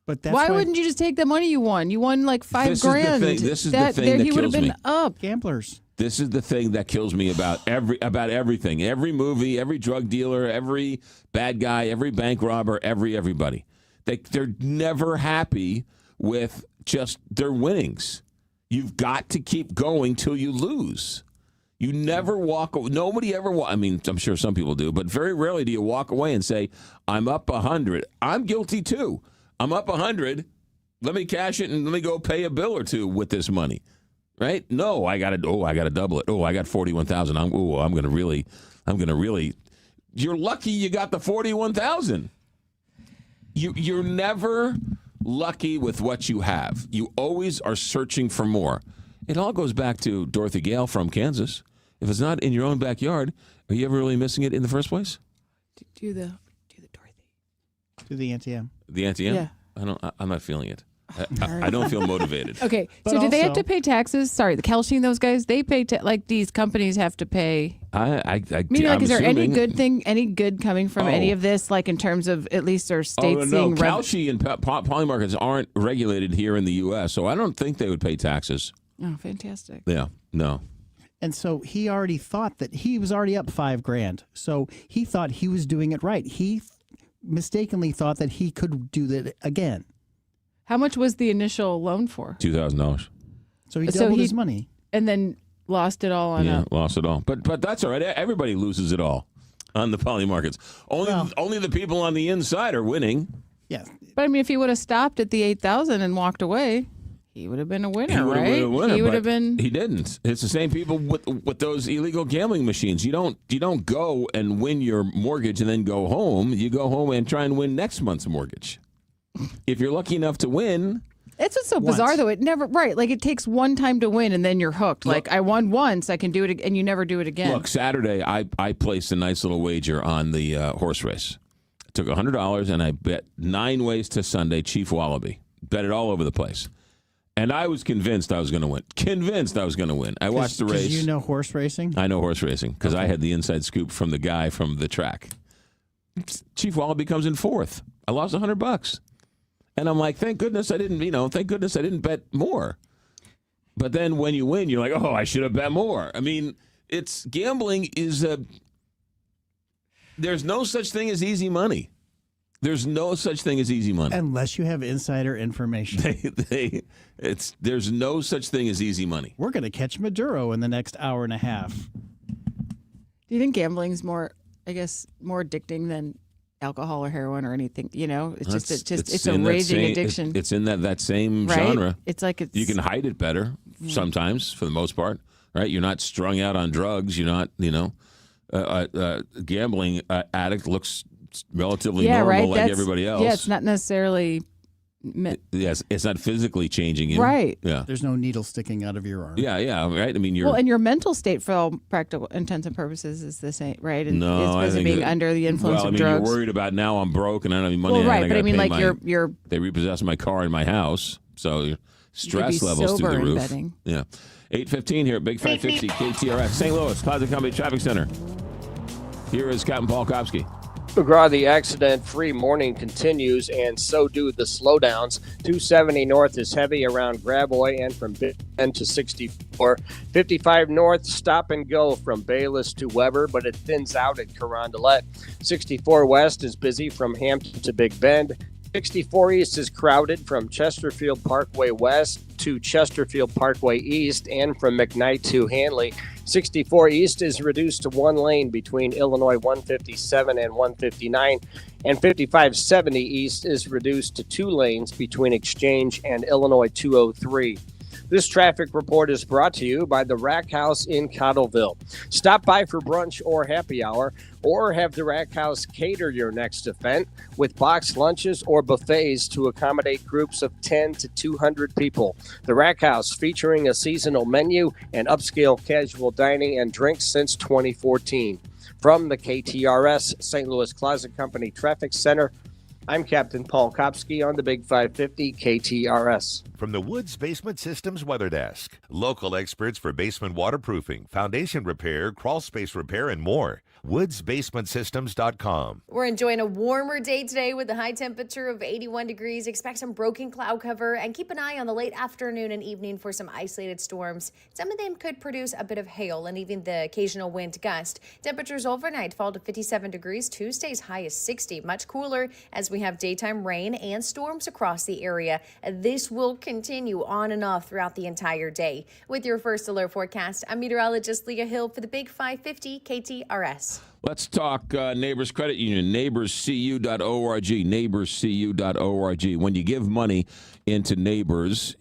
But that's why wouldn't you just take the money you won? You won like $5,000. This is the thing that he would have kills been me. up. Gamblers. This is the thing that kills me about everything. Every movie, every drug dealer, every bad guy, every bank robber, everybody. They're never happy with just their winnings. You've got to keep going till you lose. You never walk away. Nobody ever I mean, I'm sure some people do, but very rarely do you walk away and say, I'm up 100. I'm guilty too. I'm up 100. Let me cash it and let me go pay a bill or two with this money. Right? No, I got to double it. Oh, I got 41,000. I'm going to really. You're lucky you got the 41,000. You're never lucky with what you have. You always are searching for more. It all goes back to Dorothy Gale from Kansas. If it's not in your own backyard, are you ever really missing it in the first place? Do the Dorothy. Do the NTM. The NTM? Yeah. I'm not feeling it. I don't feel motivated. Okay, But so do they have also- to pay taxes? Sorry, the Kelshine, those guys, they pay like these companies have to pay. Meaning, Like, is there any assuming- good thing, any good coming from any of this? Like in terms of at least their state no. seeing Kalshi and Polymarkets aren't regulated here in the U.S., so I don't think they would pay taxes. Oh, fantastic! Yeah, no. And so he already thought that he was already up $5,000. So he thought he was doing it right. He mistakenly thought that he could do that again. How much was the initial loan for? $2,000. So he doubled his money. And then lost it all on Yeah, lost it all. But that's all right. Everybody loses it all on the Polymarkets. Only the people on the inside are winning. Yeah. But I mean, if he would have stopped at the 8,000 and walked away, he would have been a winner, He would have right? been a winner, he would but have been. He didn't. It's the same people with those illegal gambling machines. You don't go and win your mortgage and then go home. You go home and try and win next month's mortgage. If you're lucky enough to win. It's what's so bizarre, though. It never, right. Like, it takes one time to win, and then you're hooked. Like, I won once, I can do it, and you never do it again. Look, Saturday, I placed a nice little wager on the horse race. I took $100, and I bet 9 ways to Sunday, Chief Wallaby. Bet it all over the place. And I was convinced I was going to win. I watched the race. You know horse racing? I know horse racing, because I had the inside scoop from the guy from the track. Chief Wallaby comes in 4th. I lost $100. And I'm like, thank goodness I didn't bet more. But then when you win, you're like, oh, I should have bet more. I mean, gambling is there's no such thing as easy money. There's no such thing as easy money. Unless you have insider information. There's no such thing as easy money. We're going to catch Maduro in the next hour and a half. Do you think gambling's more addicting than alcohol or heroin or anything? You know, it's a raging addiction. It's in that same right? genre. It's like you can hide it better sometimes, for the most part, right? You're not strung out on drugs. You're not, gambling addict looks relatively normal, right? like everybody else. Yeah, it's not necessarily. Yes, it's not physically changing you. Right. Yeah. There's no needle sticking out of your arm. Yeah, right. I mean, and your mental state, for all practical intents and purposes, is the same, right? And no, it's being under the influence of drugs. You're worried about now I'm broke and I don't have any money. Well, right, and but I mean, like you're they repossessed my car and my house, so your stress levels through the roof. Betting. Yeah. 8:15 here at Big 550 KTRS, St. Louis Plaza Company Traffic Center. Here is Captain Paul Kopsky. McGraw, the accident-free morning continues, and so do the slowdowns. 270 north is heavy around Graboy and from Big Bend to 64. 55 north, stop and go from Bayless to Weber, but it thins out at Carondelet. 64 west is busy from Hampton to Big Bend. 64 east is crowded from Chesterfield Parkway west to Chesterfield Parkway east and from McKnight to Hanley. 64 east is reduced to 1 lane between Illinois 157 and 159, and 5570 east is reduced to 2 lanes between Exchange and Illinois 203. This traffic report is brought to you by the Rack House in Cottleville. Stop by for brunch or happy hour, or have the Rack House cater your next event with boxed lunches or buffets to accommodate groups of 10 to 200 people. The Rack House, featuring a seasonal menu and upscale casual dining and drinks since 2014. From the KTRS St. Louis Closet Company Traffic Center, I'm Captain Paul Kopsky on the Big 550 KTRS. From the Woods Basement Systems Weather Desk, local experts for basement waterproofing, foundation repair, crawl space repair, and more. WoodsBasementSystems.com. We're enjoying a warmer day today with a high temperature of 81 degrees. Expect some broken cloud cover and keep an eye on the late afternoon and evening for some isolated storms. Some of them could produce a bit of hail and even the occasional wind gust. Temperatures overnight fall to 57 degrees. Tuesday's high is 60, much cooler as we have daytime rain and storms across the area. This will continue on and off throughout the entire day. With your first alert forecast, I'm meteorologist Leah Hill for the Big 550 KTRS. Let's talk Neighbors Credit Union, neighborscu.org, neighborscu.org. When you give money into Neighbors,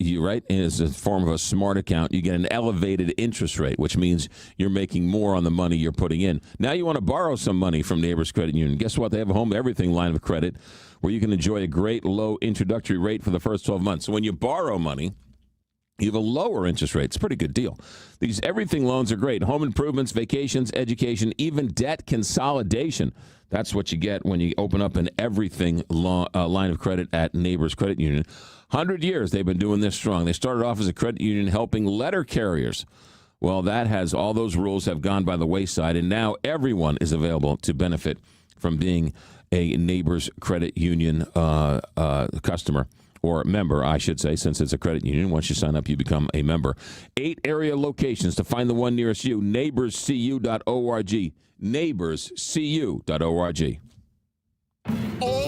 as a form of a smart account, you get an elevated interest rate, which means you're making more on the money you're putting in. Now you want to borrow some money from Neighbors Credit Union. Guess what? They have a home everything line of credit where you can enjoy a great low introductory rate for the first 12 months. So when you borrow money, you have a lower interest rate. It's a pretty good deal. These everything loans are great. Home improvements, vacations, education, even debt consolidation. That's what you get when you open up an everything line of credit at Neighbors Credit Union. 100 years they've been doing this strong. They started off as a credit union helping letter carriers. Well, all those rules have gone by the wayside, and now everyone is available to benefit from being a Neighbors Credit Union customer. Or member, I should say, since it's a credit union. Once you sign up, you become a member. 8 area locations. To find the one nearest you, neighborscu.org. Neighborscu.org.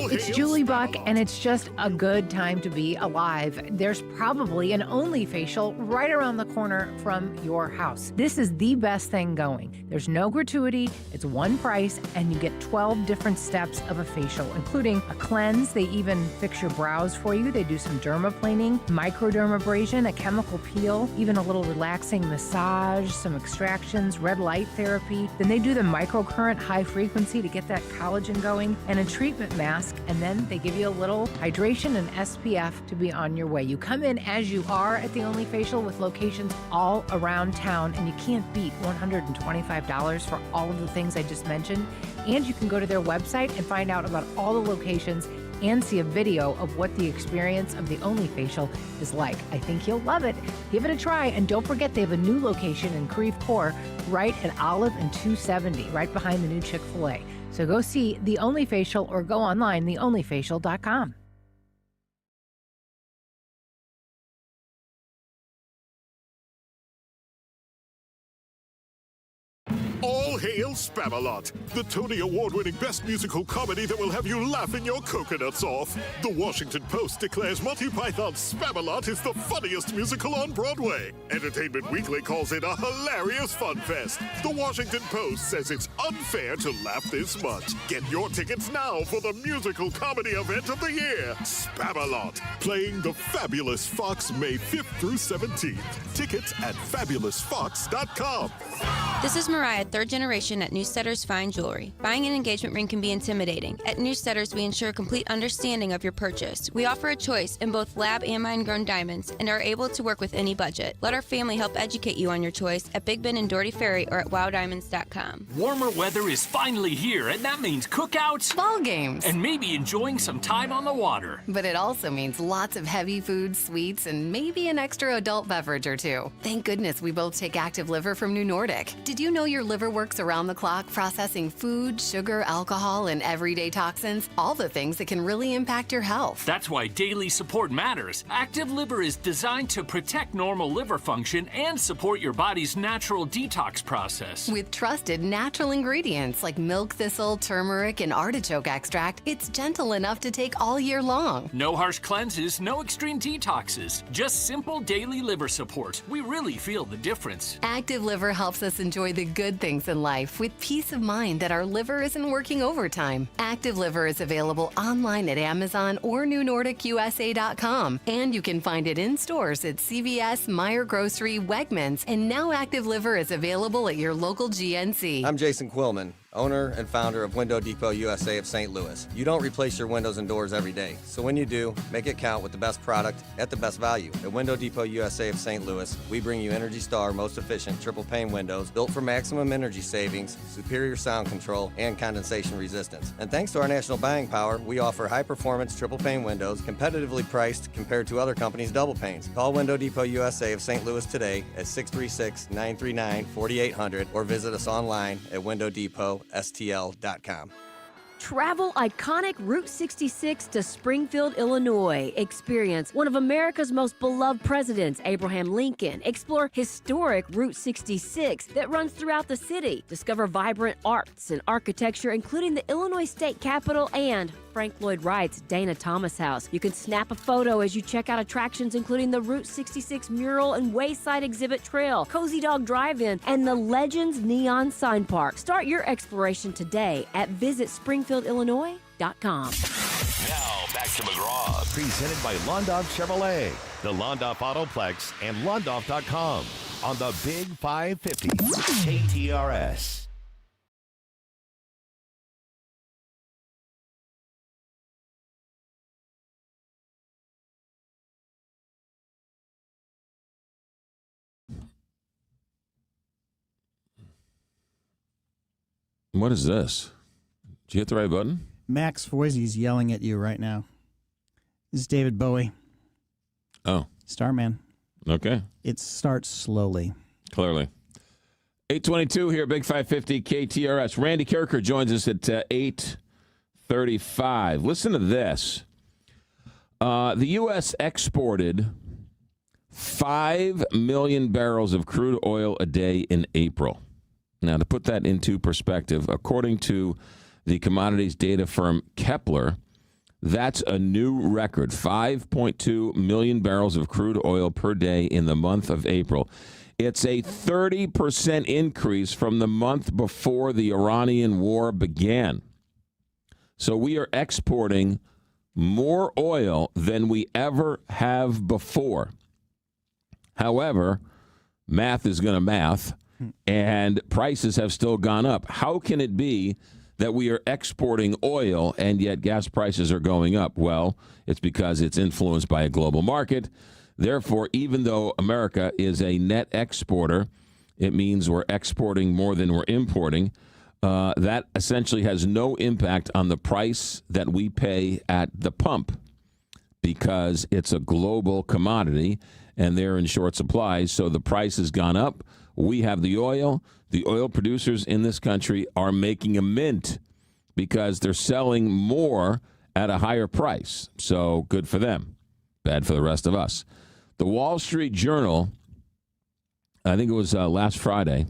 It's Julie Buck, and it's just a good time to be alive. There's probably an Only facial right around the corner from your house. This is the best thing going. There's no gratuity, it's one price, and you get 12 different steps of a facial, including a cleanse. They even fix your brows for you. They do some dermaplaning, microdermabrasion, a chemical peel, even a little relaxing massage, some extractions, red light therapy. Then they do the microcurrent high frequency to get that collagen going, and a treatment mask, and then they give you a little hydration and SPF to be on your way. You come in as you are at the Only Facial with locations all around town, and you can't beat $125 for all of the things I just mentioned. And you can go to their website and find out about all the locations and see a video of what the experience of the Only Facial is like. I think you'll love it. Give it a try, and don't forget they have a new location in Creve Coeur right at Olive and 270, right behind the new Chick-fil-A. So go see The Only Facial or go online, theonlyfacial.com. All hail Spamalot, the Tony Award-winning best musical comedy that will have you laughing your coconuts off. The Washington Post declares Monty Python's Spamalot is the funniest musical on Broadway. Entertainment Weekly calls it a hilarious fun fest. The Washington Post says it's unfair to laugh this much. Get your tickets now for the musical comedy event of the year, Spamalot, playing the Fabulous Fox May 5th through 17th. Tickets at fabulousfox.com. This is Mariah, third generation at Newsteaders Fine Jewelry. Buying an engagement ring can be intimidating. At Newsteaders, we ensure complete understanding of your purchase. We offer a choice in both lab and mine-grown diamonds and are able to work with any budget. Let our family help educate you on your choice at Big Ben and Doherty Ferry or at wowdiamonds.com. Warmer weather is finally here, and that means cookouts, ball games, and maybe enjoying some time on the water. But it also means lots of heavy food, sweets, and maybe an extra adult beverage or two. Thank goodness we both take Active Liver from New Nordic. Did you know your liver works around the clock processing food, sugar, alcohol, and everyday toxins? All the things that can really impact your health. That's why daily support matters. Active Liver is designed to protect normal liver function and support your body's natural detox process. With trusted natural ingredients like milk thistle, turmeric, and artichoke extract, it's gentle enough to take all year long. No harsh cleanses, no extreme detoxes, just simple daily liver support. We really feel the difference. Active Liver helps us enjoy the good things in life with peace of mind that our liver isn't working overtime. Active Liver is available online at Amazon or NewNordicUSA.com, and you can find it in stores at CVS, Meijer Grocery, Wegmans, and now Active Liver is available at your local GNC. I'm Jason Quillman, owner and founder of Window Depot USA of St. Louis. You don't replace your windows and doors every day, so when you do, make it count with the best product at the best value. At Window Depot USA of St. Louis, we bring you Energy Star most efficient triple pane windows built for maximum energy savings, superior sound control, and condensation resistance. And thanks to our national buying power, we offer high-performance triple pane windows competitively priced compared to other companies' double panes. Call Window Depot USA of St. Louis today at 636-939-4800 or visit us online at windowdepotstl.com. Travel iconic Route 66 to Springfield, Illinois. Experience one of America's most beloved presidents, Abraham Lincoln. Explore historic Route 66 that runs throughout the city. Discover vibrant arts and architecture, including the Illinois State Capitol and Frank Lloyd Wright's Dana Thomas House. You can snap a photo as you check out attractions including the Route 66 mural and Wayside Exhibit Trail, Cozy Dog Drive-In, and the Legends Neon Sign Park. Start your exploration today at visitspringfieldillinois.com. Now back to McGraw, presented by Londoff Chevrolet, the Londoff Autoplex, and Londoff.com on the Big 550 KTRS. What is this? Did you hit the right button? Max Foisey's yelling at you right now. This is David Bowie. Oh. Starman. Okay. It starts slowly. Clearly. 8:22 here, Big 550 KTRS. Randy Kirker joins us at 8:35. Listen to this. The U.S. exported 5 million barrels of crude oil a day in April. Now, to put that into perspective, according to the commodities data firm Kepler, that's a new record, 5.2 million barrels of crude oil per day in the month of April. It's a 30% increase from the month before the Iranian war began. So we are exporting more oil than we ever have before. However, math is going to math, and prices have still gone up. How can it be that we are exporting oil and yet gas prices are going up? Well, it's because it's influenced by a global market. Therefore, even though America is a net exporter, it means we're exporting more than we're importing. That essentially has no impact on the price that we pay at the pump because it's a global commodity and they're in short supply. So the price has gone up. We have the oil. The oil producers in this country are making a mint because they're selling more at a higher price. So good for them. Bad for the rest of us. The Wall Street Journal, I think it was last Friday,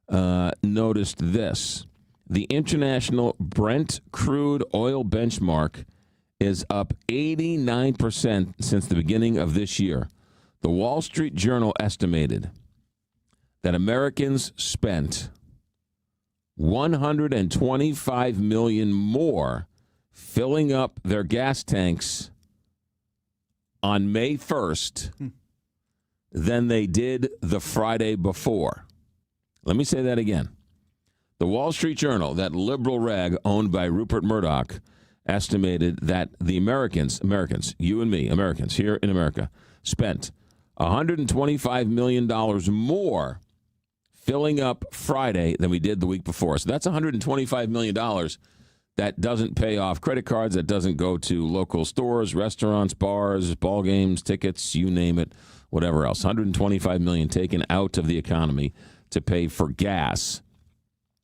noticed this. The international Brent crude oil benchmark is up 89% since the beginning of this year. The Wall Street Journal estimated that Americans spent $125 million more filling up their gas tanks on May 1st than they did the Friday before. Let me say that again. The Wall Street Journal, that liberal rag owned by Rupert Murdoch, estimated that the Americans, you and me, Americans here in America, spent $125 million more filling up Friday than we did the week before. So that's $125 million that doesn't pay off credit cards, that doesn't go to local stores, restaurants, bars, ball games, tickets, you name it, whatever else. $125 million taken out of the economy to pay for gas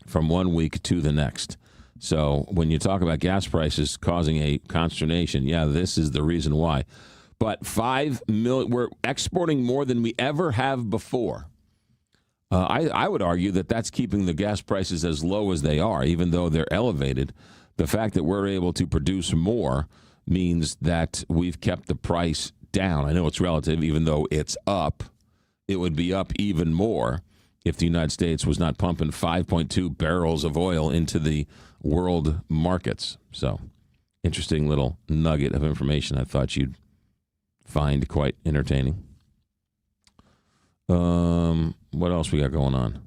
from one week to the next. So when you talk about gas prices causing a consternation, yeah, this is the reason why. But 5 million, we're exporting more than we ever have before. I would argue that that's keeping the gas prices as low as they are, even though they're elevated. The fact that we're able to produce more means that we've kept the price down. I know it's relative, even though it's up. It would be up even more if the United States was not pumping 5.2 barrels of oil into the world markets. So, interesting little nugget of information I thought you'd find quite entertaining. What else we got going on?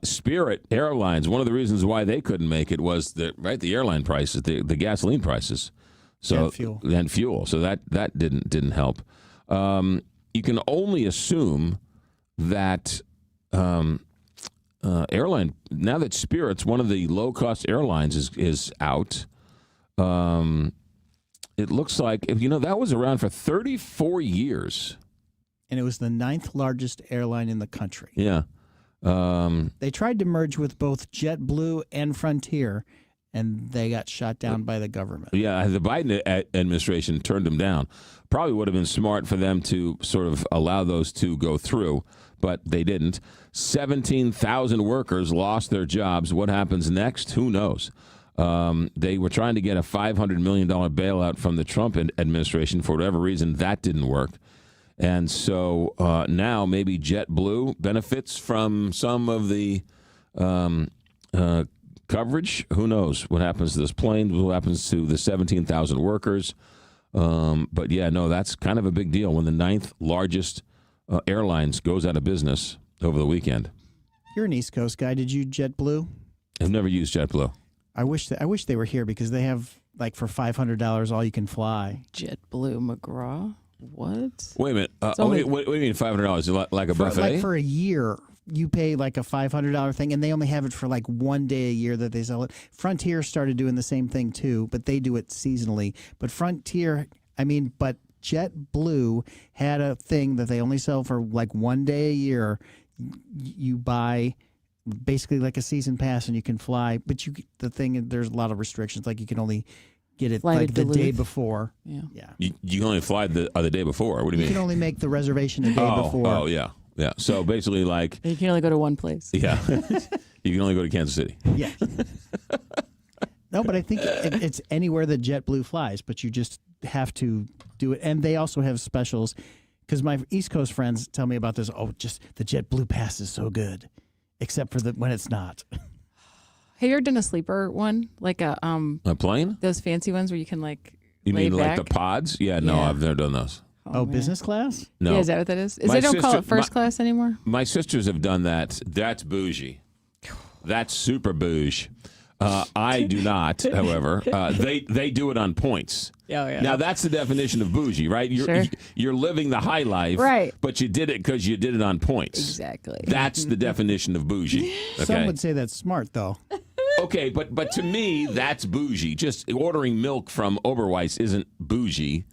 Spirit Airlines, one of the reasons why they couldn't make it was the airline prices, the gasoline prices. So and fuel. So that didn't help. You can only assume that airline, now that Spirit's one of the low-cost airlines is out, it looks like, that was around for 34 years. And it was the 9th largest airline in the country. Yeah. They tried to merge with both JetBlue and Frontier, and they got shot down by the government. Yeah, the Biden administration turned them down. Probably would have been smart for them to sort of allow those to go through, but they didn't. 17,000 workers lost their jobs. What happens next? Who knows? They were trying to get a $500 million bailout from the Trump administration. For whatever reason, that didn't work. And so now maybe JetBlue benefits from some of the coverage. Who knows what happens to this plane? What happens to the 17,000 workers? But yeah, no, that's kind of a big deal when the 9th largest airlines goes out of business over the weekend. You're an East Coast guy. Did you JetBlue? I've never used JetBlue. I wish they were here because they have like for $500 all you can fly. JetBlue McGraw. What? Wait a minute. What do you mean $500? Like a buffet? Like for a year, you pay like a $500 thing, and they only have it for like one day a year that they sell it. Frontier started doing the same thing too, but they do it seasonally. But but JetBlue had a thing that they only sell for like one day a year. You buy basically like a season pass, and you can fly. But there's a lot of restrictions. Like you can only get it like the day before. Yeah. You can only fly the day before. What do you mean? You can only make the reservation the day before. Oh, yeah. Yeah. So basically, like. You can only go to one place. Yeah. You can only go to Kansas City. Yeah. No, but I think it's anywhere that JetBlue flies, but you just have to do it. And they also have specials because my East Coast friends tell me about this. Oh, just the JetBlue pass is so good, except for when it's not. Have you ever done a sleeper one? Like a plane? Those fancy ones where you can like You lay mean back? like the pods? Yeah, no, I've never done those. Oh, business class? No. Yeah, is that what that is? They don't call it first class anymore? My sisters have done that. That's bougie. That's super bougie. I do not, however. They do it on points. Oh, yeah. Now, that's the definition of bougie, right? You're living the high life, right? But you did it because you did it on points. Exactly. That's the definition of bougie. Okay? Some would say that's smart, though. Okay, but to me, that's bougie. Just ordering milk from Oberweis isn't bougie.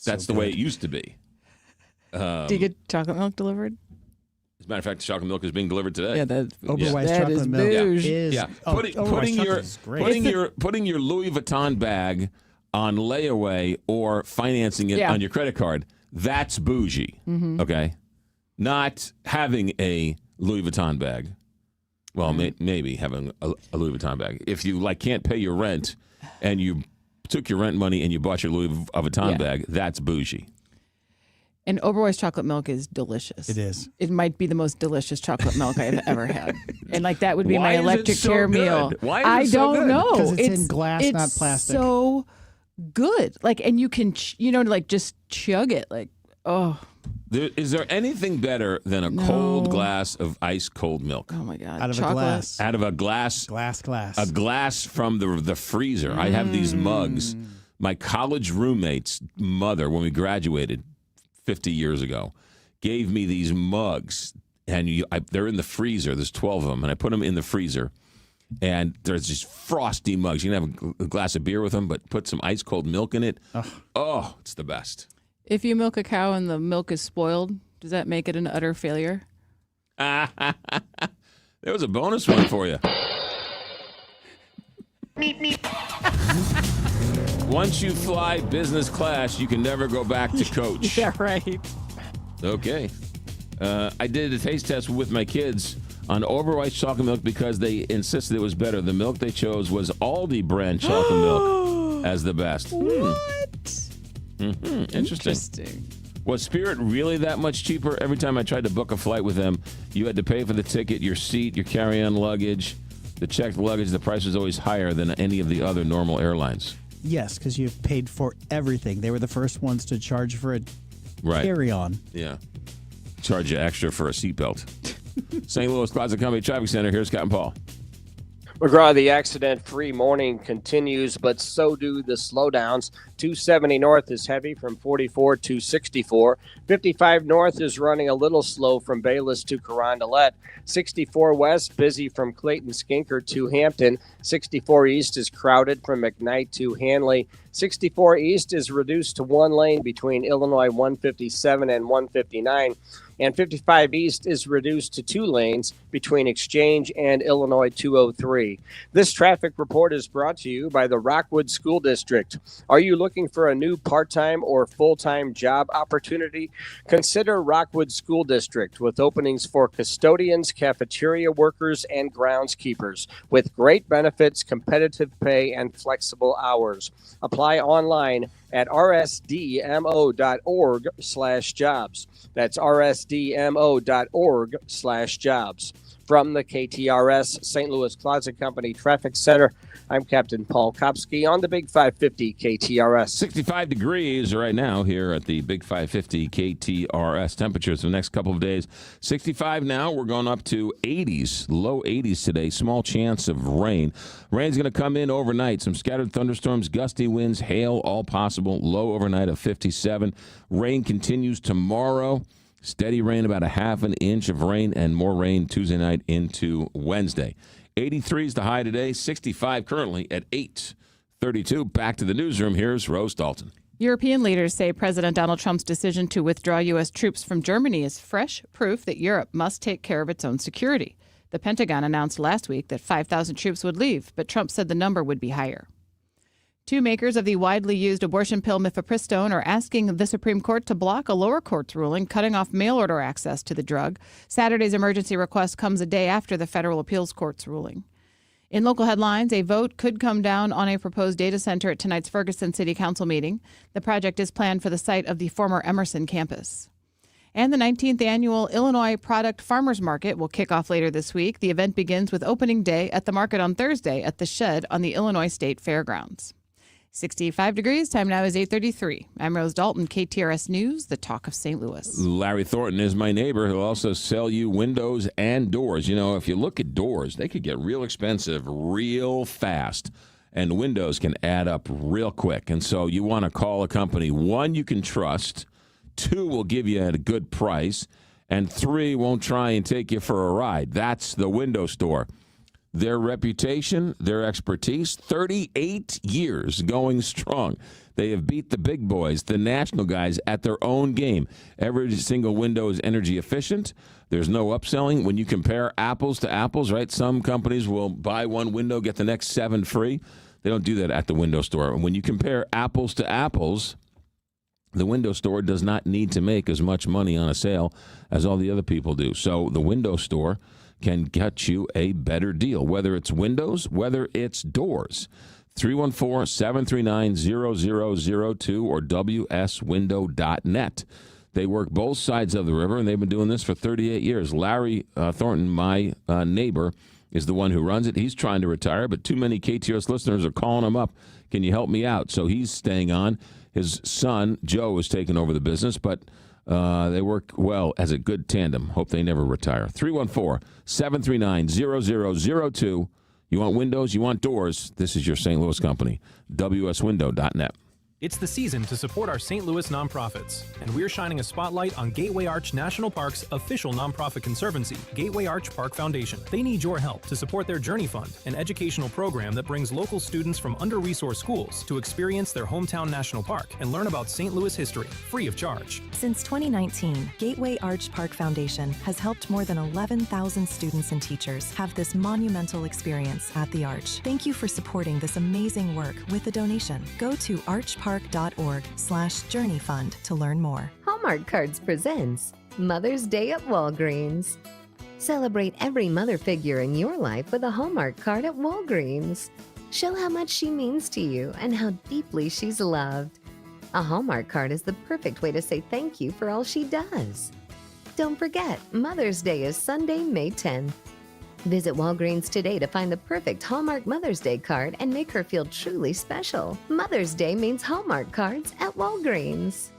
That's the way it used to be. Do you get chocolate milk delivered? As a matter of fact, the chocolate milk is being delivered today. Yeah, that's Oberweis that chocolate is milk bouge. is. Yeah, Oh, Oberweis chocolate is great. putting your Louis Vuitton bag on layaway or financing it on your credit card. That's bougie. Mm-hmm. Okay, not having a Louis Vuitton bag. Well, maybe having a Louis Vuitton bag. If you can't pay your rent, and you took your rent money and you bought your Louis Vuitton bag, that's bougie. And Oberweis chocolate milk is delicious. It is. It might be the most delicious chocolate milk I've ever had. And that would be Why my is it electric so chair good? meal. Why is I it so don't good? know. Because it's in glass, not plastic. It's so good. And you can, just chug it. Is there anything better than a cold glass of ice cold milk? Oh my God! Out of chocolate. a glass. Out of a glass. Glass. A glass from the freezer. I have these mugs. My college roommate's mother, when we graduated 50 years ago, gave me these mugs, and they're in the freezer. There's 12 of them, and I put them in the freezer. And there's these frosty mugs. You can have a glass of beer with them, but put some ice cold milk in it. Oh, it's the best. If you milk a cow and the milk is spoiled, does that make it an utter failure? There was a bonus one for you. Once you fly business class, you can never go back to coach. Yeah, right. Okay. I did a taste test with my kids on Oberweis chocolate milk because they insisted it was better. The milk they chose was Aldi brand chocolate milk as the best. What? Interesting. Was Spirit really that much cheaper? Every time I tried to book a flight with them, you had to pay for the ticket, your seat, your carry-on luggage. The checked luggage, the price was always higher than any of the other normal airlines. Yes, because you've paid for everything. They were the first ones to charge for a carry-on. Yeah. Charge you extra for a seatbelt. St. Louis Plaza Company Traffic Center. Here's Scott and Paul. McGraw, the accident-free morning continues, but so do the slowdowns. 270 north is heavy from 44 to 64. 55 north is running a little slow from Bayless to Carondelet. 64 west, busy from Clayton Skinker to Hampton. 64 east is crowded from McKnight to Hanley. 64 East is reduced to one lane between Illinois 157 and 159. And 55 East is reduced to two lanes between Exchange and Illinois 203. This traffic report is brought to you by the Rockwood School District. Are you looking for a new part-time or full-time job opportunity? Consider Rockwood School District with openings for custodians, cafeteria workers, and groundskeepers with great benefits, competitive pay, and flexible hours. Apply online at rsdmo.org/jobs. That's rsdmo.org/jobs. From the KTRS St. Louis Closet Company Traffic Center, I'm Captain Paul Kopsky on the Big 550 KTRS. 65 degrees right now here at the Big 550 KTRS. Temperatures for the next couple of days. 65 now. We're going up to 80s, low 80s today. Small chance of rain. Rain's going to come in overnight. Some scattered thunderstorms, gusty winds, hail, all possible. Low overnight of 57. Rain continues tomorrow. Steady rain, about a half an inch of rain, and more rain Tuesday night into Wednesday. 83 is the high today, 65 currently at 8:32. Back to the newsroom. Here's Rose Dalton. European leaders say President Donald Trump's decision to withdraw U.S. troops from Germany is fresh proof that Europe must take care of its own security. The Pentagon announced last week that 5,000 troops would leave, but Trump said the number would be higher. Two makers of the widely used abortion pill mifepristone are asking the Supreme Court to block a lower court's ruling cutting off mail-order access to the drug. Saturday's emergency request comes a day after the federal appeals court's ruling. In local headlines, a vote could come down on a proposed data center at tonight's Ferguson City Council meeting. The project is planned for the site of the former Emerson campus. And the 19th annual Illinois Product Farmers Market will kick off later this week. The event begins with opening day at the market on Thursday at the Shed on the Illinois State Fairgrounds. 65 degrees. Time now is 8:33. I'm Rose Dalton, KTRS News, the talk of St. Louis. Larry Thornton is my neighbor. He'll also sell you windows and doors. You know, if you look at doors, they could get real expensive real fast, and windows can add up real quick. And so you want to call a company, one, you can trust, two, will give you at a good price, and three, won't try and take you for a ride. That's the Window Store. Their reputation, their expertise, 38 years going strong. They have beat the big boys, the national guys, at their own game. Every single window is energy efficient. There's no upselling. When you compare apples to apples, right, some companies will buy one window, get the next 7 free. They don't do that at the Window Store. And when you compare apples to apples, the Window Store does not need to make as much money on a sale as all the other people do. So the Window Store can get you a better deal, whether it's windows, whether it's doors. 314-739-0002 or wswindow.net. They work both sides of the river, and they've been doing this for 38 years. Larry Thornton, my neighbor, is the one who runs it. He's trying to retire, but too many KTRS listeners are calling him up. Can you help me out? So he's staying on. His son, Joe, is taking over the business, but they work well as a good tandem. Hope they never retire. 314-739-0002. You want windows, you want doors, this is your St. Louis company. wswindow.net. It's the season to support our St. Louis nonprofits, and we're shining a spotlight on Gateway Arch National Park's official nonprofit conservancy, Gateway Arch Park Foundation. They need your help to support their Journey Fund, an educational program that brings local students from under-resourced schools to experience their hometown national park and learn about St. Louis history, free of charge. Since 2019, Gateway Arch Park Foundation has helped more than 11,000 students and teachers have this monumental experience at the Arch. Thank you for supporting this amazing work with a donation. Go to archpark.org/Journey Fund to learn more. Hallmark Cards presents Mother's Day at Walgreens. Celebrate every mother figure in your life with a Hallmark card at Walgreens. Show how much she means to you and how deeply she's loved. A Hallmark card is the perfect way to say thank you for all she does. Don't forget, Mother's Day is Sunday, May 10th. Visit Walgreens today to find the perfect Hallmark Mother's Day card and make her feel truly special. Mother's Day means Hallmark cards at Walgreens.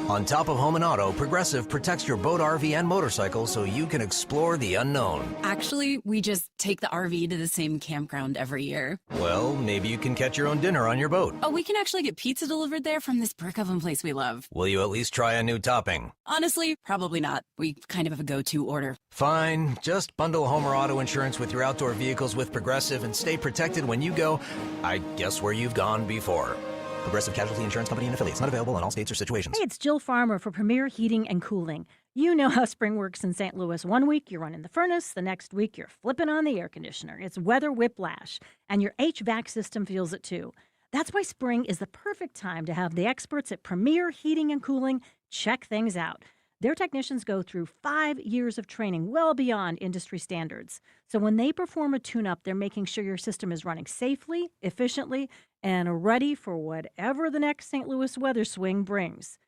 On top of home and auto, Progressive protects your boat, RV, and motorcycle so you can explore the unknown. Actually, we just take the RV to the same campground every year. Well, maybe you can catch your own dinner on your boat. Oh, we can actually get pizza delivered there from this brick oven place we love. Will you at least try a new topping? Honestly, probably not. We kind of have a go-to order. Fine. Just bundle home or auto insurance with your outdoor vehicles with Progressive and stay protected when you go, I guess, where you've gone before. Progressive Casualty Insurance Company and Affiliates. Not available in all states or situations. Hey, it's Jill Farmer for Premier Heating and Cooling. You know how spring works in St. Louis. One week you're running the furnace, the next week you're flipping on the air conditioner. It's weather whiplash, and your HVAC system feels it too. That's why spring is the perfect time to have the experts at Premier Heating and Cooling check things out. Their technicians go through 5 years of training, well beyond industry standards. So when they perform a tune-up, they're making sure your system is running safely, efficiently, and ready for whatever the next St. Louis weather swing brings.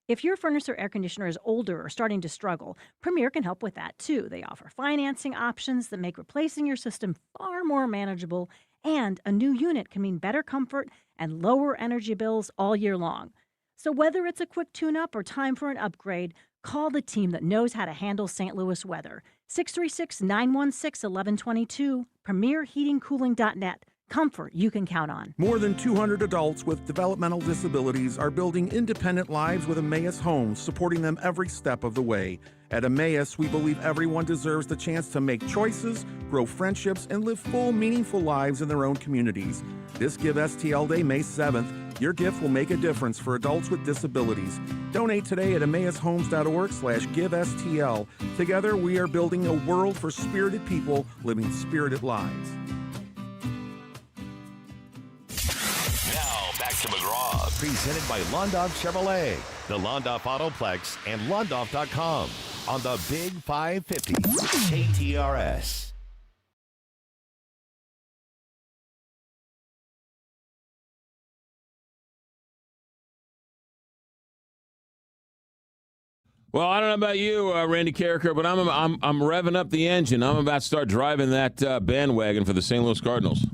If your furnace or air conditioner is older or starting to struggle, Premier can help with that too. They offer financing options that make replacing your system far more manageable, and a new unit can mean better comfort and lower energy bills all year long. So whether it's a quick tune-up or time for an upgrade, call the team that knows how to handle St. Louis weather. 636-916-1122, premierheatingcooling.net. Comfort you can count on. More than 200 adults with developmental disabilities are building independent lives with Emmaus Homes, supporting them every step of the way. At Emmaus, we believe everyone deserves the chance to make choices, grow friendships, and live full, meaningful lives in their own communities. This Give STL Day, May 7th, your gift will make a difference for adults with disabilities. Donate today at emmaushomes.org/GiveSTL. Together, we are building a world for spirited people living spirited lives. Back to McGraw, presented by Londoff Chevrolet, the Londoff Autoplex, and Londoff.com on the Big 550 KTRS. Well, I don't know about you, Randy Carricker, but I'm revving up the engine. I'm about to start driving that bandwagon for the St. Louis Cardinals.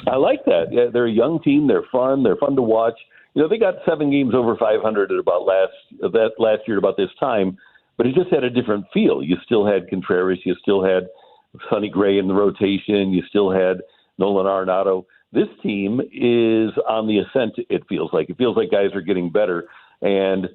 I like that. Yeah, they're a young team. They're fun. They're fun to watch. You know, they got 7 games over 500 at about last year about this time, but it just had a different feel. You still had Contreras. You still had Sonny Gray in the rotation. You still had Nolan Arenado. This team is on the ascent, it feels like. It feels like guys are getting better, and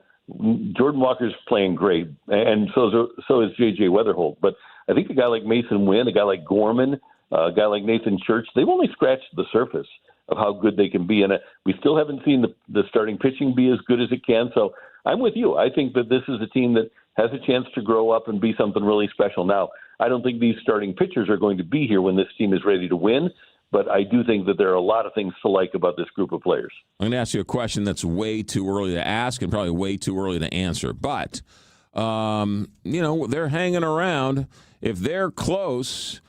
Jordan Walker's playing great, and so is J.J. Weatherholt. But I think a guy like Mason Wynn, a guy like Gorman, a guy like Nathan Church, they've only scratched the surface of how good they can be. And we still haven't seen the starting pitching be as good as it can. So I'm with you. I think that this is a team that has a chance to grow up and be something really special. Now, I don't think these starting pitchers are going to be here when this team is ready to win, but I do think that there are a lot of things to like about this group of players. I'm going to ask you a question that's way too early to ask and probably way too early to answer. But, they're hanging around. If they're close,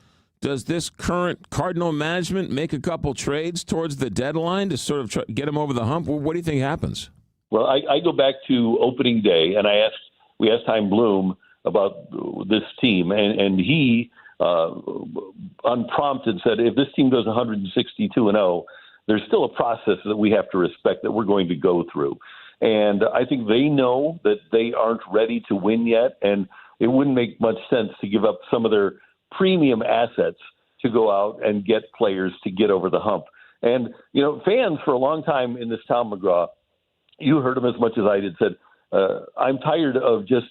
does this current Cardinal management make a couple trades towards the deadline to sort of get them over the hump? What do you think happens? Well, I go back to opening day, and we asked Chaim Bloom about this team, and he, unprompted, said if this team goes 162-0, there's still a process that we have to respect that we're going to go through. And I think they know that they aren't ready to win yet, and it wouldn't make much sense to give up some of their premium assets to go out and get players to get over the hump. And, fans for a long time in this town, McGraw, you heard them as much as I did, said, I'm tired of just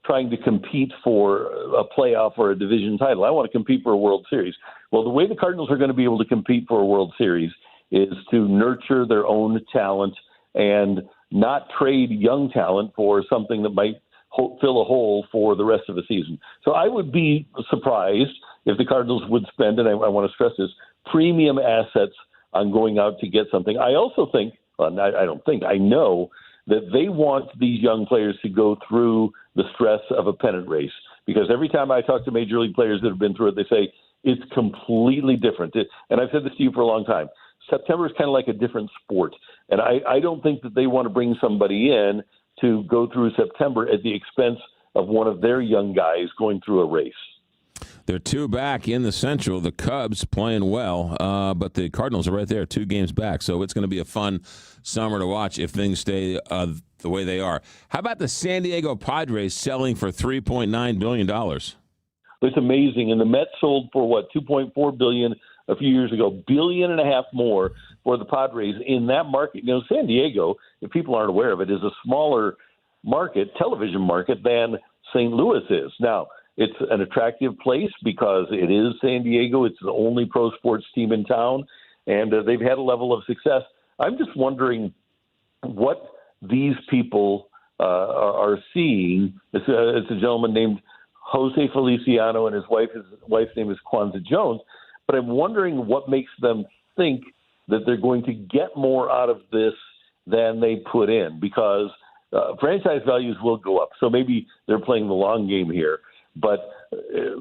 trying to compete for a playoff or a division title. I want to compete for a World Series. Well, the way the Cardinals are going to be able to compete for a World Series is to nurture their own talent and not trade young talent for something that might fill a hole for the rest of the season. So I would be surprised if the Cardinals would spend, and I want to stress this, premium assets on going out to get something. I also think, I know that they want these young players to go through the stress of a pennant race, because every time I talk to major league players that have been through it, they say it's completely different. And I've said this to you for a long time. September is kind of like a different sport. And I don't think that they want to bring somebody in to go through September at the expense of one of their young guys going through a race. They're 2 back in the Central. The Cubs playing well, but the Cardinals are right there, 2 games back. So it's going to be a fun summer to watch if things stay the way they are. How about the San Diego Padres selling for $3.9 billion? It's amazing. And the Mets sold for, $2.4 billion a few years ago, $1.5 billion more for the Padres in that market. San Diego, if people aren't aware of it, is a smaller market, television market, than St. Louis is. Now, it's an attractive place because it is San Diego. It's the only pro sports team in town, and they've had a level of success. I'm just wondering what these people are seeing. It's a gentleman named Jose Feliciano, and his wife's name is Kwanzaa Jones. But I'm wondering what makes them think that they're going to get more out of this than they put in, because franchise values will go up. So maybe they're playing the long game here. But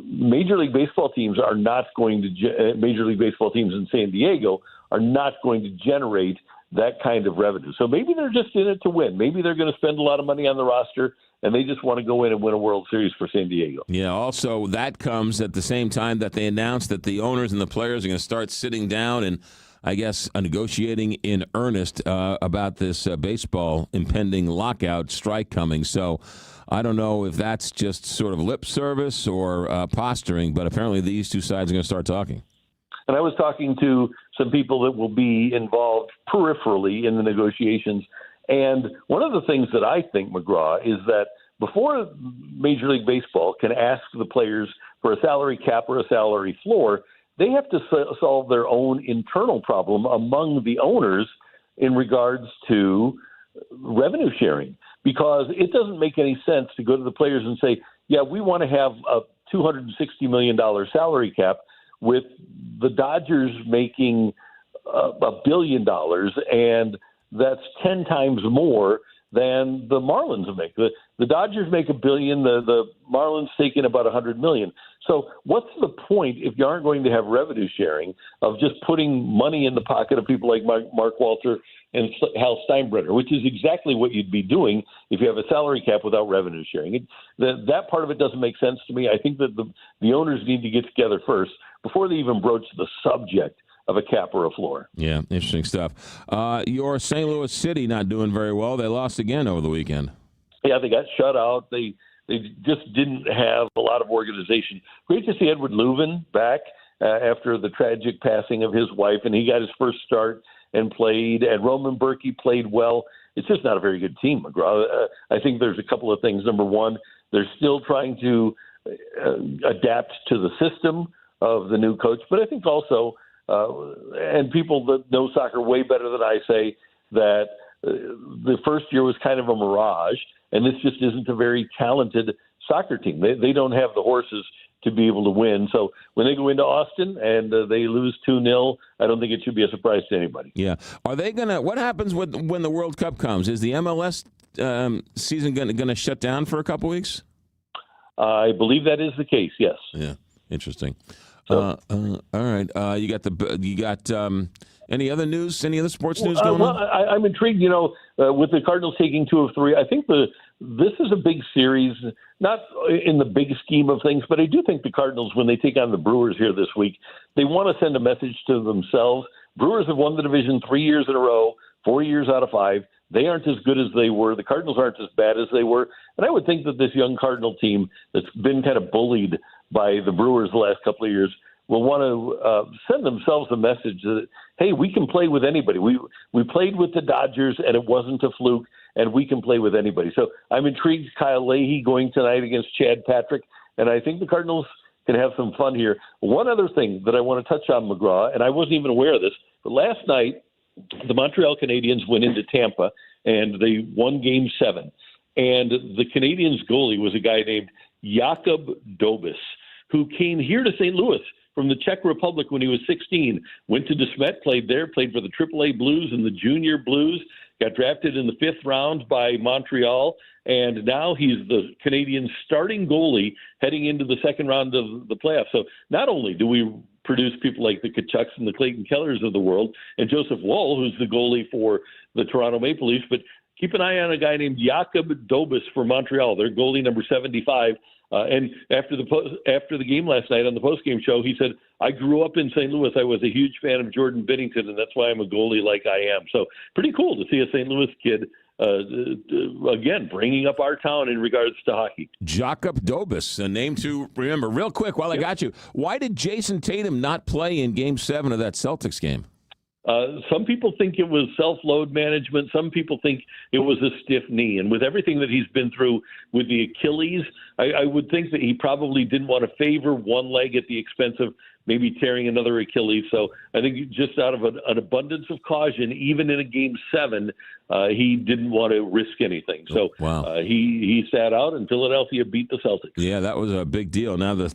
Major League Baseball teams are not going to Major League Baseball teams in San Diego are not going to generate that kind of revenue. So maybe they're just in it to win. Maybe they're going to spend a lot of money on the roster, and they just want to go in and win a World Series for San Diego. Yeah, also that comes at the same time that they announced that the owners and the players are going to start sitting down and, I guess, negotiating in earnest about this baseball impending lockout strike coming. So I don't know if that's just sort of lip service or posturing, but apparently these two sides are going to start talking. And I was talking to some people that will be involved peripherally in the negotiations. And one of the things that I think, McGraw, is that before Major League Baseball can ask the players for a salary cap or a salary floor, they have to solve their own internal problem among the owners in regards to revenue sharing. Because it doesn't make any sense to go to the players and say, yeah, we want to have a $260 million salary cap with the Dodgers making $1 billion, and that's 10 times more than the Marlins make. The Dodgers make $1 billion, the Marlins take in about $100 million. So what's the point if you aren't going to have revenue sharing of just putting money in the pocket of people like Mark Walter and Hal Steinbrenner, which is exactly what you'd be doing if you have a salary cap without revenue sharing. That part of it doesn't make sense to me. I think that the owners need to get together first before they even broach the subject of a cap or a floor. Yeah, interesting stuff. Your St. Louis City not doing very well. They lost again over the weekend. Yeah, they got shut out. They just didn't have a lot of organization. Great to see Edward Leuven back after the tragic passing of his wife, and he got his first start and played. And Roman Berkey played well. It's just not a very good team, McGraw. I think there's a couple of things. Number one, they're still trying to adapt to the system of the new coach. But I think also, and people that know soccer way better than I say, that the first year was kind of a mirage, and this just isn't a very talented soccer team. They don't have the horses to be able to win. So when they go into Austin and they lose 2-0, I don't think it should be a surprise to anybody. Yeah. Are they going to – what happens when the World Cup comes? Is the MLS season going to shut down for a couple weeks? I believe that is the case, yes. Yeah, interesting. All right. You got any other news? Any other sports news going on? I'm intrigued. With the Cardinals taking 2 of 3, I think this is a big series, not in the big scheme of things, but I do think the Cardinals, when they take on the Brewers here this week, they want to send a message to themselves. Brewers have won the division 3 years in a row, 4 years out of 5. They aren't as good as they were. The Cardinals aren't as bad as they were. And I would think that this young Cardinal team that's been kind of bullied by the Brewers the last couple of years will want to send themselves a message that, hey, we can play with anybody. We played with the Dodgers, and it wasn't a fluke, and we can play with anybody. So I'm intrigued. Kyle Leahy going tonight against Chad Patrick, and I think the Cardinals can have some fun here. One other thing that I want to touch on, McGraw, and I wasn't even aware of this, but last night the Montreal Canadiens went into Tampa, and they won Game 7. And the Canadiens goalie was a guy named Jakub Dobis, who came here to St. Louis from the Czech Republic when he was 16, went to De Smet, played there, played for the AAA Blues and the Junior Blues, got drafted in the 5th round by Montreal, and now he's the Canadiens' starting goalie heading into the 2nd round of the playoffs. So not only do we produce people like the Kachucks and the Clayton Kellers of the world, and Joseph Woll, who's the goalie for the Toronto Maple Leafs, but keep an eye on a guy named Jakub Dobis for Montreal, their goalie number 75. And after the game last night on the postgame show, he said, I grew up in St. Louis. I was a huge fan of Jordan Binnington, and that's why I'm a goalie like I am. So pretty cool to see a St. Louis kid, again, bringing up our town in regards to hockey. Jakub Dobis, a name to remember. Real quick, while I got you, why did Jason Tatum not play in Game 7 of that Celtics game? Some people think it was self-load management. Some people think it was a stiff knee. And with everything that he's been through with the Achilles, I would think that he probably didn't want to favor one leg at the expense of maybe tearing another Achilles. So I think just out of an abundance of caution, even in a Game 7, he didn't want to risk anything. So he sat out, and Philadelphia beat the Celtics. Yeah, that was a big deal. Now the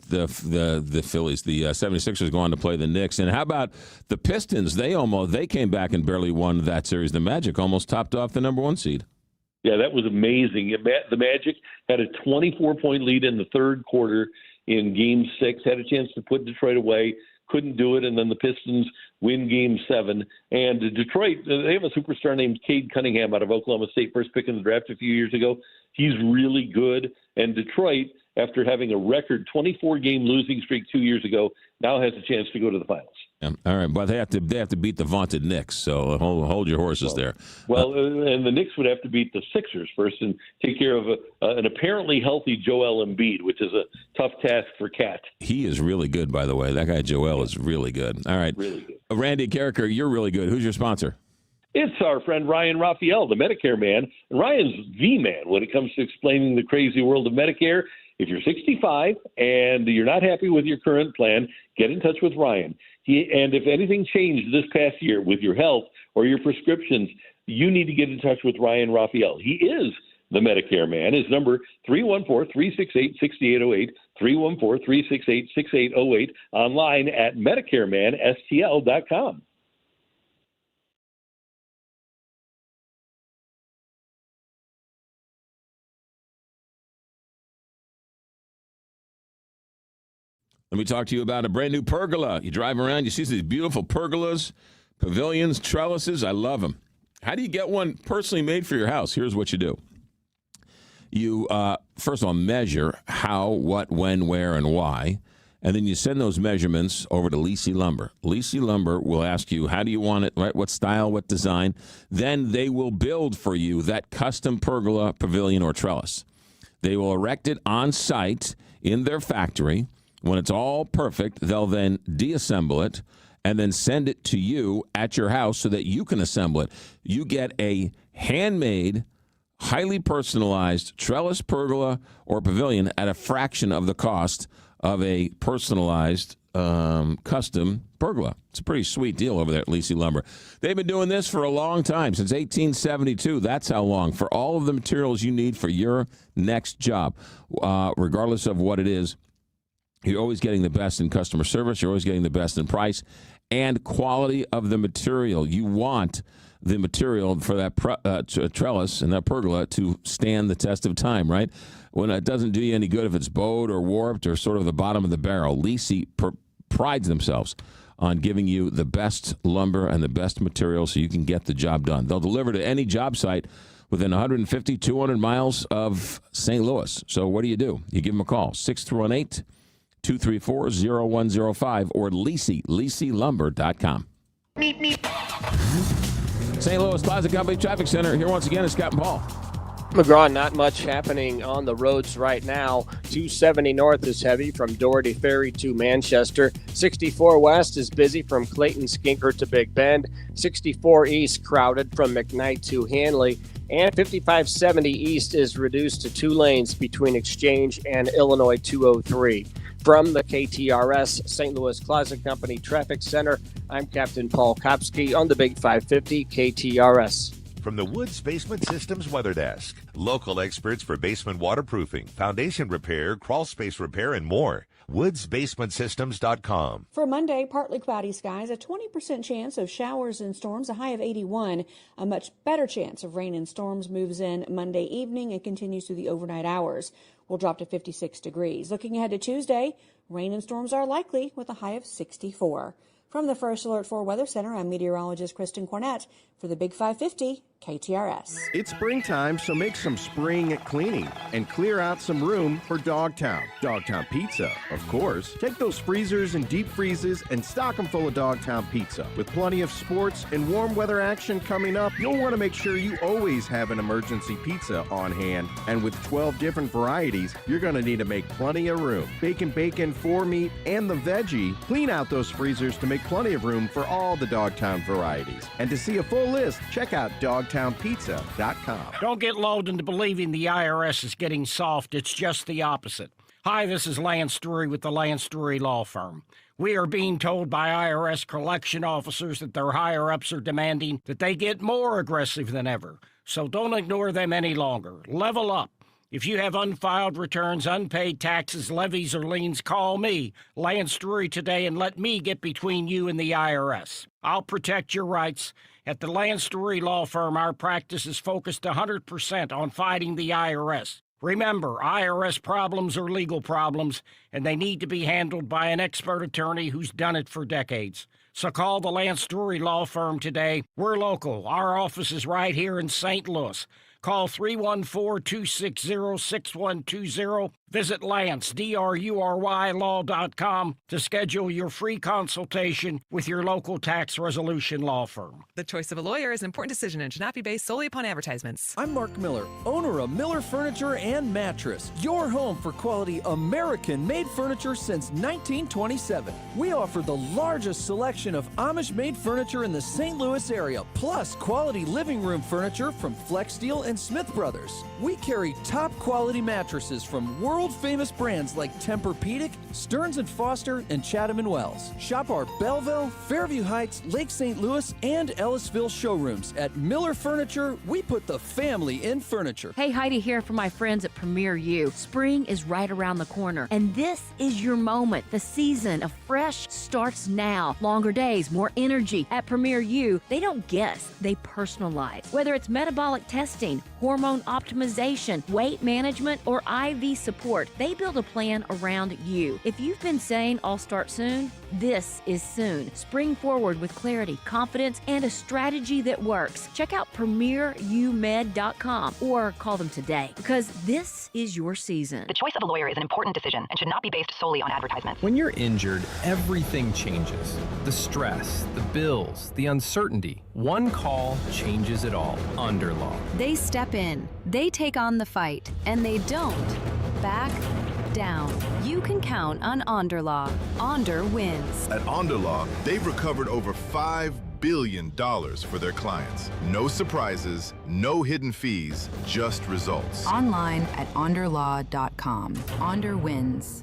Phillies, the 76ers, go on to play the Knicks. And how about the Pistons? They came back and barely won that series. The Magic almost topped off the number 1 seed. Yeah, that was amazing. The Magic had a 24-point lead in the third quarter in Game 6, had a chance to put Detroit away, couldn't do it, and then the Pistons win Game 7. And Detroit, they have a superstar named Cade Cunningham out of Oklahoma State, first pick in the draft a few years ago. He's really good. And Detroit, after having a record 24-game losing streak 2 years ago, now has a chance to go to the finals. Yeah. All right, but they have to beat the vaunted Knicks, so hold your horses there. And the Knicks would have to beat the Sixers first and take care of an apparently healthy Joel Embiid, which is a tough task for Cat. He is really good, by the way. That guy Joel is really good. All right, really good. Randy Carricker, you're really good. Who's your sponsor? It's our friend Ryan Raphael, the Medicare man. And Ryan's the man when it comes to explaining the crazy world of Medicare. If you're 65 and you're not happy with your current plan, get in touch with Ryan. And if anything changed this past year with your health or your prescriptions, you need to get in touch with Ryan Raphael. He is the Medicare man. His number, 314-368-6808, 314-368-6808, online at MedicareManSTL.com. Let me talk to you about a brand new pergola. You drive around, you see these beautiful pergolas, pavilions, trellises. I love them. How do you get one personally made for your house? Here's what you do. You, first of all, measure how, what, when, where, and why. And then you send those measurements over to Lisi Lumber. Lisi Lumber will ask you, how do you want it, right? What style, what design? Then they will build for you that custom pergola, pavilion, or trellis. They will erect it on site in their factory. When it's all perfect, they'll then deassemble it and then send it to you at your house so that you can assemble it. You get a handmade, highly personalized trellis, pergola, or pavilion at a fraction of the cost of a personalized custom pergola. It's a pretty sweet deal over there at Lisi Lumber. They've been doing this for a long time, since 1872. That's how long, for all of the materials you need for your next job, regardless of what it is. You're always getting the best in customer service. You're always getting the best in price and quality of the material. You want the material for that trellis and that pergola to stand the test of time, right? When it doesn't do you any good if it's bowed or warped or sort of the bottom of the barrel. Lisi prides themselves on giving you the best lumber and the best material so you can get the job done. They'll deliver to any job site within 150, 200 miles of St. Louis. So what do? You give them a call, 631-234-0105 or LisiLumber.com. St. Louis Plaza Company Traffic Center. Here once again is Scott and Paul. McGraw, not much happening on the roads right now. 270 north is heavy from Doherty Ferry to Manchester. 64 west is busy from Clayton Skinker to Big Bend. 64 east crowded from McKnight to Hanley. And 5570 east is reduced to 2 lanes between Exchange and Illinois 203. From the KTRS St. Louis Plaza Company Traffic Center, I'm Captain Paul Kopsky on the Big 550 KTRS. From the Woods Basement Systems Weather Desk, local experts for basement waterproofing, foundation repair, crawl space repair, and more. WoodsBasementSystems.com. For Monday, partly cloudy skies, a 20% chance of showers and storms, a high of 81. A much better chance of rain and storms moves in Monday evening and continues through the overnight hours. We'll drop to 56 degrees. Looking ahead to Tuesday, rain and storms are likely with a high of 64. From the First Alert 4 Weather Center, I'm meteorologist Kristen Cornett for the Big 550 KTRS. It's springtime, so make some spring cleaning and clear out some room for Dogtown. Dogtown Pizza, of course. Take those freezers and deep freezes and stock them full of Dogtown Pizza. With plenty of sports and warm weather action coming up, you'll want to make sure you always have an emergency pizza on hand. And with 12 different varieties, you're going to need to make plenty of room. Bacon, 4 meat, and the veggie. Clean out those freezers to make plenty of room for all the Dogtown varieties. And to see a full list, check out DogtownPizza.com. Don't get lulled into believing the IRS is getting soft. It's just the opposite. Hi, this is Lance Drury with the Lance Drury Law Firm. We are being told by IRS collection officers that their higher-ups are demanding that they get more aggressive than ever. So don't ignore them any longer. Level up. If you have unfiled returns, unpaid taxes, levies, or liens, call me, Lance Drury, today and let me get between you and the IRS. I'll protect your rights. At the Lance Drury Law Firm, our practice is focused 100% on fighting the IRS. Remember, IRS problems are legal problems, and they need to be handled by an expert attorney who's done it for decades. So call the Lance Drury Law Firm today. We're local. Our office is right here in St. Louis. Call 314-260-6120. Visit Lance, D-R-U-R-Y, law.com to schedule your free consultation with your local tax resolution law firm. The choice of a lawyer is an important decision and should not be based solely upon advertisements. I'm Mark Miller, owner of Miller Furniture and Mattress, your home for quality American-made furniture since 1927. We offer the largest selection of Amish-made furniture in the St. Louis area, plus quality living room furniture from Flex Steel and Smith Brothers. We carry top-quality mattresses from world-famous brands like Tempur-Pedic, Stearns & Foster, and Chatham & Wells. Shop our Belleville, Fairview Heights, Lake St. Louis, and Ellisville showrooms. At Miller Furniture, we put the family in furniture. Hey, Heidi here from my friends at Premier U. Spring is right around the corner, and this is your moment. The season of fresh starts now. Longer days, more energy. At Premier U, they don't guess, they personalize. Whether it's metabolic testing, hormone optimization, weight management, or IV support, they build a plan around you. If you've been saying I'll start soon, this is soon. Spring forward with clarity, confidence, and a strategy that works. Check out premierumed.com or call them today because this is your season. The choice of a lawyer is an important decision and should not be based solely on advertisements. When you're injured, everything changes. The stress, the bills, the uncertainty. One call changes it all. Underlaw. They step in, they take on the fight, and they don't back down. You can count on Onderlaw. Onder wins. At Onderlaw, they've recovered over $5 billion for their clients. No surprises, no hidden fees, just results. Online at onderlaw.com. Onder wins.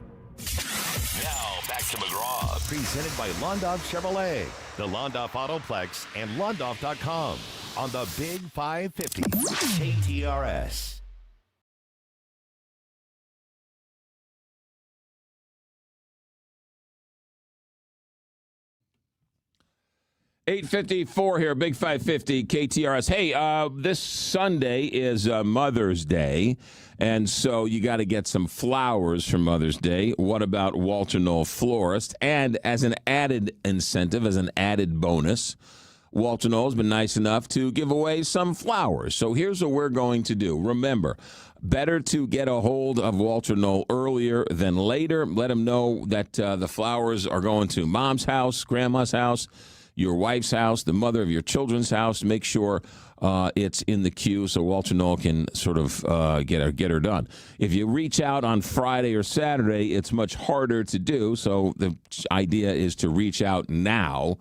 Now back to McGraw, presented by Londoff Chevrolet, the Londoff Autoplex, and Londoff.com on the Big 550 KTRS. $8:54 here, Big 550 KTRS. Hey, this Sunday is Mother's Day, and so you got to get some flowers for Mother's Day. What about Walter Knoll Florist? And as an added incentive, as an added bonus, Walter Knoll has been nice enough to give away some flowers. So here's what we're going to do. Remember, better to get a hold of Walter Knoll earlier than later. Let him know that the flowers are going to Mom's house, Grandma's house, your wife's house, the mother of your children's house. Make sure it's in the queue so Walter Knoll can sort of get her done. If you reach out on Friday or Saturday, it's much harder to do. So the idea is to reach out now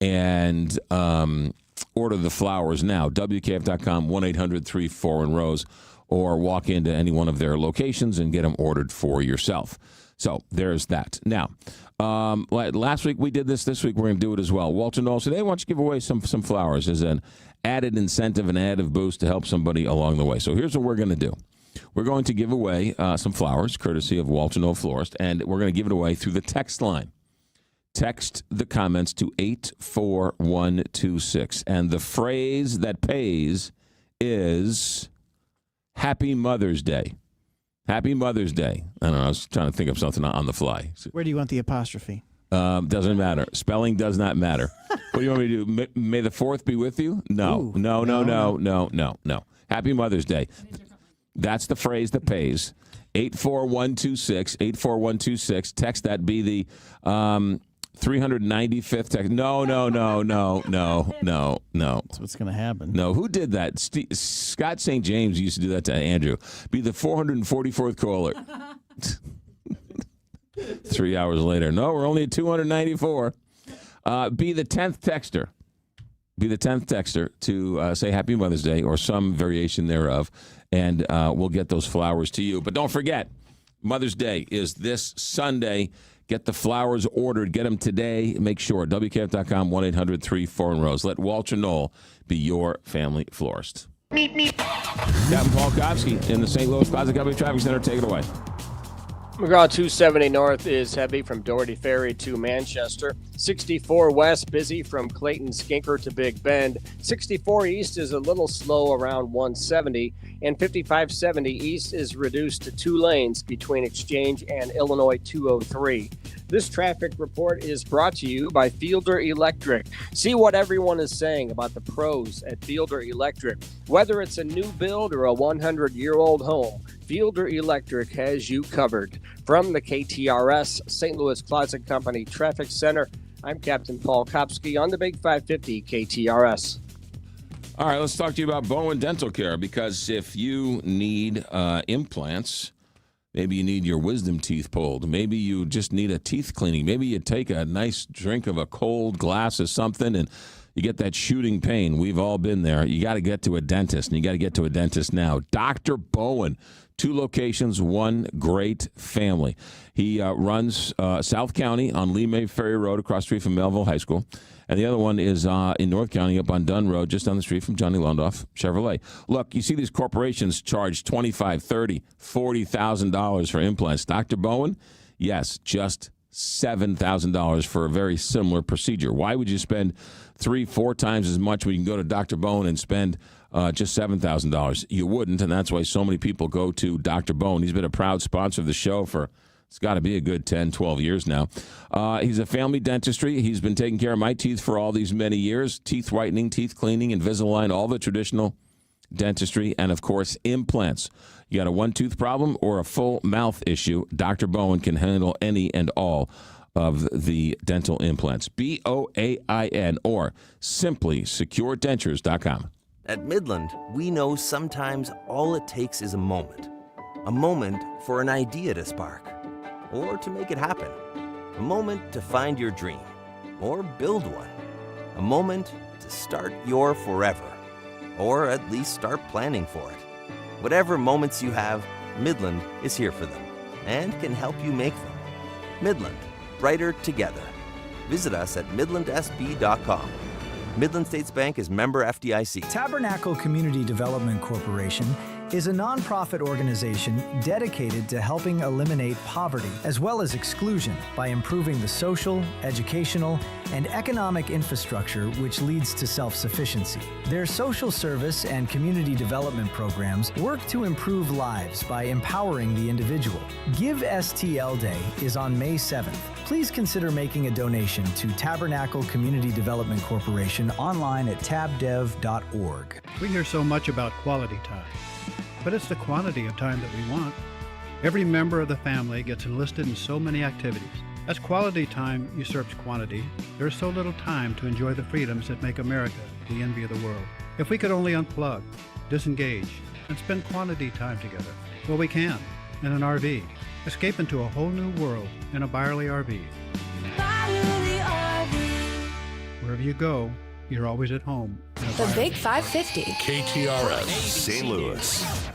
and order the flowers now. WKF.com, 1-800-34-ROSE, or walk into any one of their locations and get them ordered for yourself. So there's that. Now, last week we did this. This week we're going to do it as well. Walter Knoll said, hey, why don't you give away some flowers as an added incentive, an added boost to help somebody along the way. So here's what we're going to do. We're going to give away some flowers, courtesy of Walter Knoll Florist, and we're going to give it away through the text line. Text the comments to 84126. And the phrase that pays is Happy Mother's Day. Happy Mother's Day. I don't know. I was trying to think of something on the fly. Where do you want the apostrophe? Doesn't matter. Spelling does not matter. What do you want me to do? May the 4th be with you? No. Ooh, No. Happy Mother's Day. That's the phrase that pays. 84126. 84126. Text that. Be the 395th text. No. That's what's going to happen. No, who did that? Scott St. James used to do that to Andrew. Be the 444th caller. 3 hours later. No, we're only at 294. Be the 10th texter. Be the 10th texter to say Happy Mother's Day or some variation thereof, and we'll get those flowers to you. But don't forget, Mother's Day is this Sunday. Get the flowers ordered. Get them today. Make sure. WKF.com, 1-800-34-ROSE. Let Walter Knoll be your family florist. Captain Paul Kopsky in the St. Louis Plaza Company Traffic Center. Take it away. McGraw 270 North is heavy from Doherty Ferry to Manchester. 64 West busy from Clayton Skinker to Big Bend. 64 East is a little slow around 170. And 5570 East is reduced to 2 lanes between Exchange and Illinois 203. This traffic report is brought to you by Fielder Electric. See what everyone is saying about the pros at Fielder Electric. Whether it's a new build or a 100-year-old home, Fielder Electric has you covered. From the KTRS St. Louis Closet Company Traffic Center, I'm Captain Paul Kopsky on the Big 550 KTRS. All right, let's talk to you about Bowen Dental Care, because if you need implants, maybe you need your wisdom teeth pulled, maybe you just need a teeth cleaning, maybe you take a nice drink of a cold glass of something and you get that shooting pain. We've all been there. You got to get to a dentist, and you got to get to a dentist now. Dr. Bowen, 2 locations, 1 great family. He runs South County on Lee May Ferry Road across the street from Melville High School. And the other one is in North County up on Dunn Road, just down the street from Johnny Londoff Chevrolet. Look, you see these corporations charge $25,000, $30,000, $40,000 for implants. Dr. Bowen, yes, just $7,000 for a very similar procedure. Why would you spend 3-4 times as much when you can go to Dr. Bowen and spend just $7,000? You wouldn't, and that's why so many people go to Dr. Bowen. He's been a proud sponsor of the show for, it's got to be a good 10, 12 years now. He's a family dentistry. He's been taking care of my teeth for all these many years. Teeth whitening, teeth cleaning, Invisalign, all the traditional dentistry, and, of course, implants. You got a 1-tooth problem or a full mouth issue, Dr. Bowen can handle any and all of the dental implants. BOAIN, or simply securedentures.com. At Midland, we know sometimes all it takes is a moment for an idea to spark, or to make it happen, a moment to find your dream, or build one, a moment to start your forever, or at least start planning for it. Whatever moments you have, Midland is here for them and can help you make them. Midland, brighter together. Visit us at midlandsb.com. Midland States Bank is member FDIC. Tabernacle Community Development Corporation is a nonprofit organization dedicated to helping eliminate poverty as well as exclusion by improving the social, educational, and economic infrastructure which leads to self-sufficiency. Their social service and community development programs work to improve lives by empowering the individual. Give STL Day is on May 7th. Please consider making a donation to Tabernacle Community Development Corporation online at tabdev.org. We hear so much about quality time, but it's the quantity of time that we want. Every member of the family gets enlisted in so many activities. As quality time usurps quantity, there is so little time to enjoy the freedoms that make America the envy of the world. If we could only unplug, disengage, and spend quantity time together, well, we can, in an RV. Escape into a whole new world in a Byerly RV. Wherever you go, you're always at home. The Big 550. KTRS, St. Louis.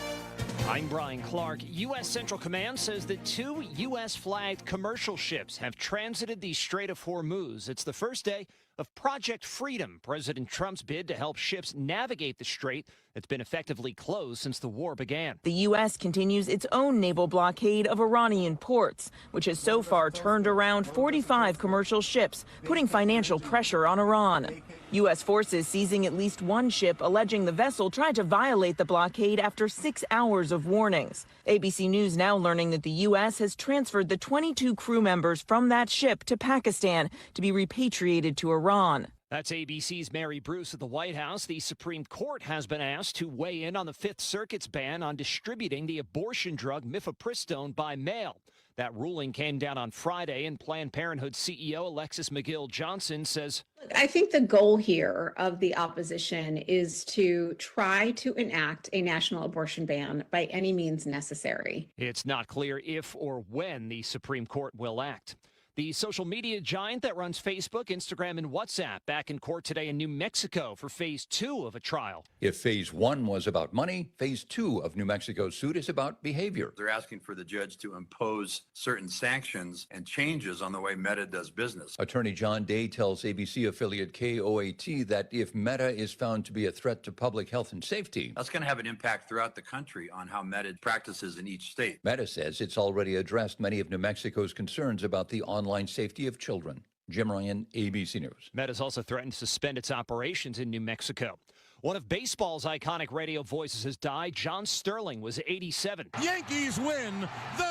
I'm Brian Clark. U.S. Central Command says that 2 U.S.-flagged commercial ships have transited the Strait of Hormuz. It's the first day of Project Freedom, President Trump's bid to help ships navigate the strait that's been effectively closed since the war began. The U.S. continues its own naval blockade of Iranian ports, which has so far turned around 45 commercial ships, putting financial pressure on Iran. U.S. forces seizing at least 1 ship, alleging the vessel tried to violate the blockade after 6 hours of warnings. ABC News now learning that the U.S. has transferred the 22 crew members from that ship to Pakistan to be repatriated to Iran. That's ABC's Mary Bruce at the White House. The Supreme Court has been asked to weigh in on the Fifth Circuit's ban on distributing the abortion drug mifepristone by mail. That ruling came down on Friday, and Planned Parenthood CEO Alexis McGill Johnson says, I think the goal here of the opposition is to try to enact a national abortion ban by any means necessary. It's not clear if or when the Supreme Court will act. The social media giant that runs Facebook, Instagram, and WhatsApp back in court today in New Mexico for phase 2 of a trial. If phase 1 was about money, phase 2 of New Mexico's suit is about behavior. They're asking for the judge to impose certain sanctions and changes on the way Meta does business. Attorney John Day tells ABC affiliate KOAT that if Meta is found to be a threat to public health and safety, That's going to have an impact throughout the country on how Meta practices in each state. Meta says it's already addressed many of New Mexico's concerns about the online safety of children. Jim Ryan, ABC News. Meta's also threatened to suspend its operations in New Mexico. One of baseball's iconic radio voices has died. John Sterling was 87. Yankees win. The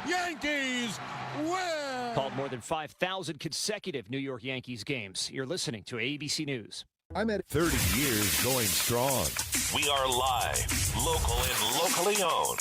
Yankees win. Called more than 5,000 consecutive New York Yankees games. You're listening to ABC News. I'm at 30 years going strong. We are live, local and locally owned.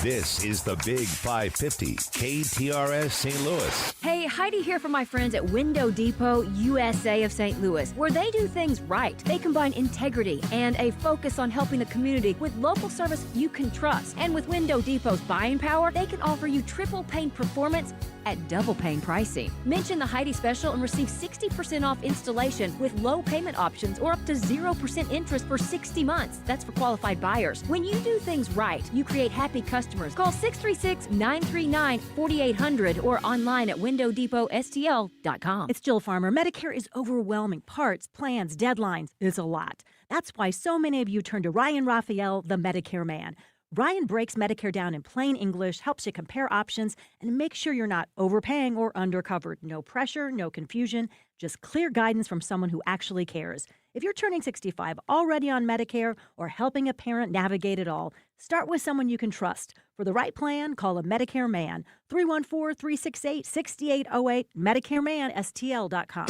This is the Big 550, KTRS St. Louis. Hey, Heidi here from my friends at Window Depot USA of St. Louis, where they do things right. They combine integrity and a focus on helping the community with local service you can trust. And with Window Depot's buying power, they can offer you triple pane performance at double pane pricing. Mention the Heidi special and receive 60% off installation with low payment options or up to 0% interest for 60 months. That's for qualified buyers. When you do things right, you create happy customers. Call 636-939-4800 or online at windowdepotstl.com. It's Jill Farmer. Medicare is overwhelming. Parts, plans, deadlines. It's a lot. That's why so many of you turn to Ryan Raphael, the Medicare man. Ryan breaks Medicare down in plain English, helps you compare options, and make sure you're not overpaying or undercovered. No pressure, no confusion, just clear guidance from someone who actually cares. If you're turning 65, already on Medicare, or helping a parent navigate it all, start with someone you can trust. For the right plan, call a Medicare man. 314-368-6808, MedicareManSTL.com.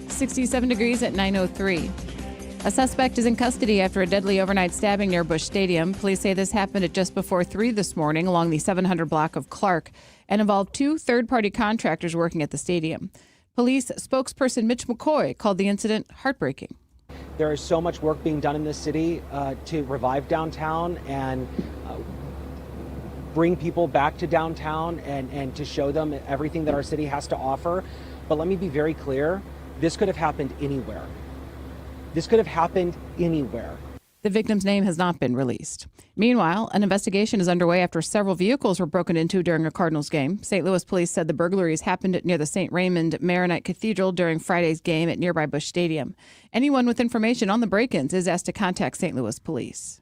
67 degrees at 9:03. A suspect is in custody after a deadly overnight stabbing near Busch Stadium. Police say this happened at just before 3 this morning along the 700 block of Clark and involved 2 third-party contractors working at the stadium. Police spokesperson Mitch McCoy called the incident heartbreaking. There is so much work being done in this city to revive downtown and bring people back to downtown and to show them everything that our city has to offer. But let me be very clear, this could have happened anywhere. This could have happened anywhere. The victim's name has not been released. Meanwhile, an investigation is underway after several vehicles were broken into during a Cardinals game. St. Louis police said the burglaries happened near the St. Raymond Maronite Cathedral during Friday's game at nearby Busch Stadium. Anyone with information on the break-ins is asked to contact St. Louis police.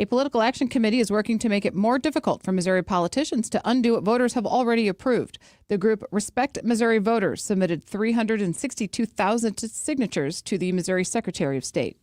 A political action committee is working to make it more difficult for Missouri politicians to undo what voters have already approved. The group Respect Missouri Voters submitted 362,000 signatures to the Missouri Secretary of State.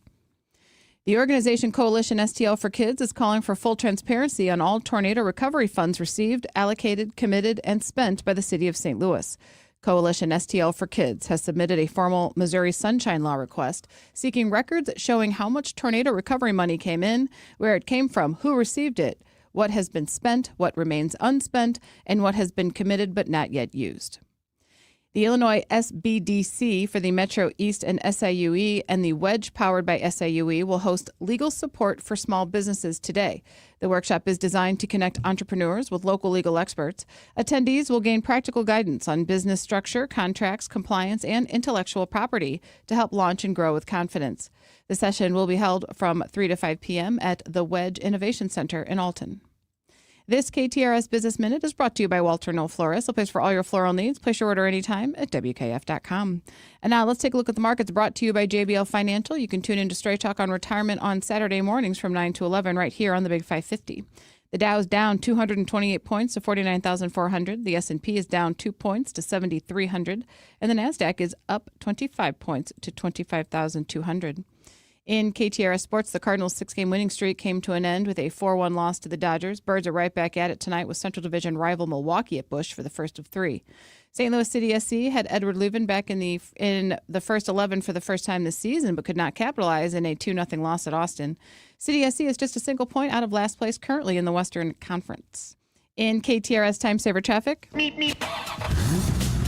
The organization Coalition STL for Kids is calling for full transparency on all tornado recovery funds received, allocated, committed, and spent by the city of St. Louis. Coalition STL for Kids has submitted a formal Missouri Sunshine Law request seeking records showing how much tornado recovery money came in, where it came from, who received it, what has been spent, what remains unspent, and what has been committed but not yet used. The Illinois SBDC for the Metro East and SIUE and the Wedge powered by SIUE will host legal support for small businesses today. The workshop is designed to connect entrepreneurs with local legal experts. Attendees will gain practical guidance on business structure, contracts, compliance, and intellectual property to help launch and grow with confidence. The session will be held from 3 to 5 p.m. at the Wedge Innovation Center in Alton. This KTRS Business Minute is brought to you by Walter Knoll Florist, a place for all your floral needs. Place your order anytime at WKF.com. And now let's take a look at the markets brought to you by JBL Financial. You can tune into Straight Talk on Retirement on Saturday mornings from 9 to 11 right here on the Big 550. The Dow is down 228 points to 49,400. The S&P is down 2 points to 7,300. And the NASDAQ is up 25 points to 25,200. In KTRS Sports, the Cardinals' 6-game winning streak came to an end with a 4-1 loss to the Dodgers. Birds are right back at it tonight with Central Division rival Milwaukee at Busch for the first of 3. St. Louis City SC had Edward Leuven back in the first 11 for the first time this season, but could not capitalize in a 2-0 loss at Austin. City SC is just a single point out of last place currently in the Western Conference. In KTRS Time Saver Traffic.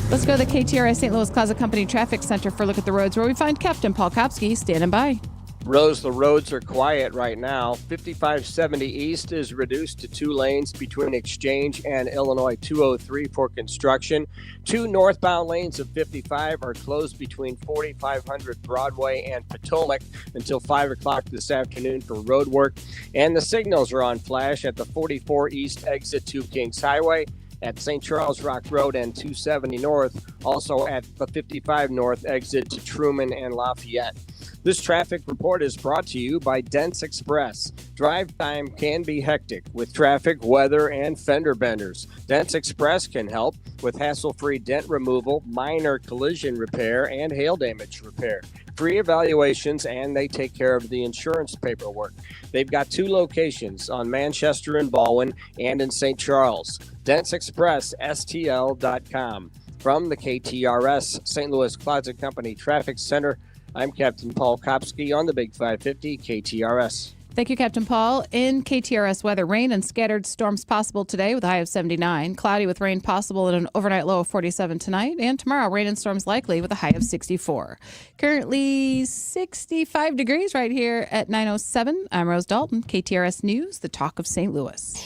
Let's go to the KTRS St. Louis Closet Company Traffic Center for a look at the roads where we find Captain Paul Kopsky standing by. Rose, the roads are quiet right now. 5570 East is reduced to 2 lanes between Exchange and Illinois 203 for construction. 2 northbound lanes of 55 are closed between 4500 Broadway and Potomac until 5 o'clock this afternoon for road work. And the signals are on flash at the 44 East exit to Kings Highway, at St. Charles Rock Road and 270 North, also at the 55 North exit to Truman and Lafayette. This traffic report is brought to you by Dents Express. Drive time can be hectic with traffic, weather, and fender benders. Dents Express can help with hassle-free dent removal, minor collision repair, and hail damage repair. Free evaluations, and they take care of the insurance paperwork. They've got 2 locations on Manchester and Baldwin and in St. Charles. DentsExpressSTL.com. From the KTRS St. Louis Closet Company Traffic Center, I'm Captain Paul Kopsky on the Big 550 KTRS. Thank you, Captain Paul. In KTRS weather, rain and scattered storms possible today with a high of 79. Cloudy with rain possible and an overnight low of 47 tonight. And tomorrow, rain and storms likely with a high of 64. Currently 65 degrees right here at 9:07. I'm Rose Dalton, KTRS News, the talk of St. Louis.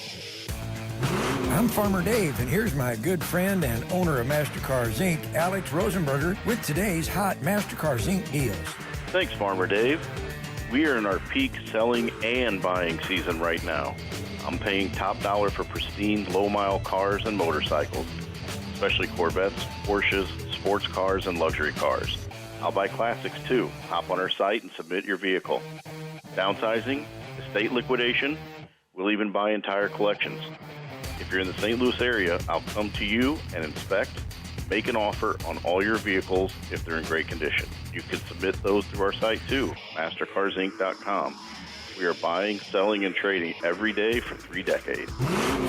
I'm Farmer Dave, and here's my good friend and owner of MasterCars Inc., Alex Rosenberger, with today's hot MasterCars Inc. deals. Thanks, Farmer Dave. We are in our peak selling and buying season right now. I'm paying top dollar for pristine, low-mile cars and motorcycles, especially Corvettes, Porsches, sports cars, and luxury cars. I'll buy classics, too. Hop on our site and submit your vehicle. Downsizing, estate liquidation, we'll even buy entire collections. If you're in the St. Louis area, I'll come to you and inspect, make an offer on all your vehicles if they're in great condition. You can submit those through our site too, mastercarsinc.com. We are buying, selling, and trading every day for 3 decades.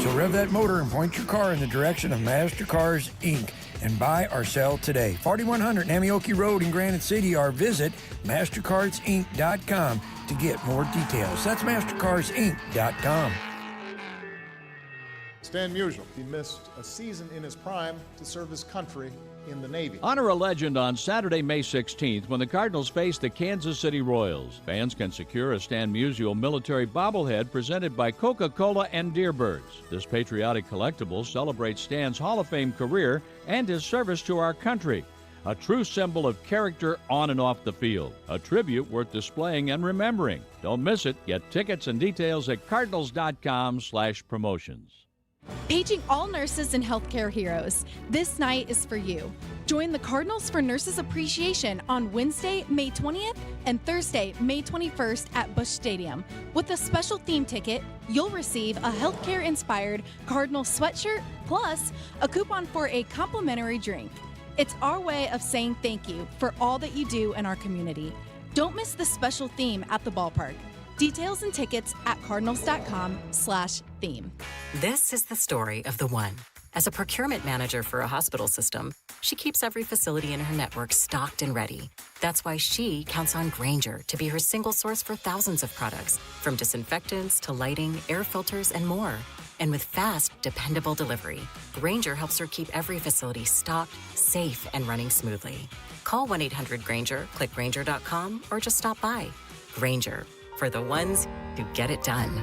So rev that motor and point your car in the direction of MasterCars Inc. and buy or sell today. 4100 Namioki Road in Granite City, or visit mastercarsinc.com to get more details. That's mastercarsinc.com. Stan Musial, he missed a season in his prime to serve his country in the Navy. Honor a legend on Saturday, May 16th when the Cardinals face the Kansas City Royals. Fans can secure a Stan Musial military bobblehead presented by Coca-Cola and Deerbirds. This patriotic collectible celebrates Stan's Hall of Fame career and his service to our country. A true symbol of character on and off the field. A tribute worth displaying and remembering. Don't miss it. Get tickets and details at cardinals.com/promotions. Paging all nurses and healthcare heroes, this night is for you. Join the Cardinals for Nurses Appreciation on Wednesday, May 20th and Thursday, May 21st at Busch Stadium. With a special theme ticket, you'll receive a healthcare-inspired Cardinal sweatshirt plus a coupon for a complimentary drink. It's our way of saying thank you for all that you do in our community. Don't miss the special theme at the ballpark. Details and tickets at cardinals.com/theme. This is the story of the one. As a procurement manager for a hospital system, she keeps every facility in her network stocked and ready. That's why she counts on Grainger to be her single source for thousands of products, from disinfectants to lighting, air filters, and more. And with fast, dependable delivery, Grainger helps her keep every facility stocked, safe, and running smoothly. Call 1-800-GRAINGER, click Grainger.com, or just stop by. Grainger, for the ones who get it done.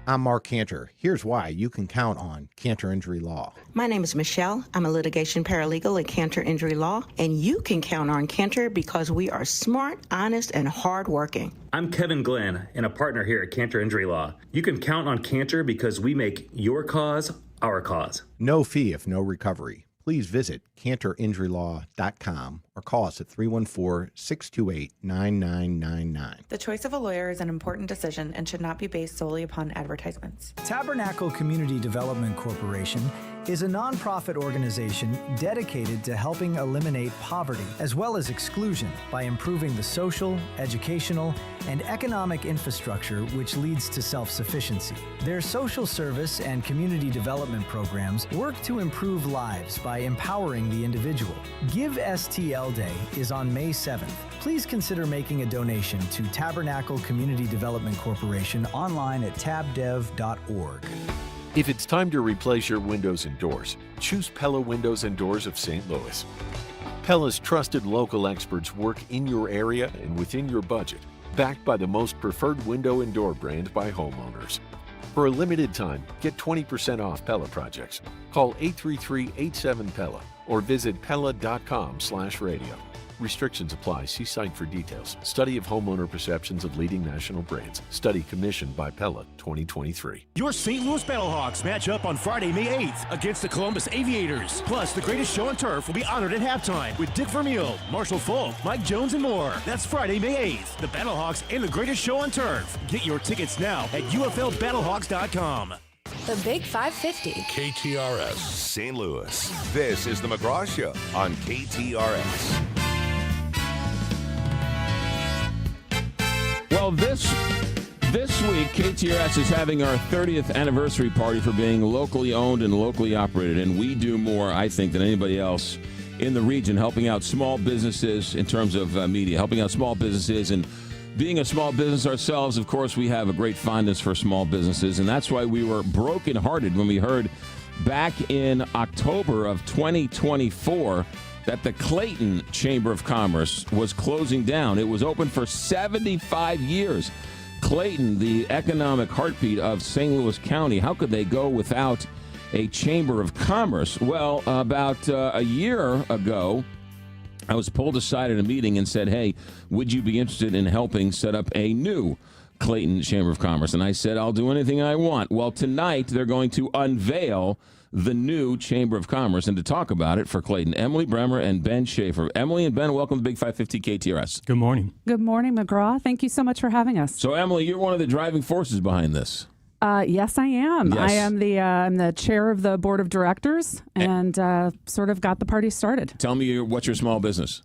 I'm Mark Cantor. Here's why you can count on Cantor Injury Law. My name is Michelle. I'm a litigation paralegal at Cantor Injury Law, and you can count on Cantor because we are smart, honest, and hardworking. I'm Kevin Glenn, and a partner here at Cantor Injury Law. You can count on Cantor because we make your cause our cause. No fee if no recovery. Please visit CantorInjuryLaw.com or call us at 314-628-9999. The choice of a lawyer is an important decision and should not be based solely upon advertisements. Tabernacle Community Development Corporation is a nonprofit organization dedicated to helping eliminate poverty as well as exclusion by improving the social, educational, and economic infrastructure which leads to self-sufficiency. Their social service and community development programs work to improve lives by empowering the individual. Give STL Day is on May 7th. Please consider making a donation to Tabernacle Community Development Corporation online at tabdev.org. If it's time to replace your windows and doors, choose Pella Windows and Doors of St. Louis. Pella's trusted local experts work in your area and within your budget backed by the most preferred window and door brand by homeowners. For a limited time, get 20% off Pella projects. Call 833-87-PELLA or visit Pella.com/radio. Restrictions apply. See site for details. Study of homeowner perceptions of leading national brands. Study commissioned by Pella 2023. Your St. Louis Battlehawks match up on Friday, May 8th against the Columbus Aviators. Plus, the greatest show on turf will be honored at halftime with Dick Vermeil, Marshall Falk, Mike Jones, and more. That's Friday, May 8th. The Battlehawks and the greatest show on turf. Get your tickets now at UFLBattlehawks.com. The Big 550. KTRS St. Louis. This is the McGraw Show on KTRS. Well, this week, KTRS is having our 30th anniversary party for being locally owned and locally operated, and we do more, I think, than anybody else in the region, helping out small businesses in terms of media, helping out small businesses. And being a small business ourselves, of course, we have a great fondness for small businesses, and that's why we were brokenhearted when we heard back in October of 2024 that the Clayton Chamber of Commerce was closing down. It was open for 75 years. Clayton, the economic heartbeat of St. Louis County, how could they go without a Chamber of Commerce? Well, about a year ago, I was pulled aside at a meeting and said, hey, would you be interested in helping set up a new Clayton Chamber of Commerce? And I said, I'll do anything I want. Well, tonight they're going to unveil the new Chamber of Commerce, and to talk about it for Clayton, Emily Bremer and Ben Schaefer. Emily and Ben, welcome to Big 550 KTRS. Good morning. Good morning, McGraw. Thank you so much for having us. So, Emily, you're one of the driving forces behind this. Yes, I am. Yes. I am I'm the chair of the board of directors and sort of got the party started. Tell me what's your small business?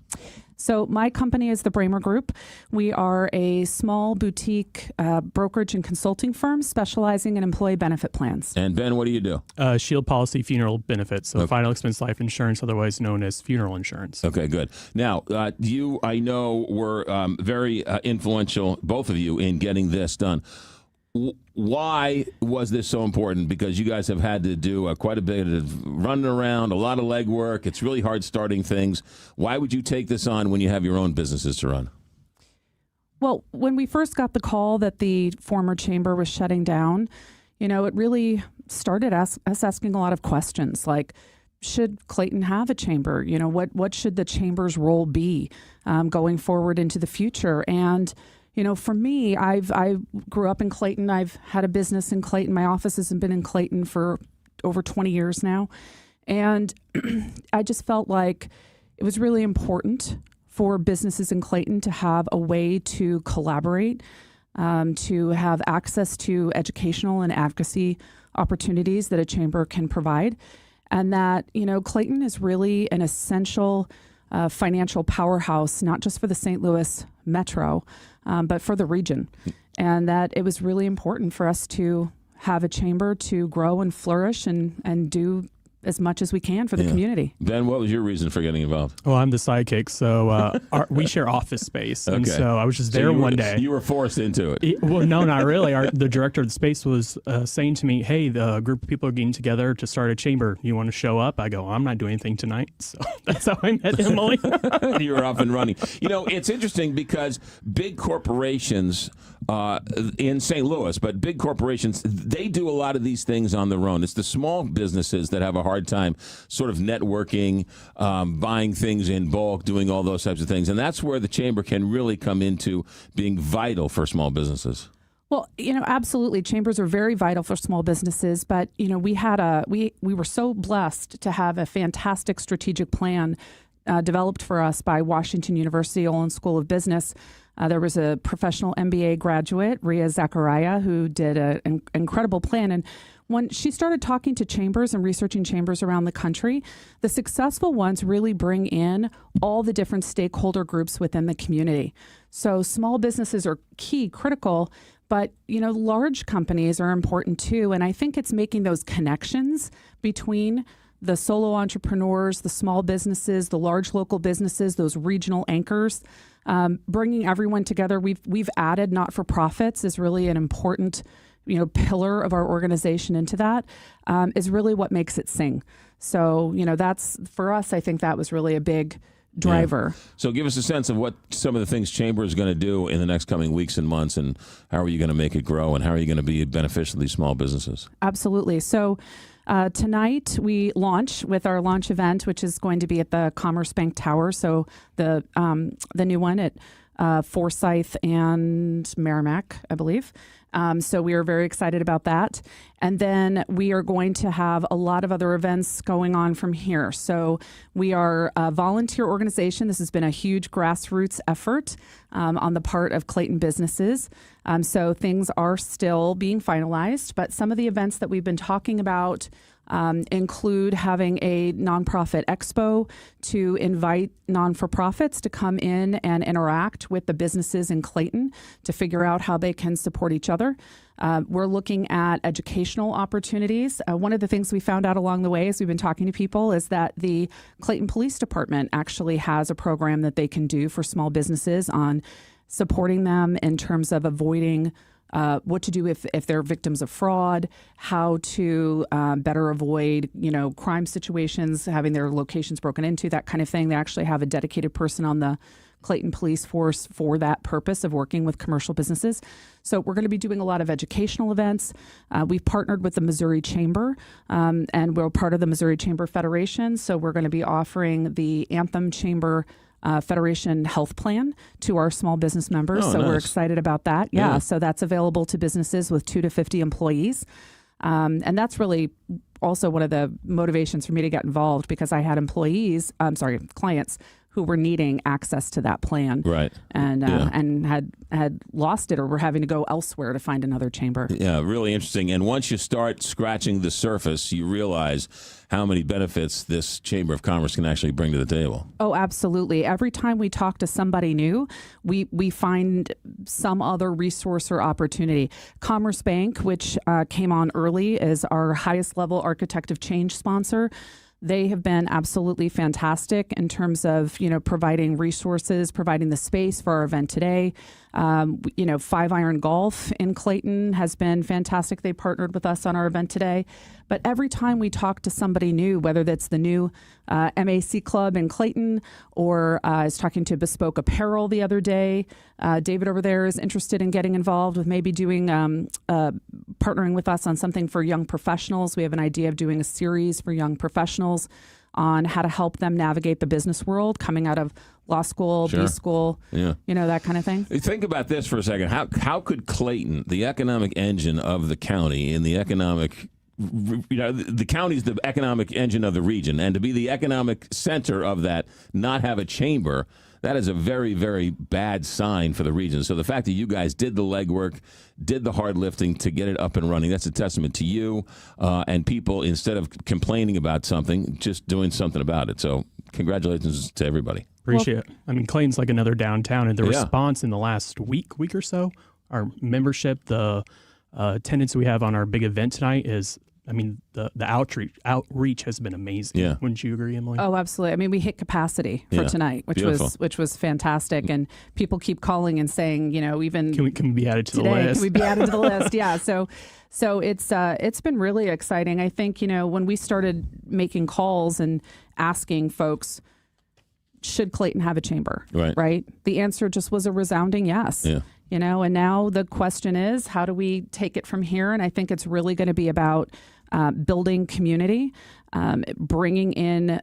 So my company is the Bremer Group. We are a small boutique brokerage and consulting firm specializing in employee benefit plans. And Ben, what do you do? Shield Policy Funeral Benefits, so final expense life insurance, otherwise known as funeral insurance. Okay, good. Now, you, I know, were very influential, both of you, in getting this done. Why was this so important? Because you guys have had to do quite a bit of running around, a lot of legwork. It's really hard starting things. Why would you take this on when you have your own businesses to run? Well, when we first got the call that the former chamber was shutting down, it really started us asking a lot of questions like, should Clayton have a chamber? What should the chamber's role be going forward into the future? And for me, I grew up in Clayton. I've had a business in Clayton. My offices have been in Clayton for over 20 years now. And I just felt like it was really important for businesses in Clayton to have a way to collaborate, to have access to educational and advocacy opportunities that a chamber can provide. And that, Clayton is really an essential financial powerhouse, not just for the St. Louis Metro, but for the region. And that it was really important for us to have a chamber to grow and flourish and do as much as we can for the community. Ben, what was your reason for getting involved? Well, I'm the sidekick, so we share office space. And so I was just there one day. You were forced into it. Well, no, not really. The director of the space was saying to me, hey, the group of people are getting together to start a chamber. You want to show up? I go, I'm not doing anything tonight. So that's how I met Emily. You were off and running. It's interesting because big corporations in St. Louis, but big corporations, they do a lot of these things on their own. It's the small businesses that have a hard time sort of networking, buying things in bulk, doing all those types of things. And that's where the chamber can really come into being vital for small businesses. Well, absolutely. Chambers are very vital for small businesses. But, we were so blessed to have a fantastic strategic plan developed for us by Washington University Olin School of Business. There was a professional MBA graduate, Ria Zachariah, who did an incredible plan. And when she started talking to chambers and researching chambers around the country, the successful ones really bring in all the different stakeholder groups within the community. So small businesses are key, critical, but large companies are important too. And I think it's making those connections between the solo entrepreneurs, the small businesses, the large local businesses, those regional anchors, bringing everyone together. We've added not-for-profits is really an important pillar of our organization into that, is really what makes it sing. So, that's, for us, I think that was really a big driver. Yeah. So give us a sense of what some of the things Chamber is going to do in the next coming weeks and months, and how are you going to make it grow, and how are you going to be beneficial to these small businesses? Absolutely. So tonight we launch with our launch event, which is going to be at the Commerce Bank Tower. So the new one at Forsyth and Merrimack, I believe. So we are very excited about that. And then we are going to have a lot of other events going on from here. So we are a volunteer organization. This has been a huge grassroots effort on the part of Clayton businesses. So things are still being finalized, but some of the events that we've been talking about include having a nonprofit expo to invite non-for-profits to come in and interact with the businesses in Clayton to figure out how they can support each other. We're looking at educational opportunities. One of the things we found out along the way as we've been talking to people is that the Clayton Police Department actually has a program that they can do for small businesses on supporting them in terms of avoiding what to do if they're victims of fraud, how to better avoid, crime situations, having their locations broken into, that kind of thing. They actually have a dedicated person on the Clayton Police Force for that purpose of working with commercial businesses. So we're going to be doing a lot of educational events. We've partnered with the Missouri Chamber, and we're part of the Missouri Chamber Federation. So we're going to be offering the Anthem Chamber Federation health plan to our small business members. So we're excited about that. Yeah. So that's available to businesses with 2 to 50 employees. And that's really also one of the motivations for me to get involved, because I had clients who were needing access to that plan, right? And had lost it or were having to go elsewhere to find another chamber. Yeah, really interesting. And once you start scratching the surface, you realize how many benefits this Chamber of Commerce can actually bring to the table. Oh, absolutely. Every time we talk to somebody new, we find some other resource or opportunity. Commerce Bank, which came on early, is our highest level architect of change sponsor. They have been absolutely fantastic in terms of, providing resources, providing the space for our event today. Five Iron Golf in Clayton has been fantastic. They partnered with us on our event today. But every time we talk to somebody new, whether that's the new MAC Club in Clayton, or I was talking to Bespoke Apparel the other day. David over there is interested in getting involved with maybe doing partnering with us on something for young professionals. We have an idea of doing a series for young professionals on how to help them navigate the business world coming out of law school, Sure. B school, that kind of thing. Think about this for a second. How could Clayton, the economic engine of the county, and the economic, the county's the economic engine of the region, and to be the economic center of that, not have a chamber? That is a very, very bad sign for the region. So the fact that you guys did the legwork, did the hard lifting to get it up and running, that's a testament to you and people, instead of complaining about something, just doing something about it. So congratulations to everybody. Appreciate it. I mean, Clayton's like another downtown, and the response in the last week or so, our membership, the attendance we have on our big event tonight is, the outreach has been amazing. Yeah. Wouldn't you agree, Emily? Oh, absolutely. I mean, we hit capacity for tonight, which was fantastic, and people keep calling and saying, even can we be added to today, the list? Can we be added to the list? Yeah. So it's been really exciting. I think when we started making calls and asking folks, should Clayton have a chamber? Right. The answer just was a resounding yes. Yeah. And now the question is, how do we take it from here? And I think it's really going to be about building community, bringing in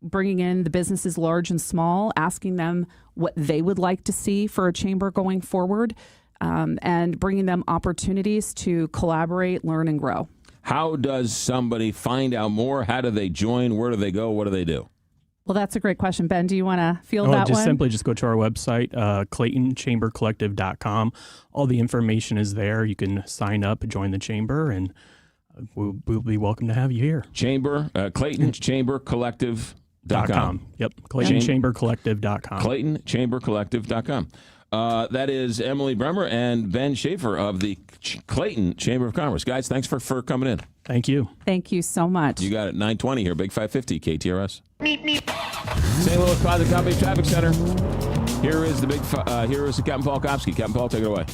the businesses large and small, asking them what they would like to see for a chamber going forward, and bringing them opportunities to collaborate, learn, and grow. How does somebody find out more? How do they join? Where do they go? What do they do? Well, that's a great question. Ben, do you want to field that one? Simply just go to our website, ClaytonChamberCollective.com. All the information is there. You can sign up, join the chamber, and we'll be welcome to have you here. Chamber, ClaytonChamberCollective.com. Yep, ClaytonChamberCollective.com. ClaytonChamberCollective.com. That is Emily Bremer and Ben Schaefer of the Clayton Chamber of Commerce. Guys, thanks for coming in. Thank you. Thank you so much. You got it. 920 here, Big 550, KTRS. St. Louis Plaza Company Traffic Center. Here is the Captain Paul Kopsky. Captain Paul, take it away.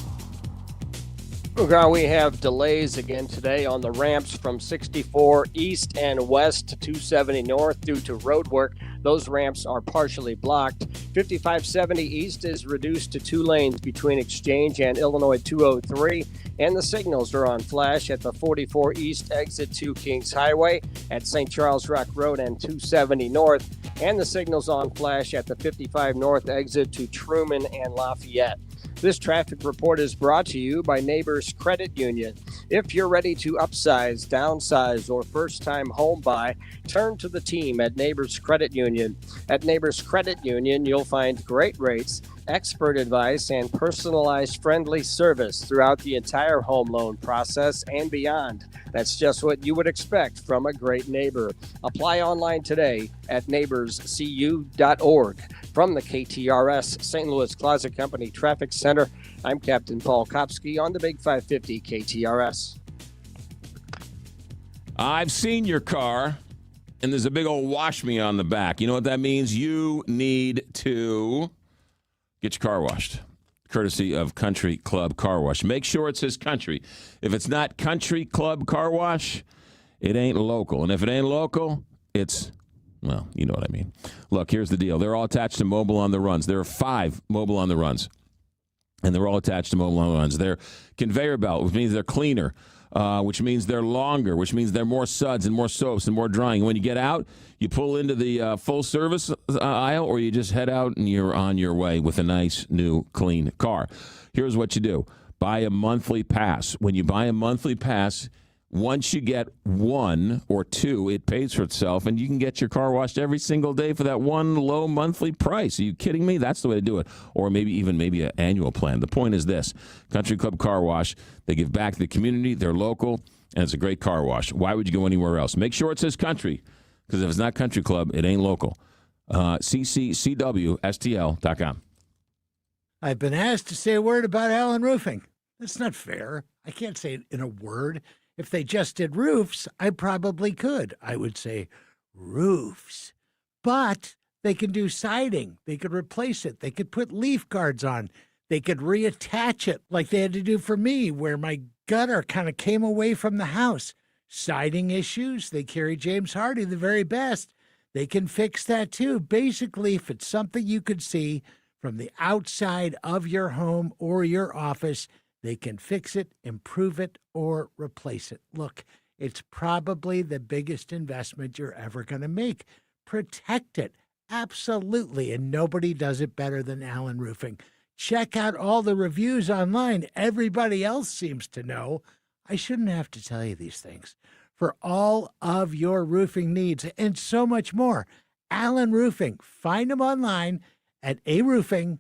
McGraw, we have delays again today on the ramps from 64 east and west to 270 north due to road work. Those ramps are partially blocked. 5570 east is reduced to 2 lanes between Exchange and Illinois 203, and the signals are on flash at the 44 east exit to Kings Highway at St. Charles Rock Road and 270 north, and the signals on flash at the 55 north exit to Truman and Lafayette. This traffic report is brought to you by Neighbors Credit Union. If you're ready to upsize, downsize, or first-time home buy, turn to the team at Neighbors Credit Union. At Neighbors Credit Union, you'll find great rates, expert advice, and personalized friendly service throughout the entire home loan process and beyond. That's just what you would expect from a great neighbor. Apply online today at neighborscu.org. From the KTRS St. Louis Closet Company Traffic Center, I'm Captain Paul Kopsky on the Big 550 KTRS. I've seen your car, and there's a big old wash me on the back. You know what that means? You need to get your car washed, courtesy of Country Club Car Wash. Make sure it says Country. If it's not Country Club Car Wash, it ain't local. And if it ain't local, it's, well, you know what I mean. Look, here's the deal. They're all attached to Mobile on the Runs. There are 5 Mobile on the Runs, and they're all attached to Mobile on the Runs. They're conveyor belt, which means they're cleaner, which means they're longer, which means they're more suds and more soaps and more drying. When you get out, you pull into the full service aisle, or you just head out and you're on your way with a nice, new, clean car. Here's what you do. Buy a monthly pass. When you buy a monthly pass, once you get 1 or 2, it pays for itself, and you can get your car washed every single day for that one low monthly price. Are you kidding me? That's the way to do it. Or maybe an annual plan. The point is this. Country Club Car Wash, they give back to the community, they're local, and it's a great car wash. Why would you go anywhere else? Make sure it says Country, because if it's not Country Club, it ain't local. CCCWSTL.com. I've been asked to say a word about Allen Roofing. That's not fair. I can't say it in a word. If they just did roofs, I probably could. I would say roofs. But they can do siding. They could replace it. They could put leaf guards on. They could reattach it like they had to do for me, where my gutter kind of came away from the house. Siding issues, they carry James Hardy, the very best. They can fix that too. Basically, if it's something you could see from the outside of your home or your office, they can fix it, improve it, or replace it. Look, it's probably the biggest investment you're ever going to make. Protect it. Absolutely. And nobody does it better than Allen Roofing. Check out all the reviews online. Everybody else seems to know. I shouldn't have to tell you these things. For all of your roofing needs and so much more, Allen Roofing. Find them online at aroofing.net.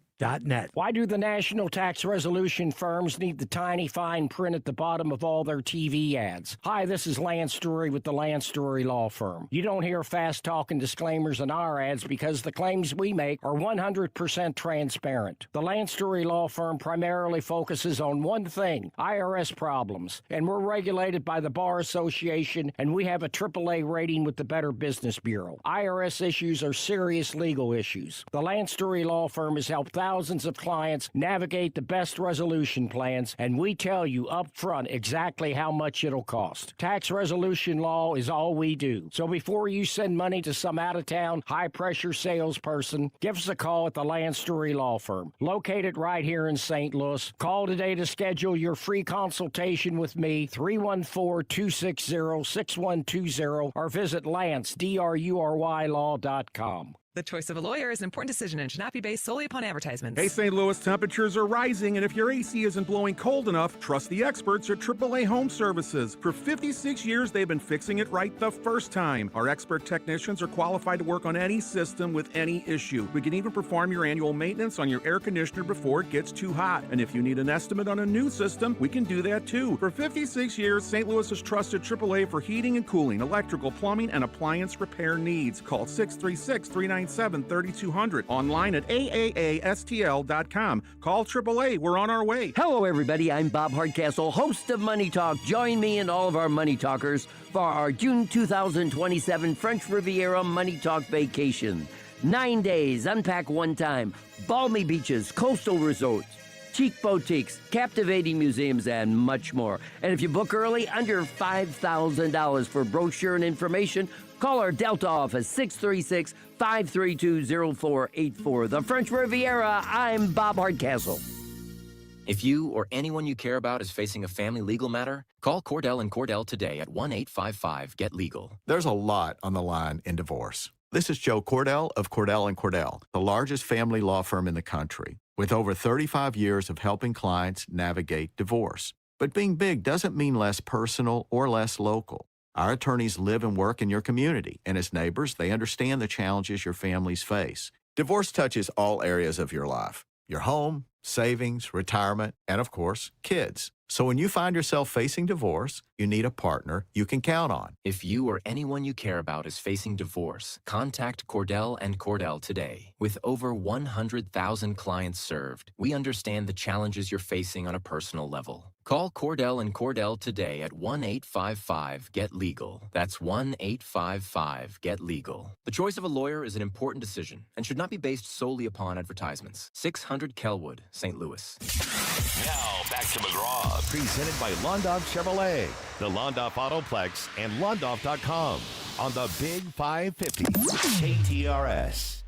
Why do the national tax resolution firms need the tiny fine print at the bottom of all their TV ads? Hi, this is Lance Story with the Lance Story Law Firm. You don't hear fast-talking disclaimers in our ads because the claims we make are 100% transparent. The Lance Story Law Firm primarily focuses on one thing, IRS problems, and we're regulated by the Bar Association, and we have a AAA rating with the Better Business Bureau. IRS issues are serious legal issues. The Lance Story Law Firm has helped thousands of clients navigate the best resolution plans, and we tell you up front exactly how much it'll cost. Tax resolution law is all we do. So before you send money to some out-of-town, high-pressure salesperson, give us a call at the Land Story Law Firm, located right here in St. Louis. Call today to schedule your free consultation with me, 314-260-6120, or visit LanceDruryLaw.com. The choice of a lawyer is an important decision and should not be based solely upon advertisements. Hey, St. Louis, temperatures are rising, and if your AC isn't blowing cold enough, trust the experts at AAA Home Services. For 56 years, they've been fixing it right the first time. Our expert technicians are qualified to work on any system with any issue. We can even perform your annual maintenance on your air conditioner before it gets too hot. And if you need an estimate on a new system, we can do that too. For 56 years, St. Louis has trusted AAA for heating and cooling, electrical, plumbing, and appliance repair needs. Call 636-397-3200. Online at AAASTL.com. Call AAA. We're on our way. Hello, everybody. I'm Bob Hardcastle, host of Money Talk. Join me and all of our Money Talkers for our June 2027 French Riviera Money Talk vacation. 9 days, unpack one time, balmy beaches, coastal resorts, boutique boutiques, captivating museums, and much more. And if you book early, under $5,000 for brochure and information, call our Delta office, 636-532-0484. The French Riviera, I'm Bob Hardcastle. If you or anyone you care about is facing a family legal matter, call Cordell & Cordell today at 1-855-GET-LEGAL. There's a lot on the line in divorce. This is Joe Cordell of Cordell & Cordell, the largest family law firm in the country, with over 35 years of helping clients navigate divorce. But being big doesn't mean less personal or less local. Our attorneys live and work in your community, and as neighbors, they understand the challenges your families face. Divorce touches all areas of your life: your home, savings, retirement, and of course, kids. So when you find yourself facing divorce, you need a partner you can count on. If you or anyone you care about is facing divorce, contact Cordell & Cordell today. With over 100,000 clients served, we understand the challenges you're facing on a personal level. Call Cordell & Cordell today at 1-855-GET-LEGAL. That's 1-855-GET-LEGAL. The choice of a lawyer is an important decision and should not be based solely upon advertisements. 600 Kelwood, St. Louis. Now, back to McGraw, presented by Londoff Chevrolet, the Londoff Autoplex, and Londoff.com on the Big 550 KTRS.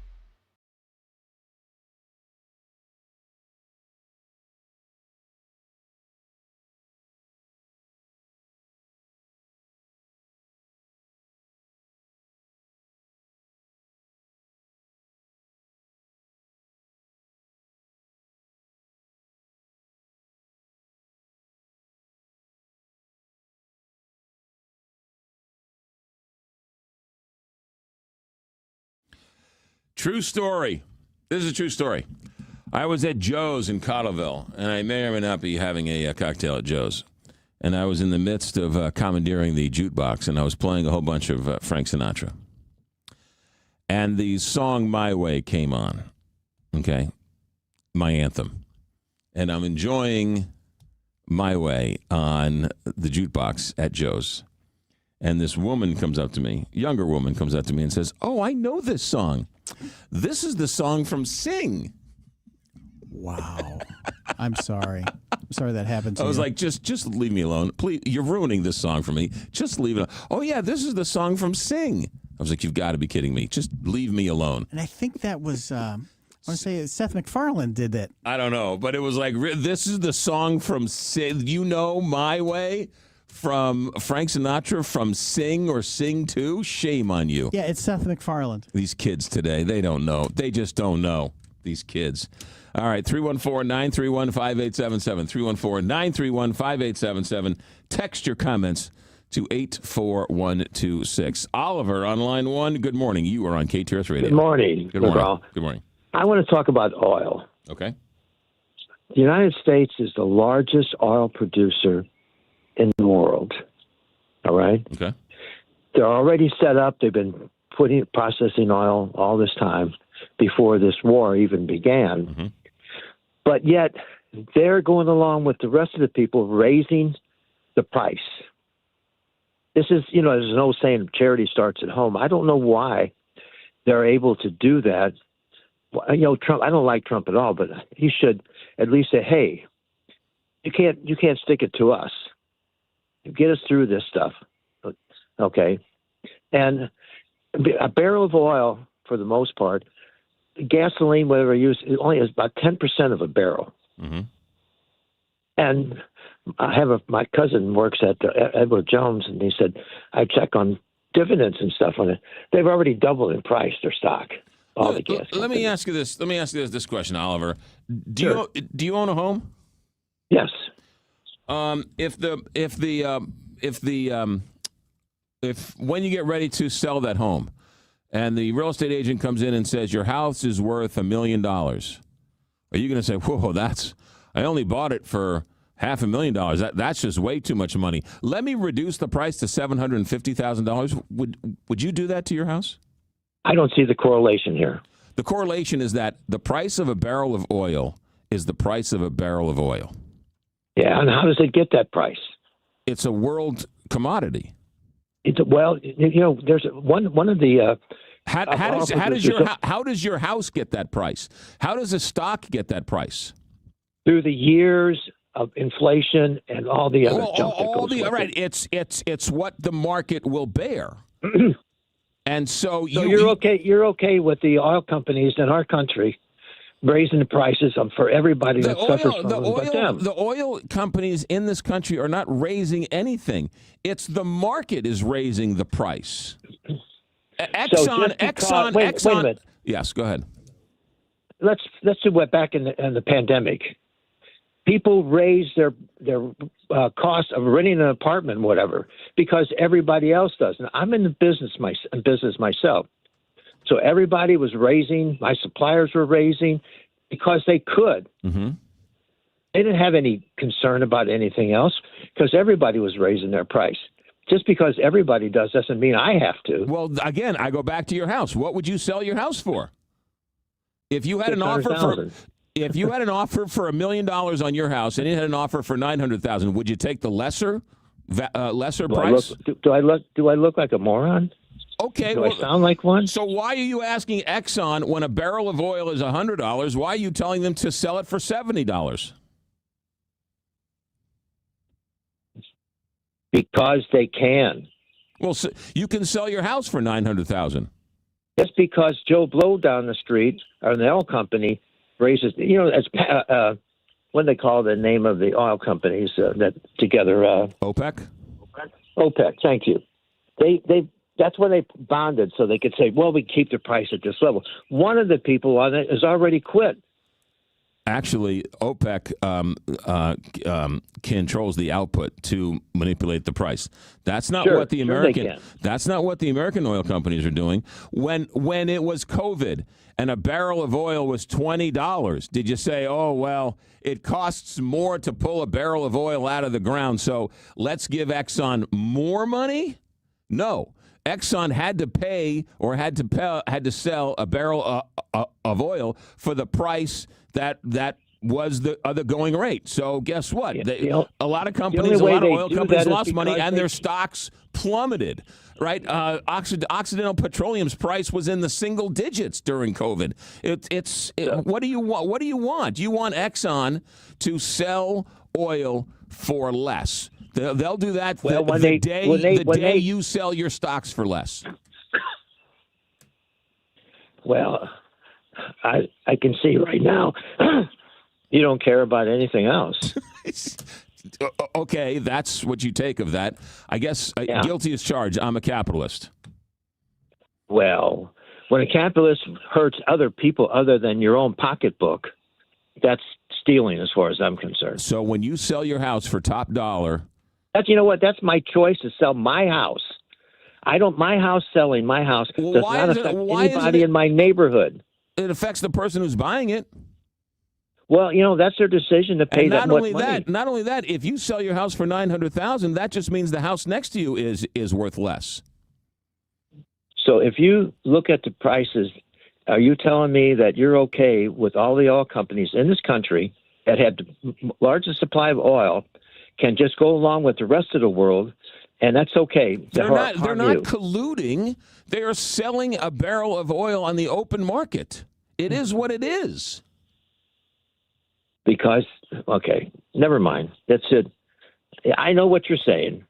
True story. This is a true story. I was at Joe's in Cottleville, and I may or may not be having a cocktail at Joe's. And I was in the midst of commandeering the jukebox, and I was playing a whole bunch of Frank Sinatra. And the song My Way came on, okay, my anthem. And I'm enjoying My Way on the jukebox at Joe's. And this woman comes up to me, younger woman comes up to me and says, "Oh, I know this song. This is the song from Sing." Wow. I'm sorry. I'm sorry that happened to you. I was like, just leave me alone. Please, you're ruining this song for me. Just leave it alone. "Oh, yeah, this is the song from Sing." I was like, "You've got to be kidding me. Just leave me alone." And I think that was, I want to say Seth MacFarlane did that. I don't know, but it was like, this is the song from Sing. You know My Way from Frank Sinatra from Sing or Sing 2? Shame on you. Yeah, it's Seth MacFarlane. These kids today, they don't know. They just don't know, these kids. All right, 314-931-5877. 314-931-5877. Text your comments to 84126. Oliver on line 1, good morning. You are on KTRS Radio. Good morning. Good morning. McGraw. Good morning. I want to talk about oil. Okay. The United States is the largest oil producer in the world. All right? Okay. They're already set up. They've been processing oil all this time before this war even began. Mm-hmm. But yet they're going along with the rest of the people raising the price. This is, there's an old saying, charity starts at home. I don't know why they're able to do that. Trump, I don't like Trump at all, but he should at least say, "Hey, you can't stick it to us. Get us through this stuff." Okay. And a barrel of oil, for the most part, gasoline, whatever you use, it only is about 10% of a barrel. Mm-hmm. And I have my cousin works at Edward Jones, and he said, I check on dividends and stuff on it. They've already doubled in price, their stock. All the gas. Let me ask you this. Let me ask you this question, Oliver. Do you own a home? Yes. If when you get ready to sell that home, and the real estate agent comes in and says your house is worth $1 million, are you going to say, "Whoa, I only bought it for $500,000. That's just way too much money. Let me reduce the price to $750,000." Would you do that to your house? I don't see the correlation here. The correlation is that the price of a barrel of oil is the price of a barrel of oil. Yeah, and how does it get that price? It's a world commodity. There's one of the. How does your house get that price? How does a stock get that price? through the years of inflation and all the other junk that goes with right. it. It's what the market will bear. And so you're okay. You're okay with the oil companies in our country raising the prices for everybody that suffers from them but them. The oil companies in this country are not raising anything. It's the market is raising the price. Exxon. Wait a minute. Yes, go ahead. Let's do what back in the pandemic. People raise their cost of renting an apartment, whatever, because everybody else does. Now, I'm in the business myself, so everybody was raising. My suppliers were raising because they could. Mm-hmm. They didn't have any concern about anything else because everybody was raising their price. Just because everybody does doesn't mean I have to. Well, again, I go back to your house. What would you sell your house for? If you had an offer for $1 million on your house and it had an offer for $900,000, would you take the lesser price? Do I look like a moron? Okay. Do I sound like one? So why are you asking Exxon when a barrel of oil is $100? Why are you telling them to sell it for $70? Because they can. Well, so you can sell your house for $900,000. Just because Joe Blow down the street or the oil company raises, as what do they call the name of the oil companies that together? OPEC. OPEC. Thank you. That's when they bonded so they could say, well, we keep the price at this level. One of the people on it has already quit. Actually, OPEC controls the output to manipulate the price. That's not what the American. That's not what the American oil companies are doing. When it was COVID and a barrel of oil was $20, did you say, "Oh well, it costs more to pull a barrel of oil out of the ground, so let's give Exxon more money"? No. Exxon had to pay or had to sell a barrel of oil for the price that was the other going rate. So guess what? A lot of companies, a lot of oil companies lost money and their stocks plummeted. Right? Occidental Petroleum's price was in the single digits during COVID. What do you want? What do you want? You want Exxon to sell oil for less. They'll do that the day you sell your stocks for less. Well, I can see right now you don't care about anything else. Okay, that's what you take of that. I guess guilty as charged. I'm a capitalist. Well, when a capitalist hurts other people other than your own pocketbook, that's stealing as far as I'm concerned. So when you sell your house for top dollar... You know what? That's my choice to sell my house. Selling my house does not affect anybody in my neighborhood. It affects the person who's buying it. Well, that's their decision to pay that much money. Not only that, if you sell your house for $900,000, that just means the house next to you is worth less. So if you look at the prices, are you telling me that you're okay with all the oil companies in this country that have the largest supply of oil can just go along with the rest of the world, and that's okay? They're not colluding. They are selling a barrel of oil on the open market. It is what it is. Because, okay, never mind. That's it. I know what you're saying.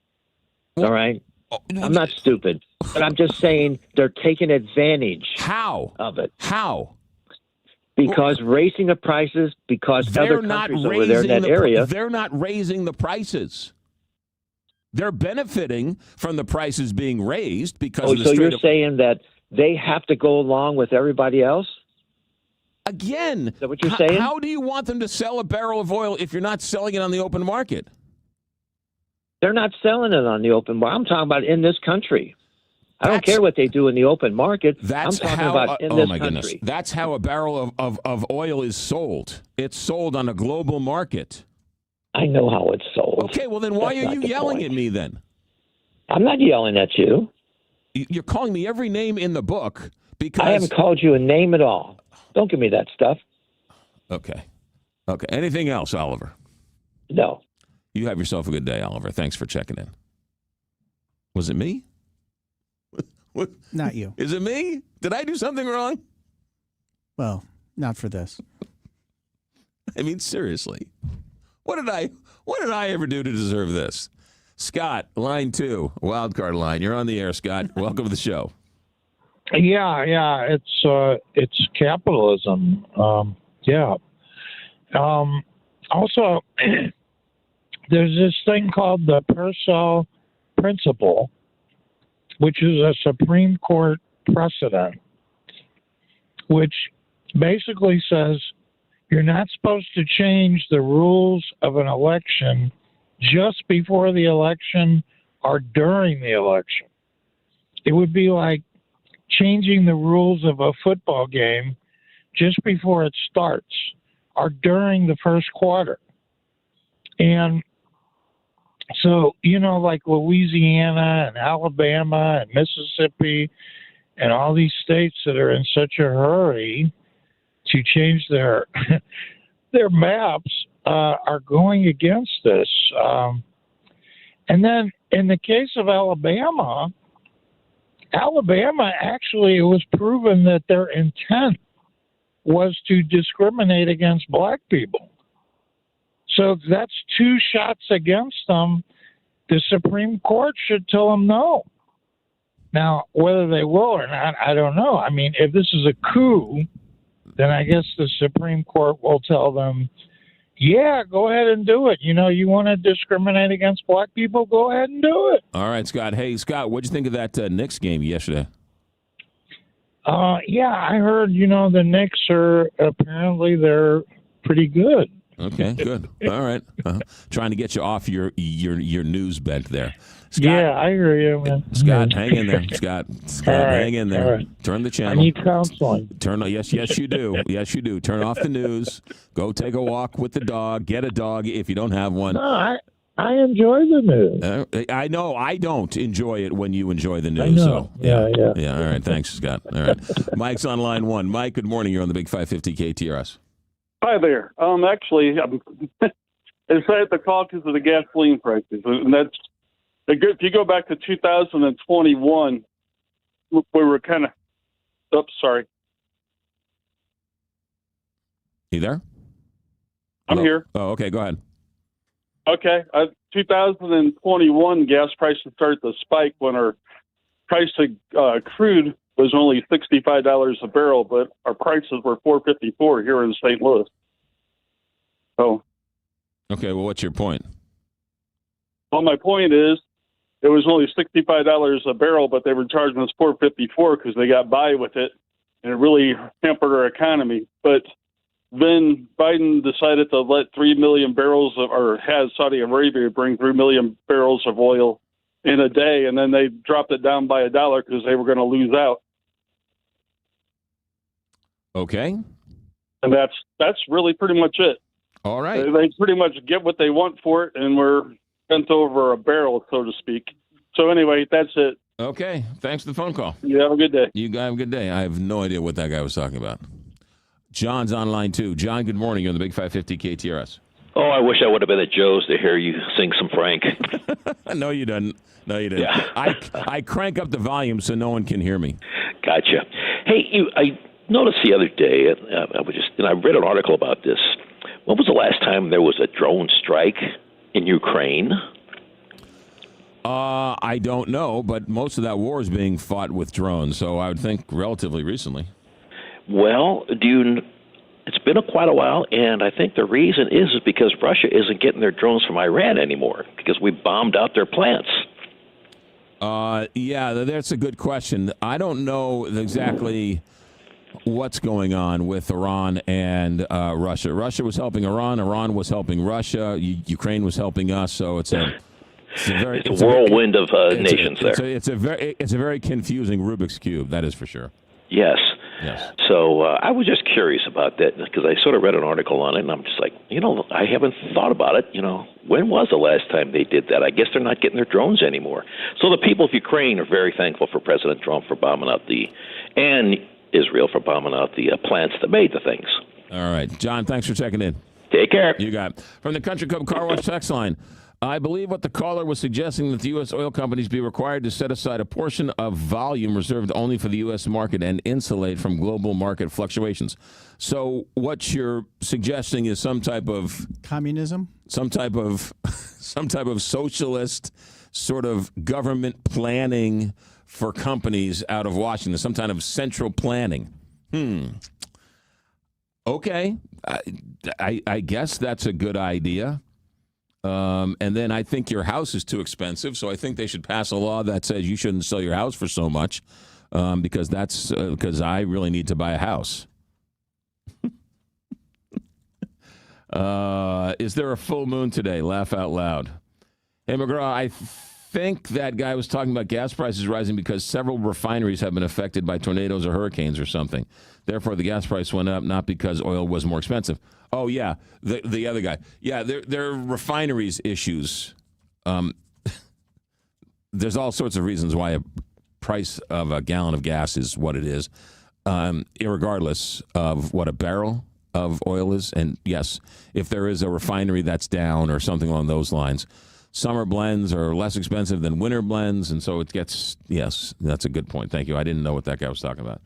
All right? I'm not stupid, but I'm just saying they're taking advantage of it. How? Because raising the prices, because other countries over there in that area. They're not raising the prices. They're benefiting from the prices being raised because of the you're saying that they have to go along with everybody else? Again, is that what you're saying? How do you want them to sell a barrel of oil if you're not selling it on the open market? They're not selling it on the open market. I'm talking about in this country. I don't care what they do in the open market. I'm talking about in this country. Goodness. That's how a barrel of oil is sold. It's sold on a global market. I know how it's sold. Okay, well then why are you yelling at me then? I'm not yelling at you. You're calling me every name in the book because... I haven't called you a name at all. Don't give me that stuff. Okay. Anything else, Oliver? No. You have yourself a good day, Oliver. Thanks for checking in. Was it me? What? Not you. Is it me? Did I do something wrong? Well, not for this. I mean, seriously. What did I ever do to deserve this? Scott, line 2, wild card line. You're on the air, Scott. Welcome to the show. Yeah, it's capitalism. Also, there's this thing called the Purcell Principle, which is a Supreme Court precedent, which basically says you're not supposed to change the rules of an election just before the election or during the election. It would be like changing the rules of a football game just before it starts or during the first quarter. And so, like Louisiana and Alabama and Mississippi and all these states that are in such a hurry to change their maps are going against this. And then in the case of Alabama actually, it was proven that their intent was to discriminate against black people. So that's 2 shots against them. The Supreme Court should tell them no. Now, whether they will or not, I don't know. I mean, if this is a coup, then I guess the Supreme Court will tell them, yeah, go ahead and do it. You want to discriminate against black people? Go ahead and do it. All right, Scott. Hey, Scott, what'd you think of that Knicks game yesterday? Yeah, I heard, the Knicks they're pretty good. Okay, good. All right. Trying to get you off your news bent there. Scott, yeah, I hear you, man. Scott, hang in there. Scott, hang in there. Right. Turn the channel. I need counseling. Yes, you do. Yes, you do. Turn off the news. Go take a walk with the dog. Get a dog if you don't have one. No, I enjoy the news. I know. I don't enjoy it when you enjoy the news. I know. So, yeah. All right. Thanks, Scott. All right. Mike's on line 1. Mike, good morning. You're on the Big 550 KTRS. Hi there. Actually, it's at the call because of the gasoline prices, and that's if you go back to 2021, we were kind of. Oops, sorry. You there? I'm here. Oh, okay. Go ahead. Okay. 2021 gas prices started to spike when our price of crude was only $65 a barrel, but our prices were $4.54 here in St. Louis. So. Okay. Well, what's your point? Well, my point is, it was only $65 a barrel, but they were charging us $4.54 because they got by with it, and it really hampered our economy. But then Biden decided to let 3 million barrels or had Saudi Arabia bring 3 million barrels of oil in a day, and then they dropped it down by $1 because they were going to lose out. Okay. And that's really pretty much it. All right. They pretty much get what they want for it, and we're bent over a barrel, so to speak. So anyway, that's it. Okay. Thanks for the phone call. You have a good day. You guys have a good day. I have no idea what that guy was talking about. John's on line 2. John, good morning. You're on the Big 550 KTRS. Oh, I wish I would have been at Joe's to hear you sing some Frank. No, you didn't. Yeah. I crank up the volume so no one can hear me. Gotcha. Hey, I noticed the other day, I read an article about this. When was the last time there was a drone strike in Ukraine? I don't know, but most of that war is being fought with drones, so I would think relatively recently. Well, it's been quite a while, and I think the reason is because Russia isn't getting their drones from Iran anymore because we bombed out their plants. Yeah, that's a good question. I don't know exactly what's going on with Iran and Russia. Russia was helping Iran. Iran was helping Russia. Ukraine was helping us. So it's a whirlwind of nations there. It's a very confusing Rubik's Cube. That is for sure. Yes. Yes. So I was just curious about that because I sort of read an article on it, and I'm just like, I haven't thought about it. When was the last time they did that? I guess they're not getting their drones anymore. So the people of Ukraine are very thankful for President Trump for bombing out and Israel for bombing out the plants that made the things. All right. John, thanks for checking in. Take care. You got it. From the Country Club Car Wash text line, I believe what the caller was suggesting, that the U.S. oil companies be required to set aside a portion of volume reserved only for the U.S. market and insulate from global market fluctuations. So what you're suggesting is some type of communism, some type of socialist sort of government planning for companies out of Washington, some kind of central planning. Okay, I guess that's a good idea. And then I think your house is too expensive, so I think they should pass a law that says you shouldn't sell your house for so much, because I really need to buy a house. Is there a full moon today? Laugh out loud. Hey, McGraw, I think that guy was talking about gas prices rising because several refineries have been affected by tornadoes or hurricanes or something. Therefore, the gas price went up, not because oil was more expensive. Oh, yeah, the other guy. Yeah, there are refineries issues. There's all sorts of reasons why a price of a gallon of gas is what it is, irregardless of what a barrel of oil is. And, yes, if there is a refinery that's down or something along those lines, summer blends are less expensive than winter blends, and so it gets, yes, that's a good point. Thank you. I didn't know what that guy was talking about.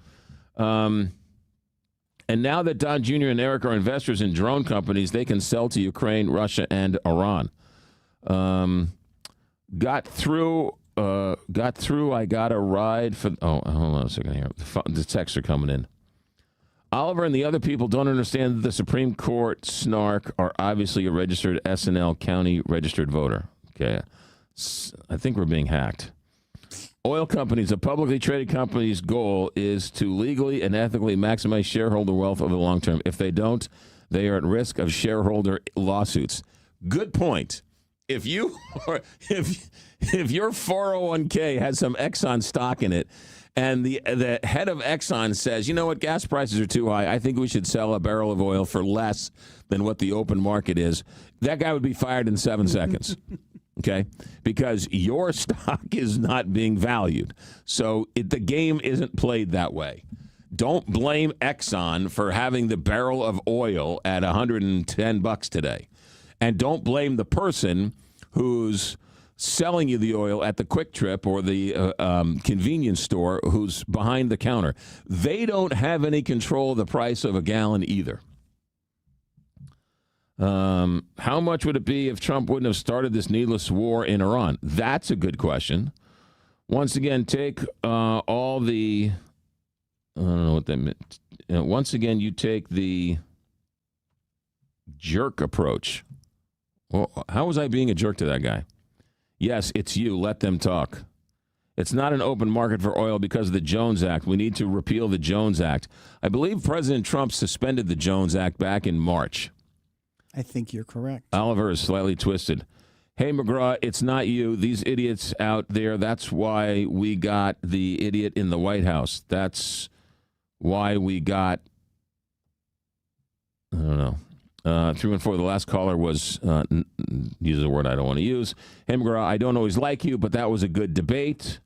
And now that Don Jr. and Eric are investors in drone companies, they can sell to Ukraine, Russia, and Iran. Got through. I got a ride for. Oh, hold on a second here. The texts are coming in. Oliver and the other people don't understand that the Supreme Court snark are obviously a registered SNL County registered voter. Okay, I think we're being hacked. Oil companies, a publicly traded company's goal is to legally and ethically maximize shareholder wealth over the long term. If they don't, they are at risk of shareholder lawsuits. Good point. If your 401k has some Exxon stock in it, and the head of Exxon says, you know what, gas prices are too high, I think we should sell a barrel of oil for less than what the open market is, that guy would be fired in 7 seconds. Okay, because your stock is not being valued. So the game isn't played that way. Don't blame Exxon for having the barrel of oil at $110 today. And don't blame the person who's selling you the oil at the Quick Trip or the convenience store who's behind the counter. They don't have any control of the price of a gallon either. How much would it be if Trump wouldn't have started this needless war in Iran? That's a good question. Once again, take all the... I don't know what that meant. Once again, you take the jerk approach. Well, how was I being a jerk to that guy? Yes, it's you. Let them talk. It's not an open market for oil because of the Jones Act. We need to repeal the Jones Act. I believe President Trump suspended the Jones Act back in March. I think you're correct. Oliver is slightly twisted. Hey, McGraw, it's not you. These idiots out there, that's why we got the idiot in the White House. That's why we got, I don't know. 314, the last caller was, use a word I don't want to use. Hey, McGraw, I don't always like you, but that was a good debate.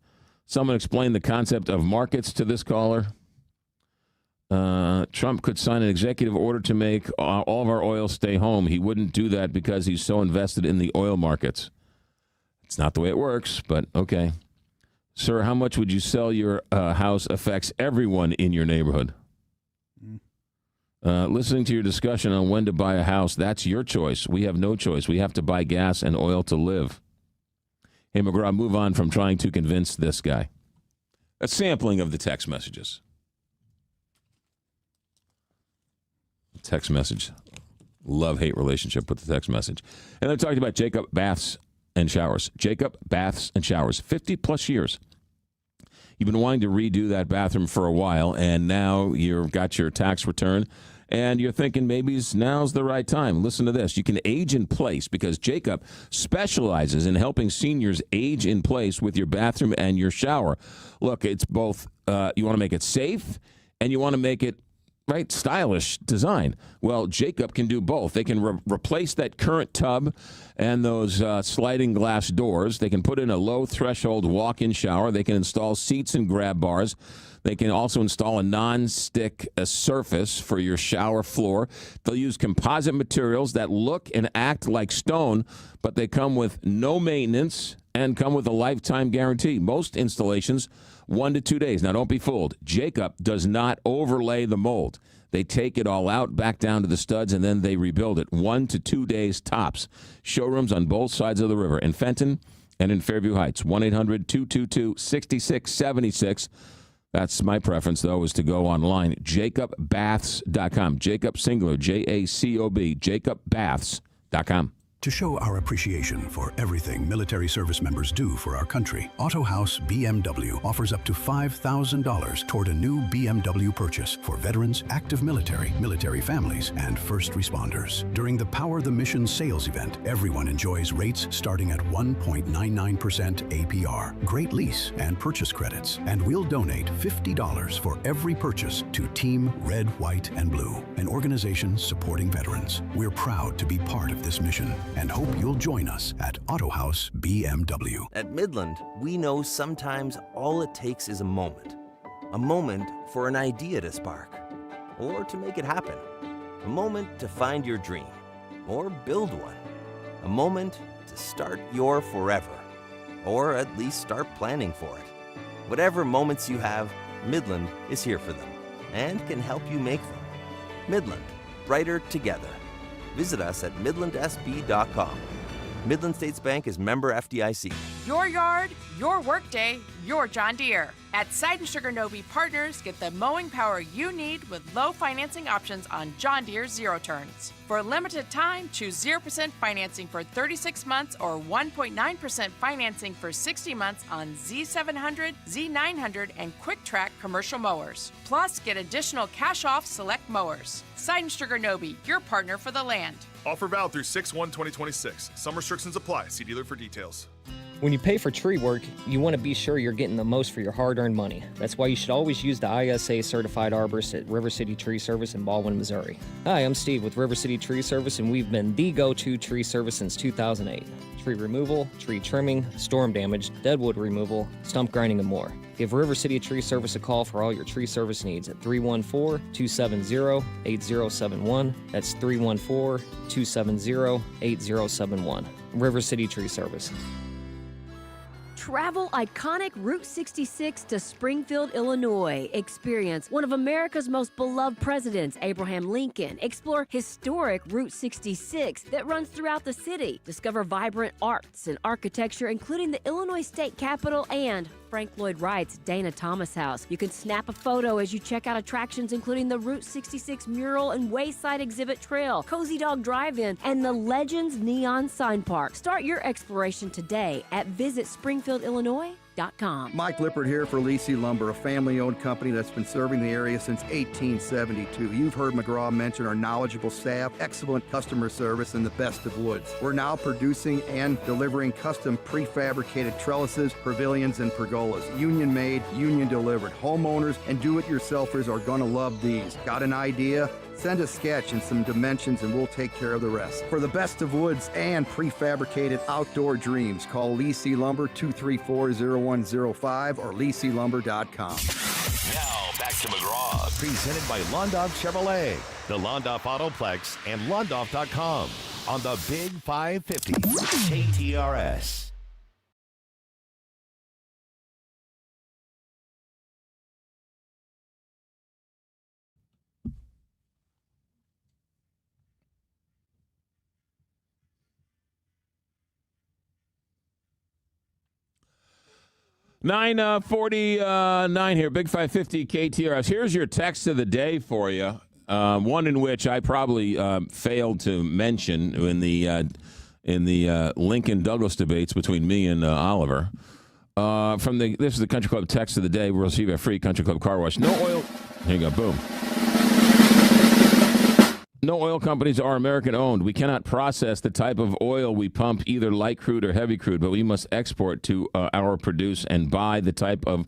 Someone explain the concept of markets to this caller. Trump could sign an executive order to make all of our oil stay home. He wouldn't do that because he's so invested in the oil markets. It's not the way it works, but okay. Sir, how much would you sell your house affects everyone in your neighborhood? Listening to your discussion on when to buy a house, that's your choice. We have no choice. We have to buy gas and oil to live. Hey, McGraw, move on from trying to convince this guy. A sampling of the text messages. Text message. Love-hate relationship with the text message. And they're talking about Jacob Baths and Showers. Jacob Baths and Showers, 50-plus years. You've been wanting to redo that bathroom for a while, and now you've got your tax return, and you're thinking maybe now's the right time. Listen to this. You can age in place because Jacob specializes in helping seniors age in place with your bathroom and your shower. Look, it's both you want to make it safe, and you want to make it right? Stylish design. Well, Jacob can do both. They can replace that current tub and those sliding glass doors. They can put in a low-threshold walk-in shower. They can install seats and grab bars. They can also install a non-stick surface for your shower floor. They'll use composite materials that look and act like stone, but they come with no maintenance and come with a lifetime guarantee. Most installations, 1 to 2 days. Now, don't be fooled. Jacob does not overlay the mold. They take it all out, back down to the studs, and then they rebuild it. 1 to 2 days tops. Showrooms on both sides of the river, in Fenton and in Fairview Heights. 1-800-222-6676. That's my preference, though, is to go online. JacobBaths.com. Jacob singular, Jacob, JacobBaths.com. To show our appreciation for everything military service members do for our country, Auto House BMW offers up to $5,000 toward a new BMW purchase for veterans, active military, military families, and first responders. During the Power the Mission sales event, everyone enjoys rates starting at 1.99% APR, great lease and purchase credits, and we'll donate $50 for every purchase to Team Red, White, and Blue, an organization supporting veterans. We're proud to be part of this mission and hope you'll join us at Auto House BMW. At Midland, we know sometimes all it takes is a moment for an idea to spark, or to make it happen, a moment to find your dream, or build one, a moment to start your forever, or at least start planning for it. Whatever moments you have, Midland is here for them and can help you make them. Midland, brighter together. Visit us at midlandsb.com. Midland States Bank is member FDIC. Your yard, your workday, your John Deere. At Side & Sugar Nobe Partners, get the mowing power you need with low financing options on John Deere Zero Turns. For a limited time, choose 0% financing for 36 months or 1.9% financing for 60 months on Z700, Z900, and Quick Track commercial mowers. Plus, get additional cash off select mowers. Side & Sugar Nobe, your partner for the land. Offer valid through 6/1/2026. Some restrictions apply. See dealer for details. When you pay for tree work, you want to be sure you're getting the most for your hard-earned money. That's why you should always use the ISA certified arborist at River City Tree Service in Baldwin, Missouri. Hi, I'm Steve with River City Tree Service, and we've been the go-to tree service since 2008. Tree removal, tree trimming, storm damage, deadwood removal, stump grinding, and more. Give River City Tree Service a call for all your tree service needs at 314-270-8071. That's 314-270-8071. River City Tree Service. Travel iconic Route 66 to Springfield, Illinois. Experience one of America's most beloved presidents, Abraham Lincoln. Explore historic Route 66 that runs throughout the city. Discover vibrant arts and architecture, including the Illinois State Capitol and Frank Lloyd Wright's Dana Thomas House. You can snap a photo as you check out attractions including the Route 66 mural and Wayside Exhibit Trail, Cozy Dog Drive-In, and the Legends Neon Sign Park. Start your exploration today at visitspringfieldillinois.com. Mike Lippert here for Lisi Lumber, a family-owned company that's been serving the area since 1872. You've heard McGraw mention our knowledgeable staff, excellent customer service, and the best of woods. We're now producing and delivering custom prefabricated trellises, pavilions, and pergolas. Union-made, union-delivered. Homeowners and do-it-yourselfers are going to love these. Got an idea? Send a sketch and some dimensions and we'll take care of the rest. For the best of woods and prefabricated outdoor dreams, call Lisi Lumber 234-0105 or LisiLumber.com. Now back to McGraw, presented by Londoff Chevrolet, the Londoff Autoplex, and Londoff.com on the Big 550 KTRS. Nine 49 here, Big 550 KTRS. Here's your text of the day for you. One in which I probably failed to mention in the Lincoln Douglas debates between me and Oliver. This is the Country Club text of the day. We'll receive a free Country Club car wash. No oil. Here you go. Boom. No oil companies are American-owned. We cannot process the type of oil we pump, either light crude or heavy crude, but we must export to our produce and buy the type of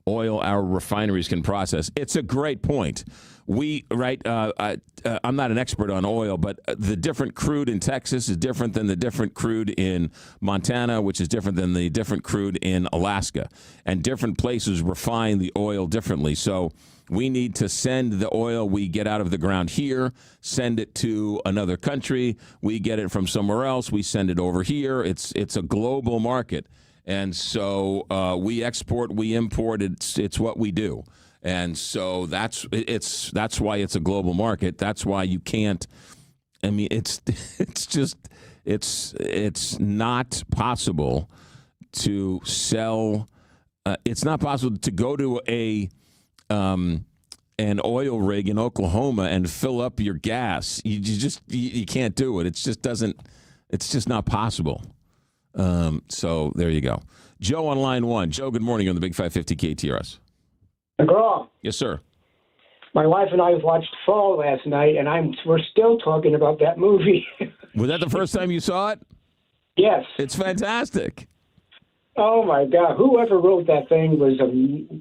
oil our refineries can process. It's a great point. I'm not an expert on oil, but the different crude in Texas is different than the different crude in Montana, which is different than the different crude in Alaska. And different places refine the oil differently. So we need to send the oil we get out of the ground here, send it to another country. We get it from somewhere else. We send it over here. It's a global market. And so we export, we import. It's what we do. And so that's why it's a global market. That's why you can't. I mean, it's not possible to sell. It's not possible to go to an oil rig in Oklahoma and fill up your gas. You can't do it. It's just not possible. So there you go. Joe on line 1. Joe, good morning on the Big 550 KTRS. McGraw. Yes, sir. My wife and I watched Fall last night, and we're still talking about that movie. Was that the first time you saw it? Yes. It's fantastic. Oh my God! Whoever wrote that thing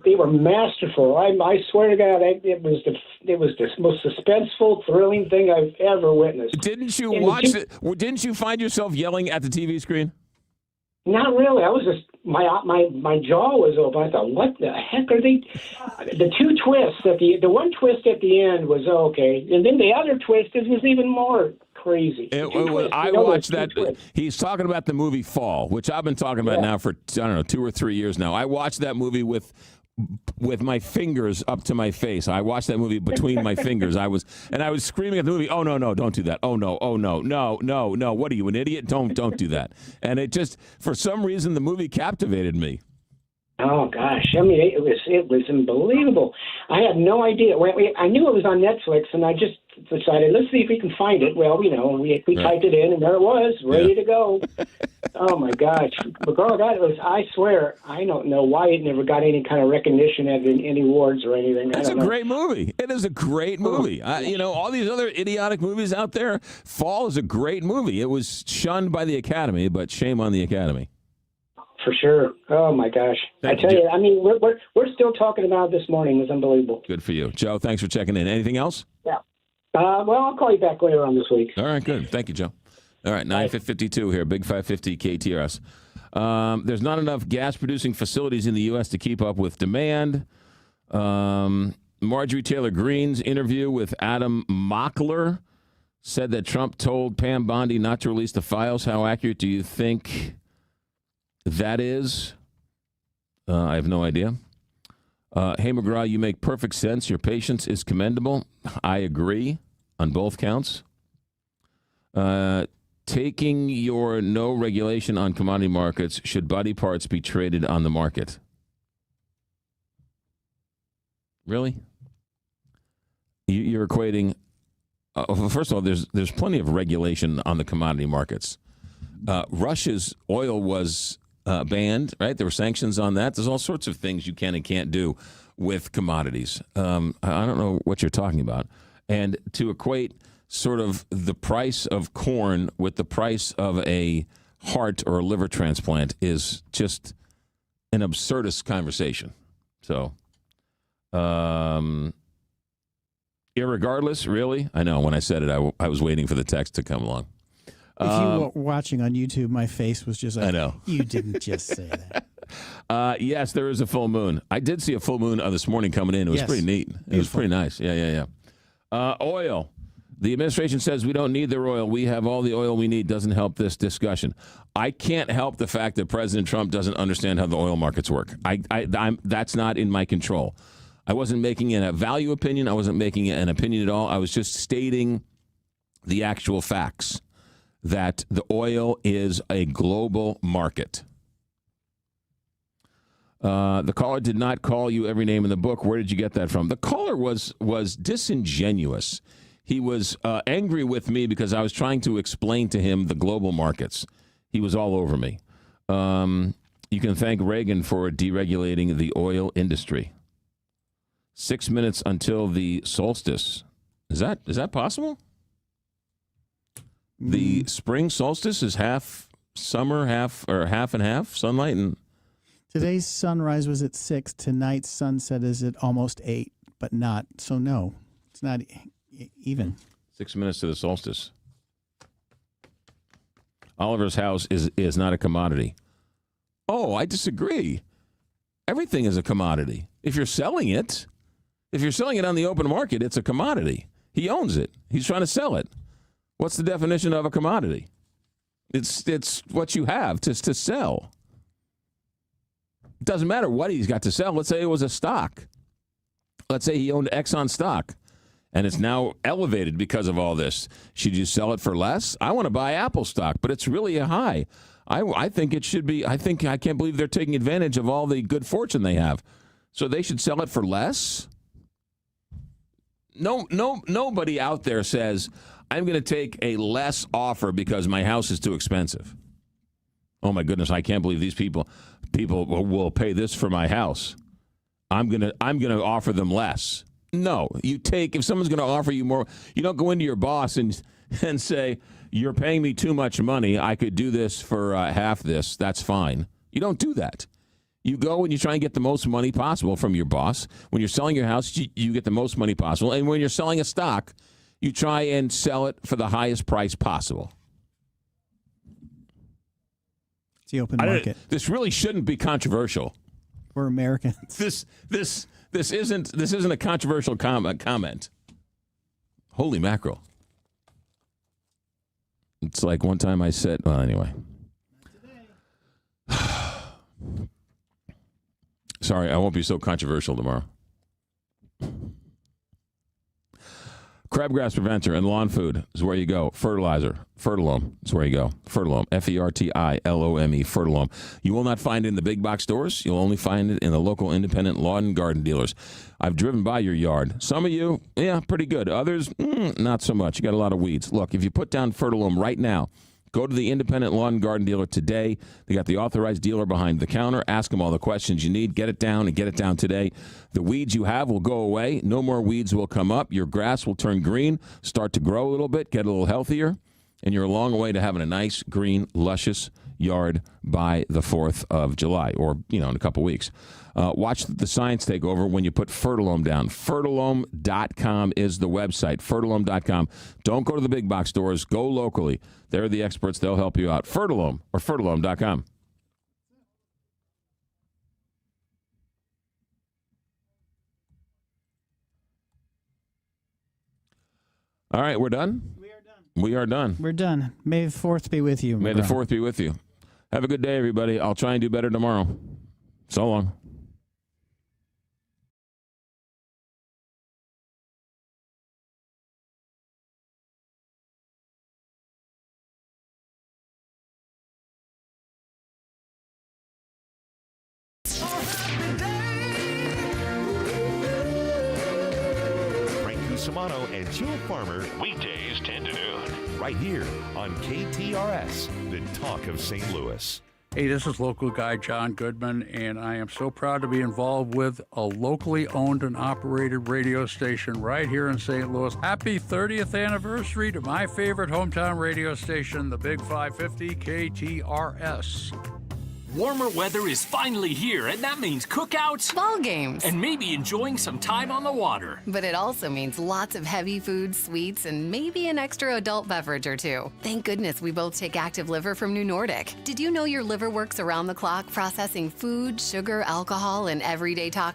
they were masterful. I swear to God, it was the most suspenseful, thrilling thing I've ever witnessed. Didn't you watch it? Didn't you find yourself yelling at the TV screen? Not really. I was just my jaw was open. I thought, what the heck are they? The two twists the one twist at the end was okay, and then the other twist was even more crazy. I watched that. He's talking about the movie Fall, which I've been talking about now for, I don't know, 2 or 3 years now. I watched that movie with my fingers up to my face. I watched that movie between my fingers. I was screaming at the movie, "Oh no, don't do that. Oh no, no. What are you, an idiot? Don't do that." And it just, for some reason, the movie captivated me. Oh gosh, I mean, it was unbelievable. I had no idea. I knew it was on Netflix, and I just decided, let's see if we can find it. Well, we typed it in, and there it was, ready to go. Oh my gosh, McGraw, I swear, I don't know why it never got any kind of recognition at any awards or anything. It's a great movie. It is a great movie. All these other idiotic movies out there, Fall is a great movie. It was shunned by the Academy, but shame on the Academy. For sure. Oh my gosh. I tell you, I mean, we're still talking about it this morning. It was unbelievable. Good for you. Joe, thanks for checking in. Anything else? Yeah. Well, I'll call you back later on this week. All right, good. Thank you, Joe. All right, 9:52 here, Big 550 KTRS. There's not enough gas-producing facilities in the U.S. to keep up with demand. Marjorie Taylor Greene's interview with Adam Mockler said that Trump told Pam Bondi not to release the files. How accurate do you think that is? I have no idea. Hey, McGraw, you make perfect sense. Your patience is commendable. I agree on both counts. Taking your no regulation on commodity markets, should body parts be traded on the market? Really? You're equating... first of all, there's plenty of regulation on the commodity markets. Russia's oil was banned, right? There were sanctions on that. There's all sorts of things you can and can't do with commodities. I don't know what you're talking about. And to equate sort of the price of corn with the price of a heart or a liver transplant is just an absurdist conversation. So, irregardless, really? I know when I said it, I was waiting for the text to come along. If you were watching on YouTube, my face was just like, I know. You didn't just say that. Yes, there is a full moon. I did see a full moon this morning coming in. It was pretty neat. It was pretty nice. Yeah. Oil. The administration says we don't need their oil. We have all the oil we need. Doesn't help this discussion. I can't help the fact that President Trump doesn't understand how the oil markets work. That's not in my control. I wasn't making a value opinion. I wasn't making an opinion at all. I was just stating the actual facts that the oil is a global market. The caller did not call you every name in the book. Where did you get that from? The caller was disingenuous. He was angry with me because I was trying to explain to him the global markets. He was all over me. You can thank Reagan for deregulating the oil industry. 6 minutes until the solstice. Is that possible? The spring solstice is half summer, half and half sunlight, and Today's sunrise was at 6. Tonight's sunset is at almost 8, but not. So, no, it's not even. 6 minutes to the solstice. Oliver's house is not a commodity. Oh, I disagree. Everything is a commodity. If you're selling it on the open market, it's a commodity. He owns it. He's trying to sell it. What's the definition of a commodity? It's what you have to sell. It doesn't matter what he's got to sell. Let's say it was a stock. Let's say he owned Exxon stock, and it's now elevated because of all this. Should you sell it for less? I want to buy Apple stock, but it's really a high. I think it should be. I can't believe they're taking advantage of all the good fortune they have. So they should sell it for less? Nobody out there says, I'm going to take a less offer because my house is too expensive. Oh my goodness, I can't believe these people will pay this for my house. I'm going to offer them less. No, if someone's going to offer you more, you don't go into your boss and say, you're paying me too much money. I could do this for half this. That's fine. You don't do that. You go and you try and get the most money possible from your boss. When you're selling your house, you get the most money possible. And when you're selling a stock, you try and sell it for the highest price possible. It's the open market. This really shouldn't be controversial. We're Americans. This isn't a controversial comment. Holy mackerel. It's like one time I said, well, anyway. Sorry, I won't be so controversial tomorrow. Crabgrass preventer and lawn food is where you go. Fertilizer, Fertilome is where you go. Fertilome, Fertilome, Fertilome. You will not find it in the big box stores. You'll only find it in the local independent lawn and garden dealers. I've driven by your yard. Some of you, yeah, pretty good. Others, not so much. You got a lot of weeds. Look, if you put down Fertilome right now, go to the independent lawn and garden dealer today. They got the authorized dealer behind the counter. Ask them all the questions you need. Get it down and get it down today. The weeds you have will go away. No more weeds will come up. Your grass will turn green, start to grow a little bit, get a little healthier, and you're a long way to having a nice, green, luscious yard by the 4th of July or, in a couple weeks. Watch the science take over when you put Fertilome down. Fertilome.com is the website. Fertilome.com. Don't go to the big box stores. Go locally. They're the experts. They'll help you out. Fertilome or Fertilome.com. All right, we're done? We are done. We're done. May the 4th be with you. May the 4th be with you. Have a good day, everybody. I'll try and do better tomorrow. So long. Simano and Joe Farmer, weekdays 10 to noon, right here on KTRS, the talk of St. Louis. Hey, this is local guy John Goodman, and I am so proud to be involved with a locally owned and operated radio station right here in St. Louis. Happy 30th anniversary to my favorite hometown radio station, the Big 550 KTRS. Warmer weather is finally here, and that means cookouts, ball games, and maybe enjoying some time on the water. But it also means lots of heavy food, sweets, and maybe an extra adult beverage or two. Thank goodness we both take Active Liver from New Nordic. Did you know your liver works around the clock processing food, sugar, alcohol, and everyday toxins?